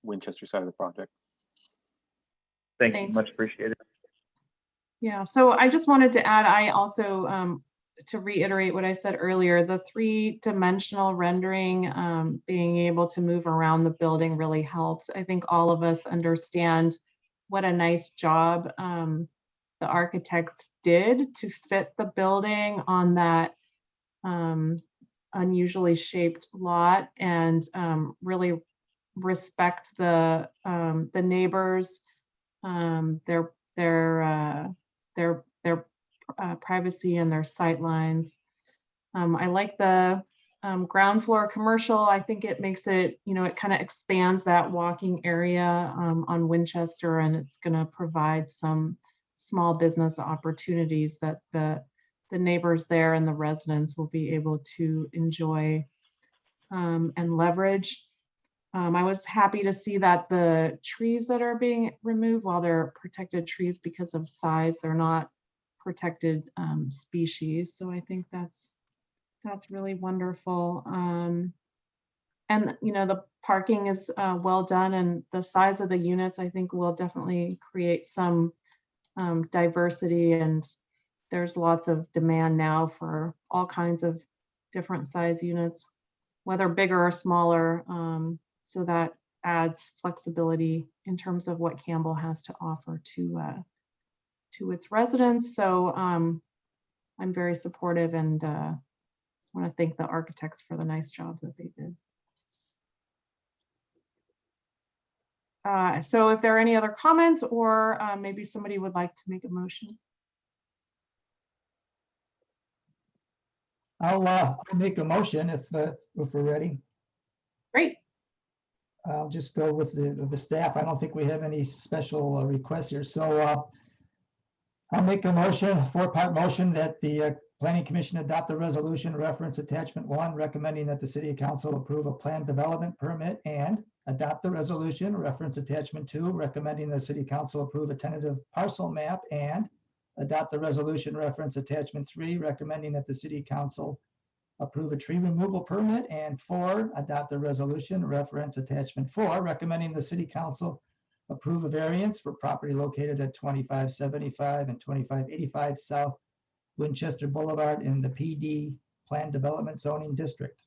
Winchester side of the project. Thank you, Thanks. much appreciated. Yeah, so I just wanted to add, I also, to reiterate what I said earlier, the 3-dimensional rendering, being able to move around the building really helped. I think all of us understand what a nice job the architects did to fit the building on that unusually shaped lot, and really respect the neighbors, their privacy and their sight lines. I like the ground floor commercial. I think it makes it, it kind of expands that walking area on Winchester, and it's going to provide some small business opportunities that the neighbors there and the residents will be able to enjoy and leverage. I was happy to see that the trees that are being removed, while they're protected trees because of size, they're not protected species. So I think that's really wonderful. And the parking is well done, and the size of the units I think will definitely create some diversity, and there's lots of demand now for all kinds of different size units, whether bigger or smaller. So that adds flexibility in terms of what Campbell has to offer to its residents. So I'm very supportive, and want to thank the architects for the nice job that they did. So if there are any other comments, or maybe somebody would like to make a motion. I'll make a motion if we're ready. Great. I'll just go with the staff. I don't think we have any special requests here. So I'll make a motion, 4-part motion, that the Planning Commission adopt the resolution reference attachment 1, recommending that the City Council approve a planned development permit, and adopt the resolution reference attachment 2, recommending the City Council approve a tentative parcel map, and adopt the resolution reference attachment 3, recommending that the City Council approve a tree removal permit, and 4, adopt the resolution reference attachment 4, recommending the City Council approve a variance for property located at 2575 and 2585 South Winchester Boulevard in the PD Planned Development Zoning District.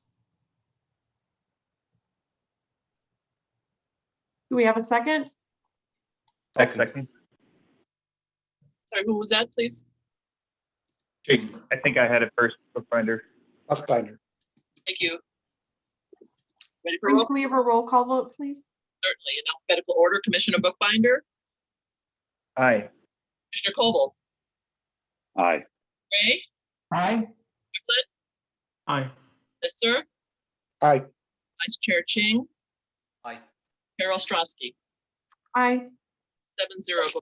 Do we have a second? Second. Sorry, who was that, please? I think I had it first, Bookbinder. Bookbinder. Thank you. Ready for roll? Can we have a roll call vote, please? Certainly, in alphabetical order, Commissioner Bookbinder, Aye. Commissioner Koval, Aye. Ray, Aye. Triplett, Aye. Lister, Aye. Vice Chair Ching, Aye. Carol Ostrowski, Aye. 7-0.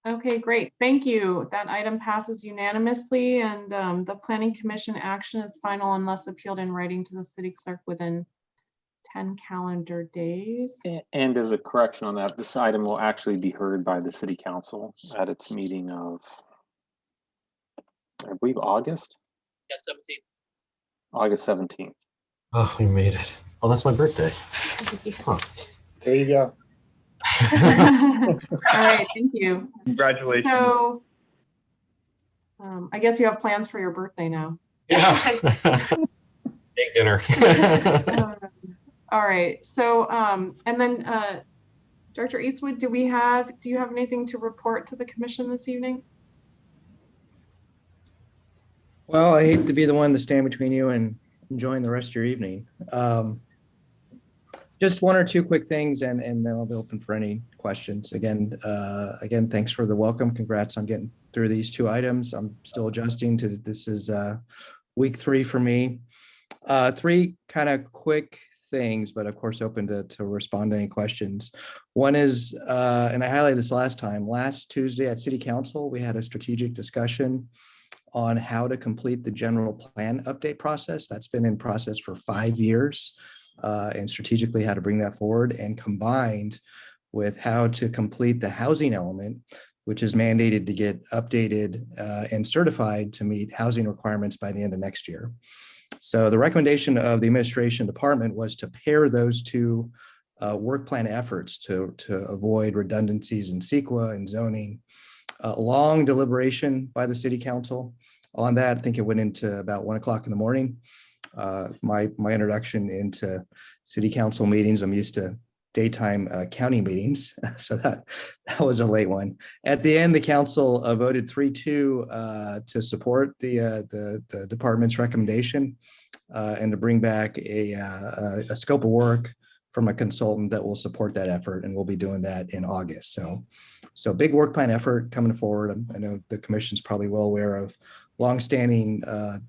Okay, great. Thank you. That item passes unanimously, and the Planning Commission action is final unless appealed in writing to the city clerk within 10 calendar days. And as a correction on that, this item will actually be heard by the City Council at its meeting of, I believe, August? Yes, 17. August 17th. Oh, we made it. Oh, that's my birthday. Huh. There you go. All right, thank you. Congratulations. So I guess you have plans for your birthday now. Yeah. Big dinner. All right, so and then Director Eastwood, do you have anything to report to the commission this evening? Well, I hate to be the one to stand between you and enjoying the rest of your evening. Just one or two quick things, and then I'll be open for any questions. Again, thanks for the welcome. Congrats on getting through these 2 items. I'm still adjusting to this is week 3 for me. 3 kind of quick things, but of course open to respond to any questions. One is, and I highlighted this last Tuesday at City Council, we had a strategic discussion on how to complete the general plan update process. That's been in process for 5 years, and strategically how to bring that forward, and combined with how to complete the housing element, which is mandated to get updated and certified to meet housing requirements by the end of next year. So the recommendation of the administration department was to pair those 2 work plan efforts to avoid redundancies in CEQA and zoning. Long deliberation by the City Council on that. I think it went into about 1 o'clock in the morning. My introduction into City Council meetings, I'm used to daytime county meetings, so that was a late one. At the end, the council voted 3-2 to support the department's recommendation and to bring back a scope of work from a consultant that will support that effort, and we'll be doing that in August. So big work plan effort coming forward. I know the commission's probably well aware of longstanding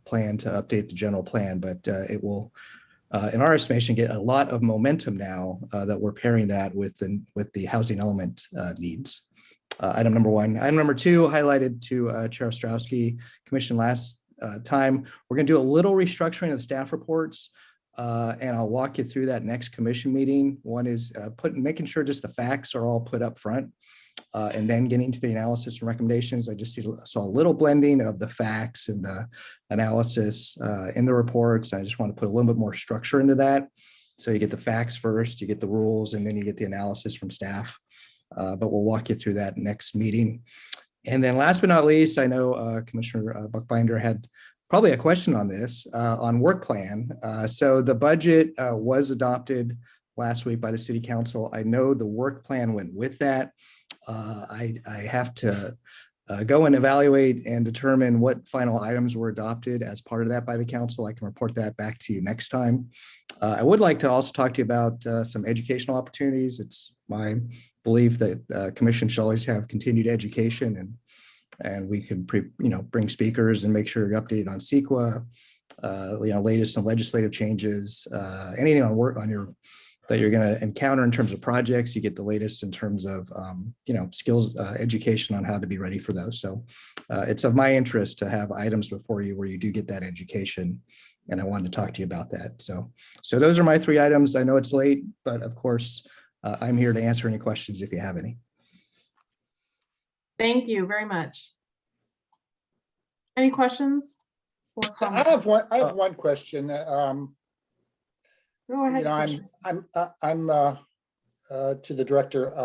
plan to update the general plan, but it will, in our estimation, get a lot of momentum now that we're pairing that with the housing element needs. Item number 1. Item number 2, highlighted to Chair Ostrowski, Commission last time. We're going to do a little restructuring of staff reports, and I'll walk you through that next commission meeting. One is making sure just the facts are all put up front, and then getting to the analysis and recommendations. I just saw a little blending of the facts and the analysis in the reports. I just want to put a little bit more structure into that. So you get the facts first, you get the rules, and then you get the analysis from staff. But we'll walk you through that next meeting. And then last but not least, I know Commissioner Buckbinder had probably a question on this, on work plan. So the budget was adopted last week by the City Council. I know the work plan went with that. I have to go and evaluate and determine what final items were adopted as part of that by the council. I can report that back to you next time. I would like to also talk to you about some educational opportunities. It's my belief that commission should always have continued education, and we can bring speakers and make sure you're updated on CEQA, latest and legislative changes, anything that you're going to encounter in terms of projects. You get the latest in terms of skills education on how to be ready for those. So it's of my interest to have items before you where you do get that education, and I wanted to talk to you about that. So those are my 3 items. I know it's late, but of course I'm here to answer any questions if you have any. Thank you very much. Any questions or comments? I have one question. Go ahead. I'm to the director.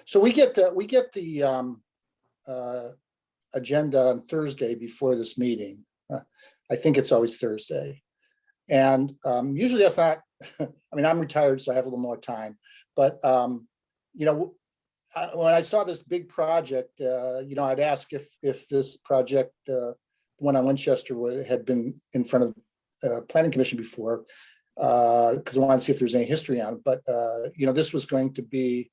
So we get the agenda on Thursday before this meeting. I think it's always Thursday, and usually that's not. I mean, I'm retired, so I have a little more time. But when I saw this big project, I'd ask if this project, the one on Winchester, had been in front of Planning Commission before, because I wanted to see if there's any history on it. But this was going to be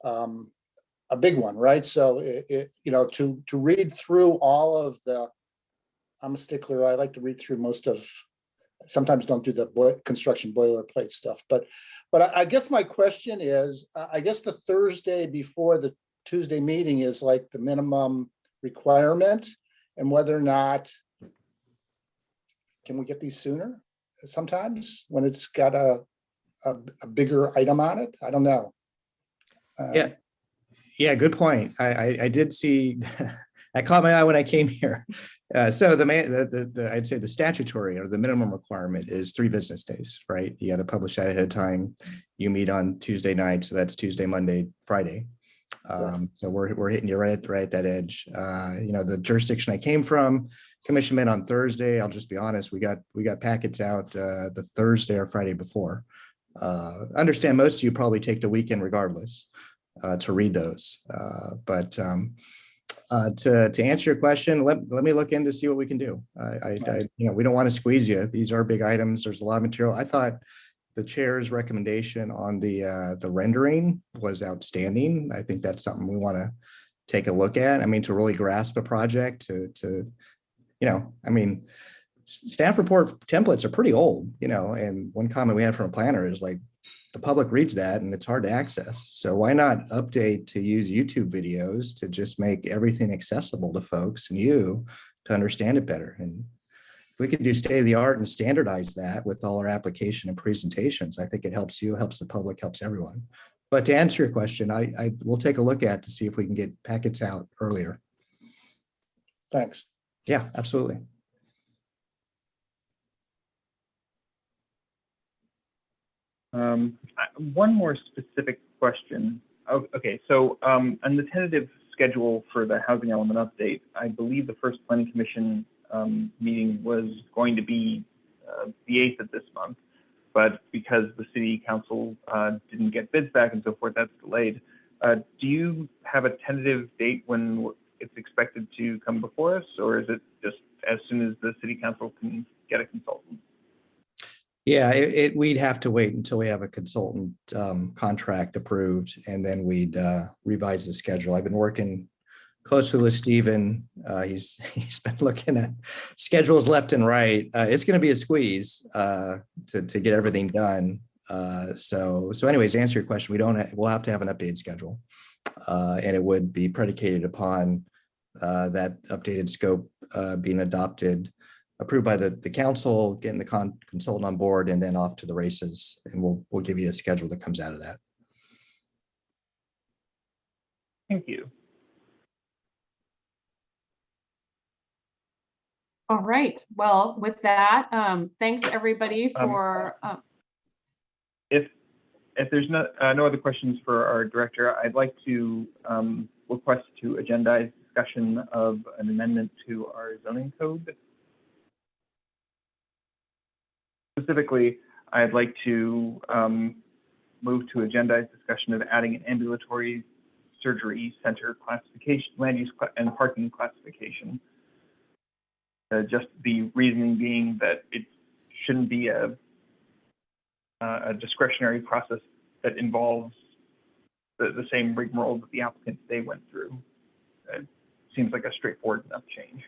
a big one, right? So to read through all of the, I'm a stickler. I like to read through most of. Sometimes don't do the construction boilerplate stuff, but I guess my question is, I guess the Thursday before the Tuesday meeting is like the minimum requirement, and whether or not can we get these sooner? Sometimes when it's got a bigger item on it, I don't know. Yeah, good point. I did see. I caught my eye when I came here. So I'd say the statutory or the minimum requirement is 3 business days, right? You got to publish that ahead of time. You meet on Tuesday night, so that's Tuesday, Monday, Friday. Yes. So we're hitting you right at that edge. The jurisdiction I came from, commission met on Thursday. I'll just be honest, we got packets out the Thursday or Friday before. Understand most of you probably take the weekend regardless to read those, but. To answer your question, let me look in to see what we can do. We don't want to squeeze you. These are big items. There's a lot of material. I thought the chair's recommendation on the rendering was outstanding. I think that's something we want to take a look at. I mean, to really grasp a project, I mean, staff report templates are pretty old, and one comment we had from a planner is like, the public reads that and it's hard to access. So why not update to use YouTube videos to just make everything accessible to folks and you to understand it better? And if we could do state of the art and standardize that with all our application and presentations, I think it helps you, helps the public, helps everyone. But to answer your question, I will take a look at to see if we can get packets out earlier. Thanks. Yeah, absolutely. One more specific question. Okay, so on the tentative schedule for the housing element update, I believe the first planning commission meeting was going to be the 8th of this month, but because the city council didn't get bids back and so forth, that's delayed. Do you have a tentative date when it's expected to come before us, or is it just as soon as the city council can get a consultant? Yeah, we'd have to wait until we have a consultant contract approved, and then we'd revise the schedule. I've been working closely with Stephen. He's been looking at schedules left and right. It's going to be a squeeze to get everything done. So anyways, to answer your question, we'll have to have an updated schedule, and it would be predicated upon that updated scope being approved by the council, getting the consultant on board, and then off to the races. And we'll give you a schedule that comes out of that. Thank you. All right. Well, with that, thanks everybody for. If there's no other questions for our director, I'd like to request to agendize discussion of an amendment to our zoning code. Specifically, I'd like to move to agendize discussion of adding an ambulatory surgery center classification, land use and parking classification. Just the reasoning being that it shouldn't be a discretionary process that involves the same rigmarole that the applicant today went through. It seems like a straightforward enough change.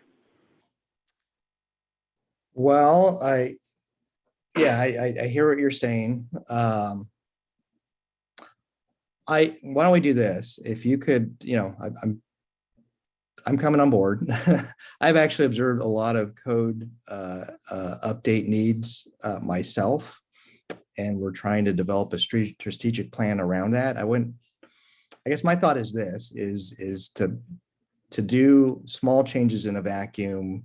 Well, I hear what you're saying. Why don't we do this? If you could, I'm coming on board. I've actually observed a lot of code update needs myself, and we're trying to develop a strategic plan around that. I guess my thought is this: is to do small changes in a vacuum.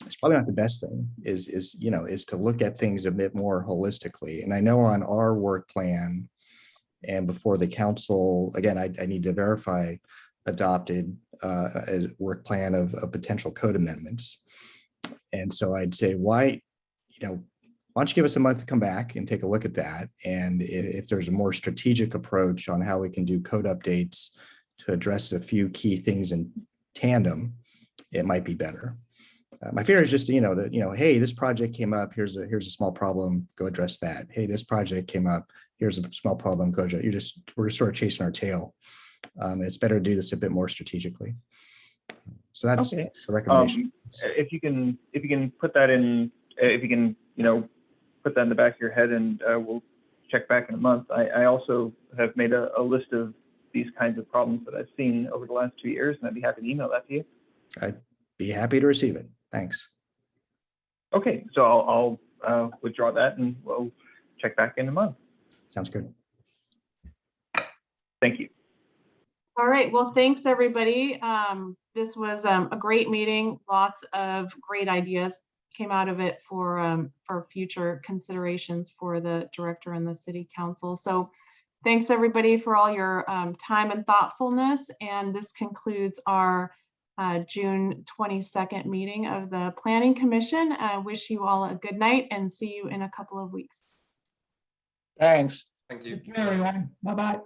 It's probably not the best thing. Is to look at things a bit more holistically. And I know on our work plan, and before the council, again, I need to verify adopted a work plan of potential code amendments. And so I'd say, why don't you give us a month to come back and take a look at that? And if there's a more strategic approach on how we can do code updates to address a few key things in tandem, it might be better. My fear is just, hey, this project came up. Here's a small problem. Go address that. Hey, this project came up. Here's a small problem. Go address. We're sort of chasing our tail. It's better to do this a bit more strategically. So that's the recommendation. If you can put that in, put that in the back of your head, and we'll check back in a month. I also have made a list of these kinds of problems that I've seen over the last 2 years, and I'd be happy to email that to you. I'd be happy to receive it. Thanks. Okay, so I'll withdraw that, and we'll check back in a month. Sounds good. Thank you. All right. Well, thanks everybody. This was a great meeting. Lots of great ideas came out of it for future considerations for the director and the city council. So thanks everybody for all your time and thoughtfulness. And this concludes our June 22nd meeting of the Planning Commission. I wish you all a good night and see you in a couple of weeks. Thanks. Thank you. Take care, everyone. Bye-bye.